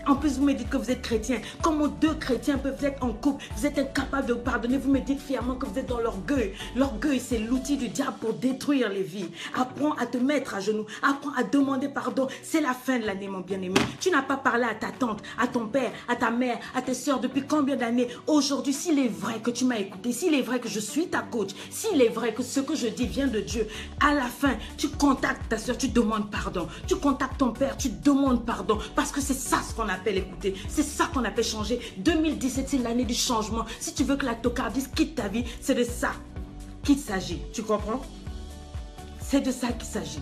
Speaker 2: En plus, vous me dites que vous êtes chrétien. Comment deux chrétiens peuvent être en couple? Vous êtes incapables de pardonner. Vous me dites fièrement que vous êtes dans l'orgueil. L'orgueil, c'est l'outil du diable pour détruire les vies. Apprends à te mettre à genoux. Apprends à demander pardon. C'est la fin de l'année, mon bien-aimé. Tu n'as pas parlé à ta tante, à ton père, à ta mère, à tes soeurs depuis combien d'années? Aujourd'hui, s'il est vrai que tu m'as écouté, s'il est vrai que je suis ta coach, s'il est vrai que ce que je dis vient de Dieu, à la fin, tu contactes ta soeur, tu demandes pardon. Tu contactes ton père, tu demandes pardon. Parce que c'est ça ce qu'on appelle écouter. C'est ça qu'on appelle changer. 2017, c'est l'année du changement. Si tu veux que la tocardise quitte ta vie, c'est de ça qu'il s'agit. Tu comprends? C'est de ça qu'il s'agit.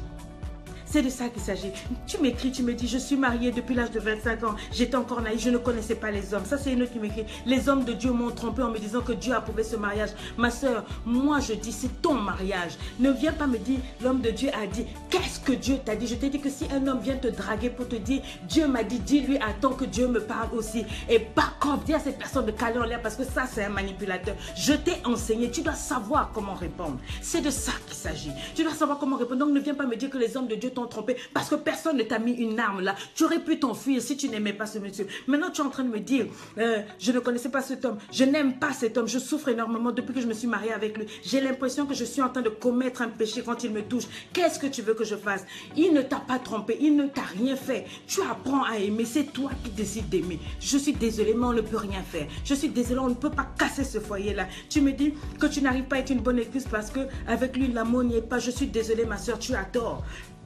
Speaker 2: C'est de ça qu'il s'agit. Tu m'écris, tu me dis, je suis mariée depuis l'âge de 25 ans. J'étais encore naïve, je ne connaissais pas les hommes. Ça, c'est une autre qui m'écrit. Les hommes de Dieu m'ont trompé en me disant que Dieu a approuvé ce mariage. Ma soeur, moi, je dis, c'est ton mariage. Ne viens pas me dire, l'homme de Dieu a dit. Qu'est-ce que Dieu t'a dit? Je t'ai dit que si un homme vient te draguer pour te dire, Dieu m'a dit, dis-lui, attends que Dieu me parle aussi. Et pas comme dis à cette personne de caler en l'air parce que ça, c'est un manipulateur. Je t'ai enseigné. Tu dois savoir comment répondre. C'est de ça qu'il s'agit. Tu dois savoir comment répondre. Donc, ne viens pas me dire que les hommes de Dieu t'ont trompé parce que personne ne t'a mis une arme là. Tu aurais pu t'enfuir si tu n'aimais pas ce monsieur. Maintenant, tu es en train de me dire, je ne connaissais pas cet homme, je n'aime pas cet homme, je souffre énormément depuis que je me suis mariée avec lui. J'ai l'impression que je suis en train de commettre un péché quand il me touche. Qu'est-ce que tu veux que je fasse? Il ne t'a pas trompé, il ne t'a rien fait. Tu apprends à aimer, c'est toi qui décides d'aimer. Je suis désolée, mais on ne peut rien faire. Je suis désolée, on ne peut pas casser ce foyer-là. Tu me dis que tu n'arrives pas à être une bonne épouse parce que avec lui, l'amour n'y est pas. Je suis désolée, ma soeur, tu as tort.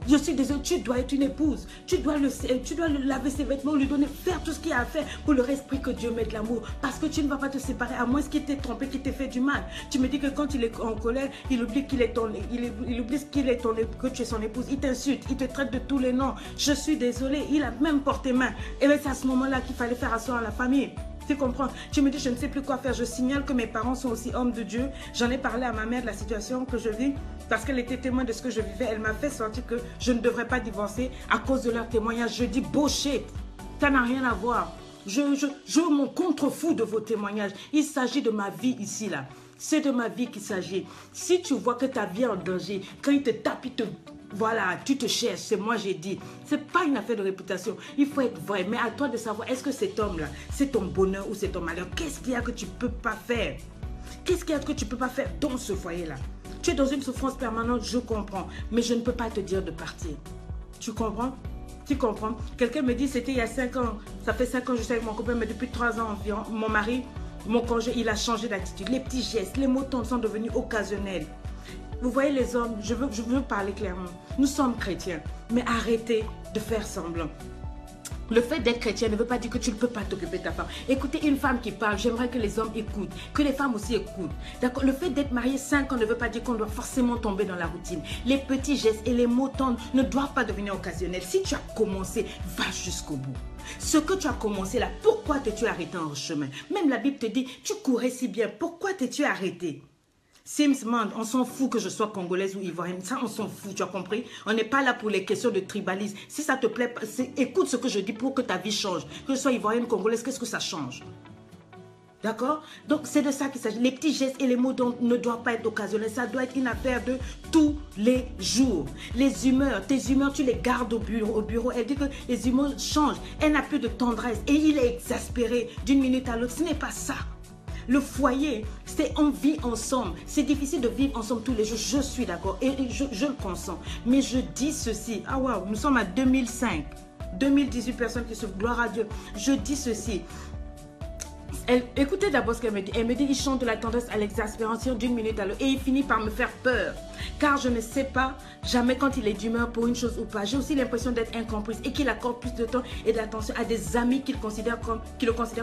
Speaker 2: Je suis désolée, tu dois être une épouse. Tu dois le laver ses vêtements, lui donner, faire tout ce qu'il y a à faire pour leur esprit que Dieu met de l'amour. Parce que tu ne vas pas te séparer à moins qu'il t'ait trompé, qu'il t'ait fait du mal. Tu me dis que quand il est en colère, il oublie qu'il est ton, il oublie que tu es son épouse. Il t'insulte, il te traite de tous les noms. Je suis désolée, il a même porté main. Et bien c'est à ce moment-là qu'il fallait faire asseoir la famille. Tu comprends? Tu me dis, je ne sais plus quoi faire. Je signale que mes parents sont aussi hommes de Dieu. J'en ai parlé à ma mère de la situation que je vis parce qu'elle était témoin de ce que je vivais. Elle m'a fait sentir que je ne devrais pas divorcer à cause de leur témoignage. Je dis, bullshit, ça n'a rien à voir. Je m'en contrefous de vos témoignages. Il s'agit de ma vie ici, là. C'est de ma vie qu'il s'agit. Si tu vois que ta vie est en danger, quand il te tape, il te... Voilà, tu te cherches, c'est moi j'ai dit. C'est pas une affaire de réputation. Il faut être vrai. Mais à toi de savoir, est-ce que cet homme-là, c'est ton bonheur ou c'est ton malheur? Qu'est-ce qu'il y a que tu peux pas faire? Qu'est-ce qu'il y a que tu peux pas faire dans ce foyer-là? Tu es dans une souffrance permanente, je comprends. Mais je ne peux pas te dire de partir. Tu comprends? Tu comprends? Quelqu'un me dit, c'était il y a 5 ans. Ça fait 5 ans que je suis avec mon copain, mais depuis 3 ans environ, mon mari, mon conjoint, il a changé d'attitude. Les petits gestes, les mots tendres sont devenus occasionnels. Vous voyez les hommes, je veux parler clairement. Nous sommes chrétiens, mais arrêtez de faire semblant. Le fait d'être chrétien ne veut pas dire que tu ne peux pas t'occuper de ta femme. Écoutez une femme qui parle, j'aimerais que les hommes écoutent, que les femmes aussi écoutent. D'accord? Le fait d'être marié 5 ans ne veut pas dire qu'on doit forcément tomber dans la routine. Les petits gestes et les mots tendres ne doivent pas devenir occasionnels. Si tu as commencé, va jusqu'au bout. Ce que tu as commencé là, pourquoi t'es-tu arrêté en chemin? Même la Bible te dit, tu courais si bien, pourquoi t'es-tu arrêté? Sims, man, on s'en fout que je sois congolaise ou ivoirienne. Ça, on s'en fout, tu as compris? On n'est pas là pour les questions de tribalisme. Si ça te plaît, écoute ce que je dis pour que ta vie change. Que je sois ivoirienne, congolaise, qu'est-ce que ça change? D'accord? Donc, c'est de ça qu'il s'agit. Les petits gestes et les mots ne doivent pas être occasionnels. Ça doit être une affaire de tous les jours. Les humeurs, tes humeurs, tu les gardes au bureau. Elle dit que les humeurs changent. Elle n'a plus de tendresse. Et il est exaspéré d'une minute à l'autre. Ce n'est pas ça. Le foyer, c'est on vit ensemble. C'est difficile de vivre ensemble tous les jours. Je suis d'accord et je le consens. Mais je dis ceci. Ah waouh, nous sommes à 2005. 2018 personnes qui souffrent. Gloire à Dieu. Je dis ceci. Écoutez d'abord ce qu'elle me dit. Elle me dit, il chante de la tendresse à l'exaspération d'une minute à l'autre. Et il finit par me faire peur. Car je ne sais pas jamais quand il est d'humeur pour une chose ou pas. J'ai aussi l'impression d'être incomprise et qu'il accorde plus de temps et d'attention à des amis qui le considèrent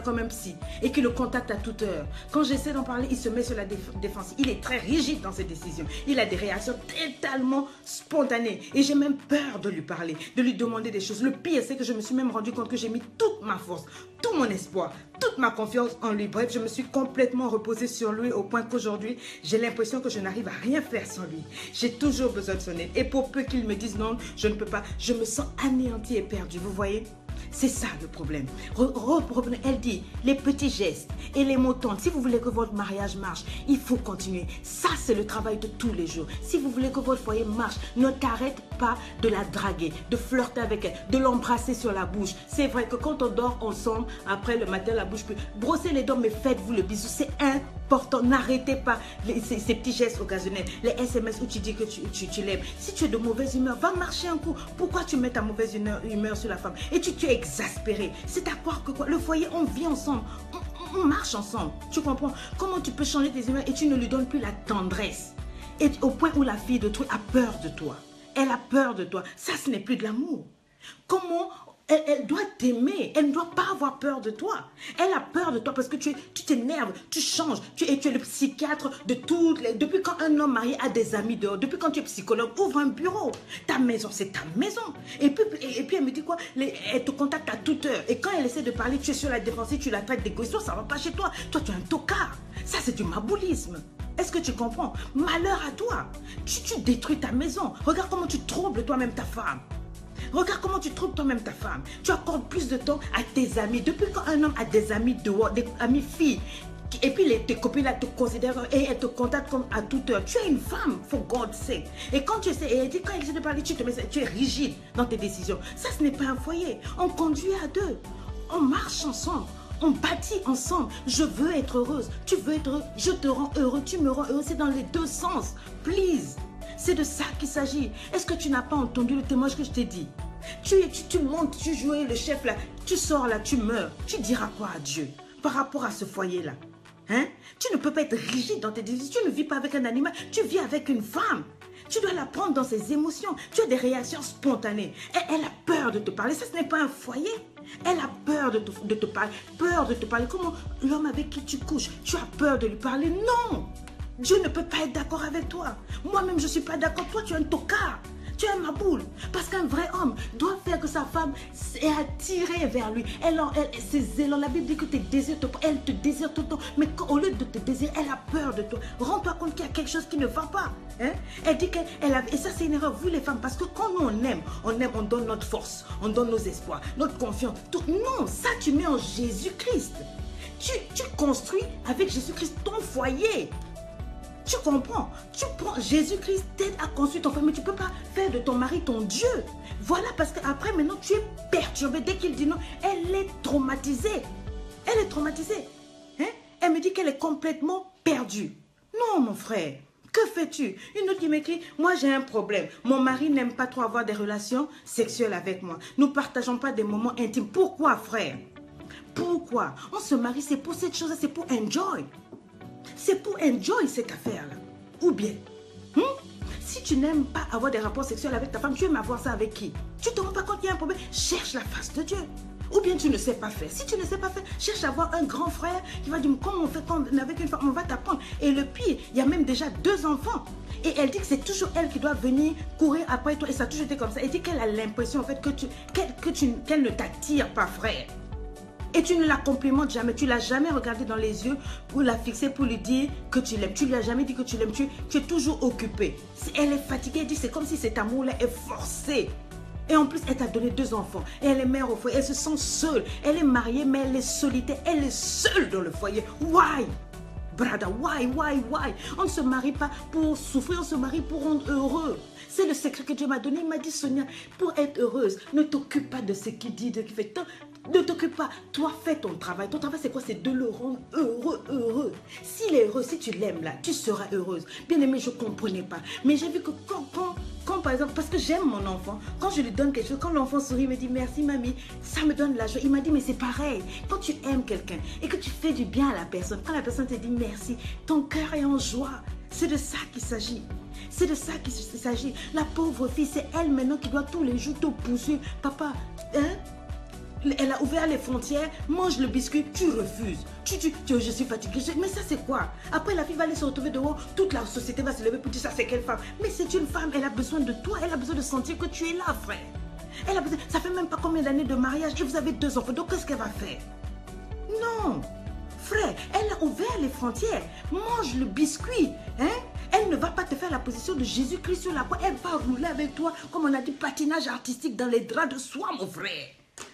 Speaker 2: comme un psy et qui le contactent à toute heure. Quand j'essaie d'en parler, il se met sur la défensive. Il est très rigide dans ses décisions. Il a des réactions totalement spontanées. Et j'ai même peur de lui parler, de lui demander des choses. Le pire, c'est que je me suis même rendu compte que j'ai mis toute ma force, tout mon espoir, toute ma confiance en lui. Bref, je me suis complètement reposée sur lui au point qu'aujourd'hui, j'ai l'impression que je n'arrive à rien faire sans lui. J'ai toujours besoin de son aide. Et pour peu qu'il me dise non, je ne peux pas, je me sens anéantie et perdue. Vous voyez? C'est ça le problème. Elle dit, les petits gestes et les mots tendres. Si vous voulez que votre mariage marche, il faut continuer. Ça, c'est le travail de tous les jours. Si vous voulez que votre foyer marche, ne t'arrête pas de la draguer, de flirter avec elle, de l'embrasser sur la bouche. C'est vrai que quand on dort ensemble, après le matin, la bouche peut brosser les dents, mais faites-vous le bisou. C'est important. N'arrêtez pas ces petits gestes occasionnels. Les SMS où tu dis que tu l'aimes. Si tu es de mauvaise humeur, va marcher un coup. Pourquoi tu mets ta mauvaise humeur sur la femme? Et tu es exaspéré. C'est à croire que quoi? Le foyer, on vit ensemble. On marche ensemble. Tu comprends? Comment tu peux changer tes humeurs et tu ne lui donnes plus la tendresse? Et au point où la fille de toi a peur de toi. Elle a peur de toi. Ça, ce n'est plus de l'amour. Comment elle doit t'aimer. Elle ne doit pas avoir peur de toi. Elle a peur de toi parce que tu t'énerves, tu changes. Tu es le psychiatre de toutes les... Depuis quand un homme marié a des amis dehors, depuis quand tu es psychologue, ouvre un bureau. Ta maison, c'est ta maison. Et puis elle me dit quoi? Elle te contacte à toute heure. Et quand elle essaie de parler, tu es sur la défensive, tu la traites d'égoïste, ça ne va pas chez toi. Toi, tu es un tocard. Ça, c'est du maboulisme. Est-ce que tu comprends? Malheur à toi. Tu détruis ta maison. Regarde comment tu troubles toi-même ta femme. Regarde comment tu troubles toi-même ta femme. Tu accordes plus de temps à tes amis. Depuis quand un homme a des amis dehors, des amis filles, et puis tes copines là te considèrent et elles te contactent comme à toute heure. Tu es une femme, for God's sake. Et quand tu essaies, et elle dit, quand elle essaie de parler, tu es rigide dans tes décisions. Ça, ce n'est pas un foyer. On conduit à deux. On marche ensemble. On bâtit ensemble. Je veux être heureuse. Tu veux être heureux. Je te rends heureux. Tu me rends heureux. C'est dans les deux sens. Please. C'est de ça qu'il s'agit. Est-ce que tu n'as pas entendu le témoignage que je t'ai dit? Tu montes, tu joues le chef là. Tu sors là, tu meurs. Tu diras quoi à Dieu par rapport à ce foyer-là? Hein? Tu ne peux pas être rigide dans tes décisions. Tu ne vis pas avec un animal. Tu vis avec une femme. Tu dois la prendre dans ses émotions. Tu as des réactions spontanées. Elle a peur de te parler. Ça, ce n'est pas un foyer. Elle a peur de te parler. Peur de te parler. Comment l'homme avec qui tu couches, tu as peur de lui parler? Non! Dieu ne peut pas être d'accord avec toi. Moi-même, je ne suis pas d'accord. Toi, tu es un tocard. Tu es ma boule. Parce qu'un vrai homme doit faire que sa femme est attirée vers lui. Ses élans, la Bible dit que tes désirs, elle te désire tout le temps. Mais au lieu de te désirer, elle a peur de toi. Rends-toi compte qu'il y a quelque chose qui ne va pas. Hein? Elle dit qu'elle a... Et ça, c'est une erreur, vous les femmes. Parce que quand nous, on aime, on donne notre force. On donne nos espoirs, notre confiance. Tout. Non, ça, tu mets en Jésus-Christ. Tu construis avec Jésus-Christ ton foyer. Tu comprends? Tu prends Jésus-Christ t'aide à construire ton foyer, mais tu ne peux pas faire de ton mari ton Dieu. Voilà, parce qu'après, maintenant, tu es perturbé. Dès qu'il dit non, elle est traumatisée. Elle est traumatisée. Hein? Elle me dit qu'elle est complètement perdue. Non, mon frère. Que fais-tu? Une autre qui m'écrit, moi j'ai un problème. Mon mari n'aime pas trop avoir des relations sexuelles avec moi. Nous ne partageons pas des moments intimes. Pourquoi, frère? Pourquoi? On se marie, c'est pour cette chose, c'est pour enjoy. C'est pour enjoy cette affaire-là. Ou bien, si tu n'aimes pas avoir des rapports sexuels avec ta femme, tu aimes avoir ça avec qui? Tu ne te rends pas compte qu'il y a un problème? Cherche la face de Dieu. Ou bien tu ne sais pas faire. Si tu ne sais pas faire, cherche à avoir un grand frère qui va dire comment on fait quand on est avec une femme, on va t'apprendre. Et le pire, il y a même déjà 2 enfants. Et elle dit que c'est toujours elle qui doit venir courir après toi. Et ça a toujours été comme ça. Elle dit qu'elle a l'impression en fait qu'elle ne t'attire pas, frère. Et tu ne la complimentes jamais. Tu ne l'as jamais regardé dans les yeux pour la fixer, pour lui dire que tu l'aimes. Tu ne lui as jamais dit que tu l'aimes. Tu es toujours occupé. Elle est fatiguée. Elle dit c'est comme si cet amour-là est forcé. Et en plus, elle t'a donné 2 enfants. Et elle est mère au foyer. Elle se sent seule. Elle est mariée, mais elle est solitaire. Elle est seule dans le foyer. Why? Brother, why? On ne se marie pas pour souffrir. On se marie pour rendre heureux. C'est le secret que Dieu m'a donné. Il m'a dit, Sonia, pour être heureuse, ne t'occupe pas de ce qu'il dit, de ce qu'il fait. Ne t'occupe pas. Toi, fais ton travail. Ton travail, c'est quoi? C'est de le rendre heureux. S'il est heureux, si tu l'aimes là, tu seras heureuse. Bien aimé, je ne comprenais pas. Mais j'ai vu que quand par exemple, parce que j'aime mon enfant, quand je lui donne quelque chose, quand l'enfant sourit, il me dit merci mamie, ça me donne de la joie. Il m'a dit mais c'est pareil. Quand tu aimes quelqu'un et que tu fais du bien à la personne, quand la personne te dit merci, ton cœur est en joie. C'est de ça qu'il s'agit. C'est de ça qu'il s'agit. La pauvre fille, c'est elle maintenant qui doit tous les jours te pousser. Papa, elle a ouvert les frontières, mange le biscuit, tu refuses. Je suis fatiguée. Mais ça, c'est quoi? Après, la fille va aller se retrouver dehors, toute la société va se lever pour dire ça, c'est quelle femme? Mais c'est une femme, elle a besoin de toi, elle a besoin de sentir que tu es là, frère. Elle a besoin, ça fait même pas combien d'années de mariage et vous avez 2 enfants, donc qu'est-ce qu'elle va faire? Non, frère, elle a ouvert les frontières, mange le biscuit, hein? Elle ne va pas te faire la position de Jésus-Christ sur la croix, elle va rouler avec toi, comme on a dit, patinage artistique dans les draps de soie, mon frère.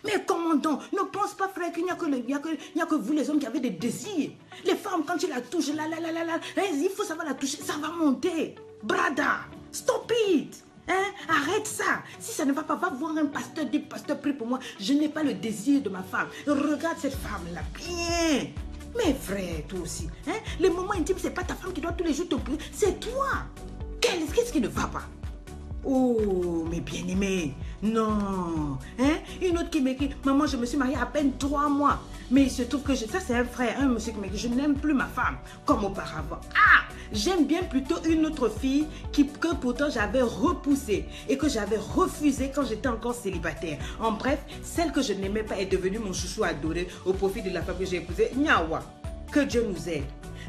Speaker 2: Mais comment donc? Ne pense pas, frère, qu'il n'y a que vous les hommes qui avez des désirs. Les femmes, quand tu la touches, il faut savoir la toucher, ça va monter. Brada, stop it. Hein? Arrête ça. Si ça ne va pas, va voir un pasteur, dis pasteur, prie pour moi. Je n'ai pas le désir de ma femme. Regarde cette femme-là, bien. Mais frère, toi aussi. Hein? Les moments intimes, ce n'est pas ta femme qui doit tous les jours te prier. C'est toi. Qu'est-ce qui ne va pas? Oh, mes bien-aimés, non. Hein? Une autre qui m'écrit, maman, je me suis mariée à peine 3 mois. Mais il se trouve que ça, c'est un frère, un monsieur qui m'écrit, je n'aime plus ma femme comme auparavant. Ah, j'aime bien plutôt une autre fille que pourtant j'avais repoussée et que j'avais refusée quand j'étais encore célibataire. En bref, celle que je n'aimais pas est devenue mon chouchou adoré au profit de la femme que j'ai épousée. Nyawa, que Dieu nous aide.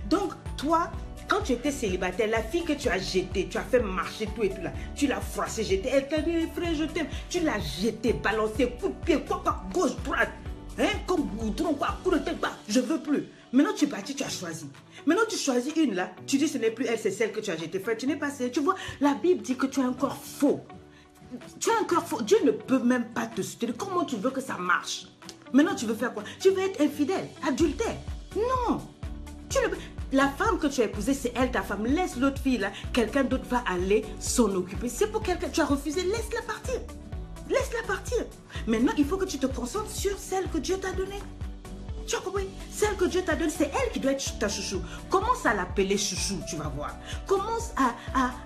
Speaker 2: Donc, toi, quand tu étais célibataire, la fille que tu as jetée, tu as fait marcher tout et tout là, tu l'as froissée, jetée, elle t'a dit, frère, je t'aime, tu l'as jetée, balancée, coup de pied, quoi, gauche, droite, hein, comme goudron, quoi, coup de tête, bah, je veux plus. Maintenant, tu es parti, tu as choisi. Maintenant, tu choisis une là, tu dis, ce n'est plus elle, c'est celle que tu as jetée, frère, tu n'es pas celle. Tu vois, la Bible dit que tu as un corps faux. Tu as un corps faux, Dieu ne peut même pas te soutenir. Comment tu veux que ça marche? Maintenant, tu veux faire quoi? Tu veux être infidèle, adultère? Non, tu ne peux. La femme que tu as épousée, c'est elle ta femme. Laisse l'autre fille là, quelqu'un d'autre va aller s'en occuper. C'est pour quelqu'un, tu as refusé, laisse-la partir. Laisse-la partir. Maintenant, il faut que tu te concentres sur celle que Dieu t'a donnée. Tu as compris? Celle que Dieu t'a donnée, c'est elle qui doit être ta chouchou. Commence à l'appeler chouchou, tu vas voir. Commence à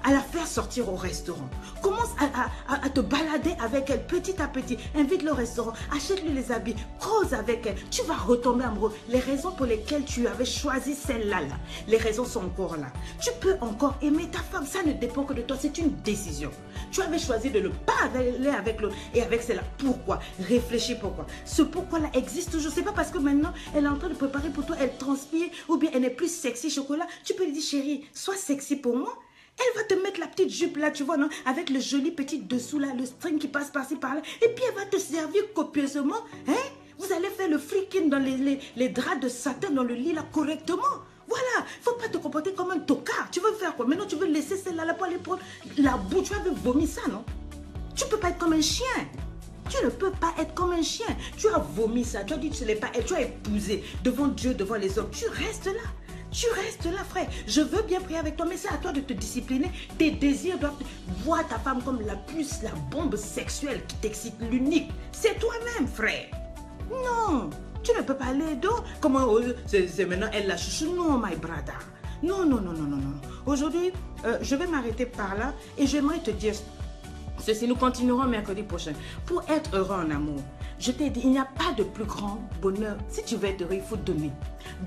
Speaker 2: la faire sortir au restaurant. Commence à te balader avec elle petit à petit. Invite-le au restaurant, achète-lui les habits, cause avec elle. Tu vas retomber amoureux. Les raisons pour lesquelles tu avais choisi celle-là, les raisons sont encore là. Tu peux encore aimer ta femme. Ça ne dépend que de toi. C'est une décision. Tu avais choisi de ne pas aller avec l'autre et avec celle-là. Pourquoi? Réfléchis pourquoi. Ce pourquoi-là existe toujours. C'est pas parce que maintenant, elle est en train de préparer pour toi, elle transpire, ou bien elle n'est plus sexy chocolat. Tu peux lui dire, chérie, sois sexy pour moi. Elle va te mettre la petite jupe là, tu vois, non, avec le joli petit dessous là, le string qui passe par-ci par-là. Et puis elle va te servir copieusement. Hein? Vous allez faire le freaking dans les draps de satin dans le lit là correctement. Voilà, il ne faut pas te comporter comme un tocard. Tu veux faire quoi? Maintenant, tu veux laisser celle-là pour aller prendre la boue. Tu avais vomi ça, non? Tu ne peux pas être comme un chien. Tu ne peux pas être comme un chien. Tu as vomi ça. Tu as dit que ce n'est pas elle. Tu as épousé devant Dieu, devant les hommes. Tu restes là. Tu restes là, frère. Je veux bien prier avec toi, mais c'est à toi de te discipliner. Tes désirs doivent voir ta femme comme la puce, la bombe sexuelle qui t'excite, l'unique. C'est toi-même, frère. Non. Tu ne peux pas aller donc. Comment c'est maintenant elle la chouchou? Non, my brother. Non, non, non, non, non, non. Aujourd'hui, je vais m'arrêter par là et j'aimerais te dire ceci. Nous continuerons mercredi prochain. Pour être heureux en amour, je t'ai dit, il n'y a pas de plus grand bonheur. Si tu veux être heureux, il faut donner.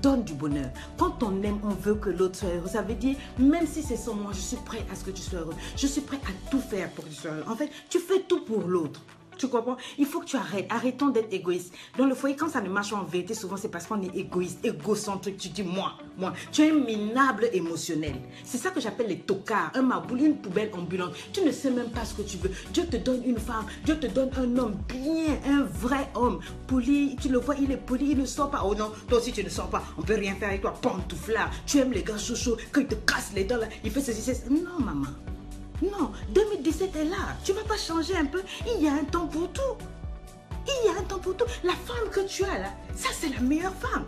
Speaker 2: Donne du bonheur. Quand on aime, on veut que l'autre soit heureux. Ça veut dire, même si c'est sans moi, je suis prêt à ce que tu sois heureux. Je suis prêt à tout faire pour que tu sois heureux. En fait, tu fais tout pour l'autre. Tu comprends? Il faut que tu arrêtes. Arrêtons d'être égoïste. Dans le foyer, quand ça ne marche pas en vérité, souvent c'est parce qu'on est égoïste, égocentrique. Tu dis moi. Tu es un minable émotionnel. C'est ça que j'appelle les tocards. Un maboule, une poubelle ambulante. Tu ne sais même pas ce que tu veux. Dieu te donne une femme. Dieu te donne un homme bien, un vrai homme. Poli, tu le vois, il est poli, il ne sort pas. Oh non, toi aussi tu ne sors pas. On ne peut rien faire avec toi. Pantouflard. Tu aimes les gars chauds, quand ils te cassent les dents là, il fait ceci, ceci. Non, maman. Non, 2017 est là. Tu ne vas pas changer un peu. Il y a un temps pour tout. Il y a un temps pour tout. La femme que tu as là, ça c'est la meilleure femme.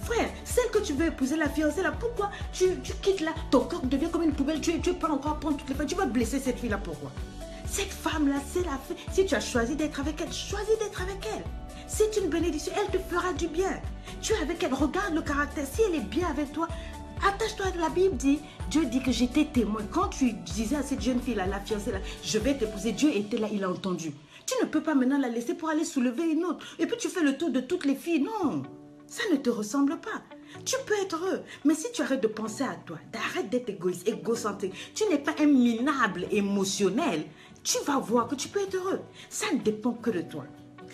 Speaker 2: Frère, celle que tu veux épouser, la fiancée là, pourquoi tu quittes là? Ton corps devient comme une poubelle. Tu peux encore prendre toutes les femmes. Tu vas blesser cette fille là, pourquoi? Cette femme là, c'est la fille. Si tu as choisi d'être avec elle, choisis d'être avec elle. C'est une bénédiction. Elle te fera du bien. Tu es avec elle. Regarde le caractère. Si elle est bien avec toi, attache-toi. La Bible dit, Dieu dit que j'étais témoin. Quand tu disais à cette jeune fille-là, la fiancée là, je vais t'épouser, Dieu était là, il a entendu. Tu ne peux pas maintenant la laisser pour aller soulever une autre. Et puis tu fais le tour de toutes les filles. Non, ça ne te ressemble pas. Tu peux être heureux. Mais si tu arrêtes de penser à toi, d'arrête d'être égoïste, égocentrique, tu n'es pas un minable émotionnel, tu vas voir que tu peux être heureux. Ça ne dépend que de toi.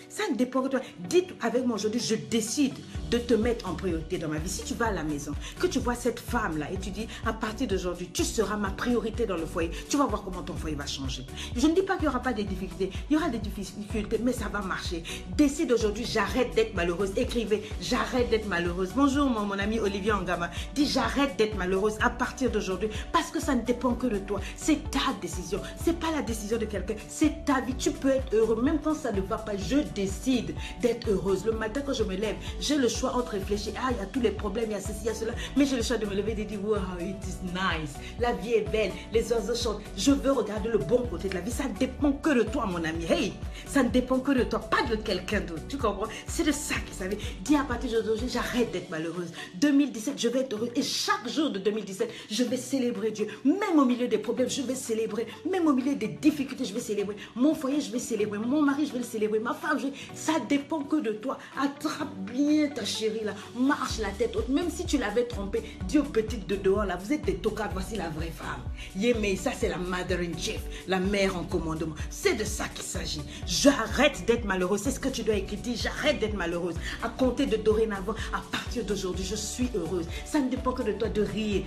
Speaker 2: Ça ne dépend de toi. Dites avec moi aujourd'hui, je décide de te mettre en priorité dans ma vie. Si tu vas à la maison, que tu vois cette femme-là et tu dis, à partir d'aujourd'hui, tu seras ma priorité dans le foyer, tu vas voir comment ton foyer va changer. Je ne dis pas qu'il n'y aura pas de difficultés. Il y aura des difficultés, mais ça va marcher. Décide aujourd'hui, j'arrête d'être malheureuse. Écrivez, j'arrête d'être malheureuse. Bonjour mon ami Olivier Angama. Dis, j'arrête d'être malheureuse à partir d'aujourd'hui parce que ça ne dépend que de toi. C'est ta décision. Ce n'est pas la décision de quelqu'un. C'est ta vie. Tu peux être heureux même quand ça ne va pas. Je décide d'être heureuse. Le matin quand je me lève, j'ai le choix choix entre réfléchir, ah, il y a tous les problèmes, il y a ceci, il y a cela, mais j'ai le choix de me lever et de dire, wow, it is nice, la vie est belle, les oiseaux chantent, je veux regarder le bon côté de la vie, ça ne dépend que de toi, mon ami, hey, ça ne dépend que de toi, pas de quelqu'un d'autre, tu comprends? C'est de ça qu'il savait. Dis à partir d'aujourd'hui, j'arrête d'être malheureuse. 2017, je vais être heureuse, et chaque jour de 2017, je vais célébrer Dieu, même au milieu des problèmes, je vais célébrer, même au milieu des difficultés, je vais célébrer, mon foyer, je vais célébrer, mon mari, je vais le célébrer, ma femme, ça dépend que de toi. Attrape bien ta chérie là, marche la tête haute, même si tu l'avais trompée, dis aux petites de dehors là, vous êtes des tocards, voici la vraie femme. Yémé, ça c'est la mother in chief, la mère en commandement. C'est de ça qu'il s'agit. J'arrête d'être malheureuse, c'est ce que tu dois écrire, j'arrête d'être malheureuse. À compter de dorénavant, à partir d'aujourd'hui, je suis heureuse. Ça ne dépend que de toi de rire,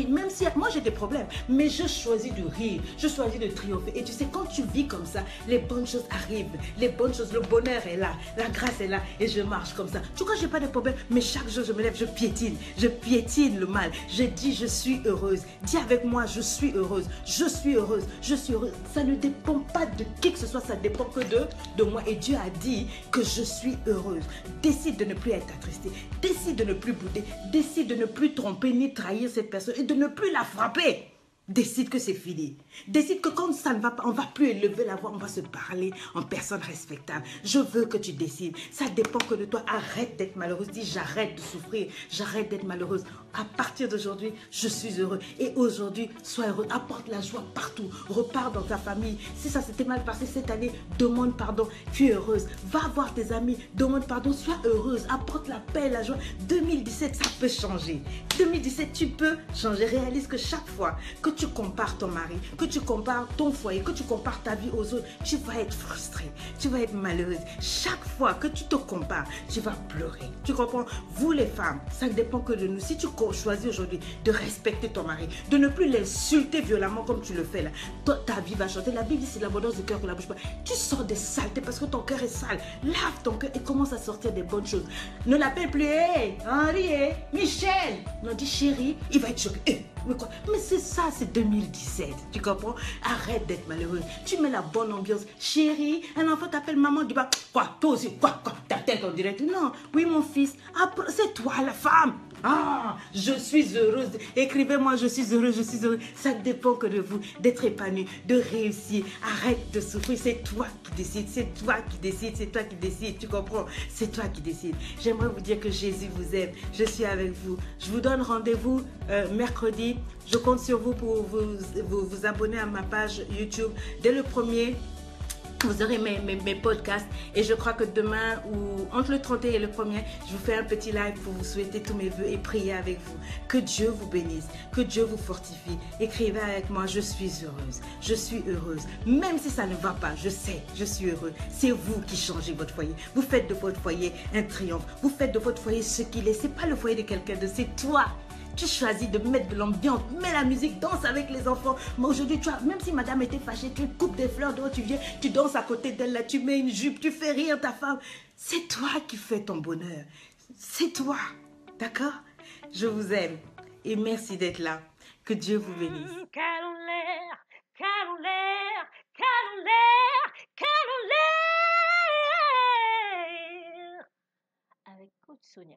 Speaker 2: même si moi j'ai des problèmes, mais je choisis de rire, je choisis de triompher. Et tu sais, quand tu vis comme ça, les bonnes choses arrivent, les bonnes choses, le bonheur est là, la grâce est là, et je marche comme ça. Tu vois, j'ai pas de problème, mais chaque jour je me lève, je piétine le mal. Je dis, je suis heureuse. Dis avec moi, je suis heureuse, je suis heureuse, je suis heureuse. Ça ne dépend pas de qui que ce soit, ça dépend que de moi. Et Dieu a dit que je suis heureuse. Décide de ne plus être attristé, décide de ne plus bouder, décide de ne plus tromper ni trahir cette personne et de ne plus la frapper. Décide que c'est fini. Décide que quand ça ne va pas, on ne va plus élever la voix, on va se parler en personne respectable. Je veux que tu décides. Ça dépend que de toi. Arrête d'être malheureuse. Dis, j'arrête de souffrir. J'arrête d'être malheureuse. À partir d'aujourd'hui, je suis heureux. Et aujourd'hui, sois heureux. Apporte la joie partout. Repars dans ta famille. Si ça s'était mal passé cette année, demande pardon. Tu es heureuse. Va voir tes amis. Demande pardon. Sois heureuse. Apporte la paix, la joie. 2017, ça peut changer. 2017, tu peux changer. Réalise que chaque fois que tu compares ton mari, que tu compares ton foyer, que tu compares ta vie aux autres, tu vas être frustré, tu vas être malheureuse. Chaque fois que tu te compares, tu vas pleurer. Tu comprends? Vous les femmes, ça ne dépend que de nous. Si tu choisis aujourd'hui de respecter ton mari, de ne plus l'insulter violemment comme tu le fais là, ta vie va changer. La Bible dit c'est l'abondance du cœur que la bouche parle. Tu sors des saletés parce que ton cœur est sale. Lave ton cœur et commence à sortir des bonnes choses. Ne l'appelle plus hey, Henri, hey, Michel. Non, dis chérie, il va être choqué. Hey, mais c'est ça, c'est 2017. Tu comprends? Arrête d'être malheureux. Tu mets la bonne ambiance. Chérie, un enfant t'appelle maman, dis pas quoi, toi aussi, quoi, ta tête en direct. Non, oui mon fils, c'est toi la femme. Ah, je suis heureuse. Écrivez-moi, je suis heureuse, je suis heureuse. Ça ne dépend que de vous, d'être épanoui, de réussir. Arrête de souffrir. C'est toi qui décides, c'est toi qui décides, c'est toi qui décides. Tu comprends? C'est toi qui décides. J'aimerais vous dire que Jésus vous aime. Je suis avec vous. Je vous donne rendez-vous mercredi. Je compte sur vous pour vous abonner à ma page YouTube. Dès le 1er, vous aurez mes podcasts et je crois que demain ou entre le 31 et le 1er, je vous fais un petit live pour vous souhaiter tous mes vœux et prier avec vous. Que Dieu vous bénisse, que Dieu vous fortifie. Écrivez avec moi, je suis heureuse, je suis heureuse. Même si ça ne va pas, je sais, je suis heureux. C'est vous qui changez votre foyer. Vous faites de votre foyer un triomphe. Vous faites de votre foyer ce qu'il est. Ce n'est pas le foyer de quelqu'un d'autre, c'est toi. Tu choisis de mettre de l'ambiance, mets la musique, danse avec les enfants. Mais aujourd'hui, tu vois, même si madame était fâchée, tu coupes des fleurs dehors, tu viens, tu danses à côté d'elle, là, tu mets une jupe, tu fais rire ta femme. C'est toi qui fais ton bonheur. C'est toi. D'accord? Je vous aime et merci d'être là. Que Dieu vous bénisse.
Speaker 3: Canon l'air, canon l'air, canon l'air, canon l'air. Avec Coach Sonia.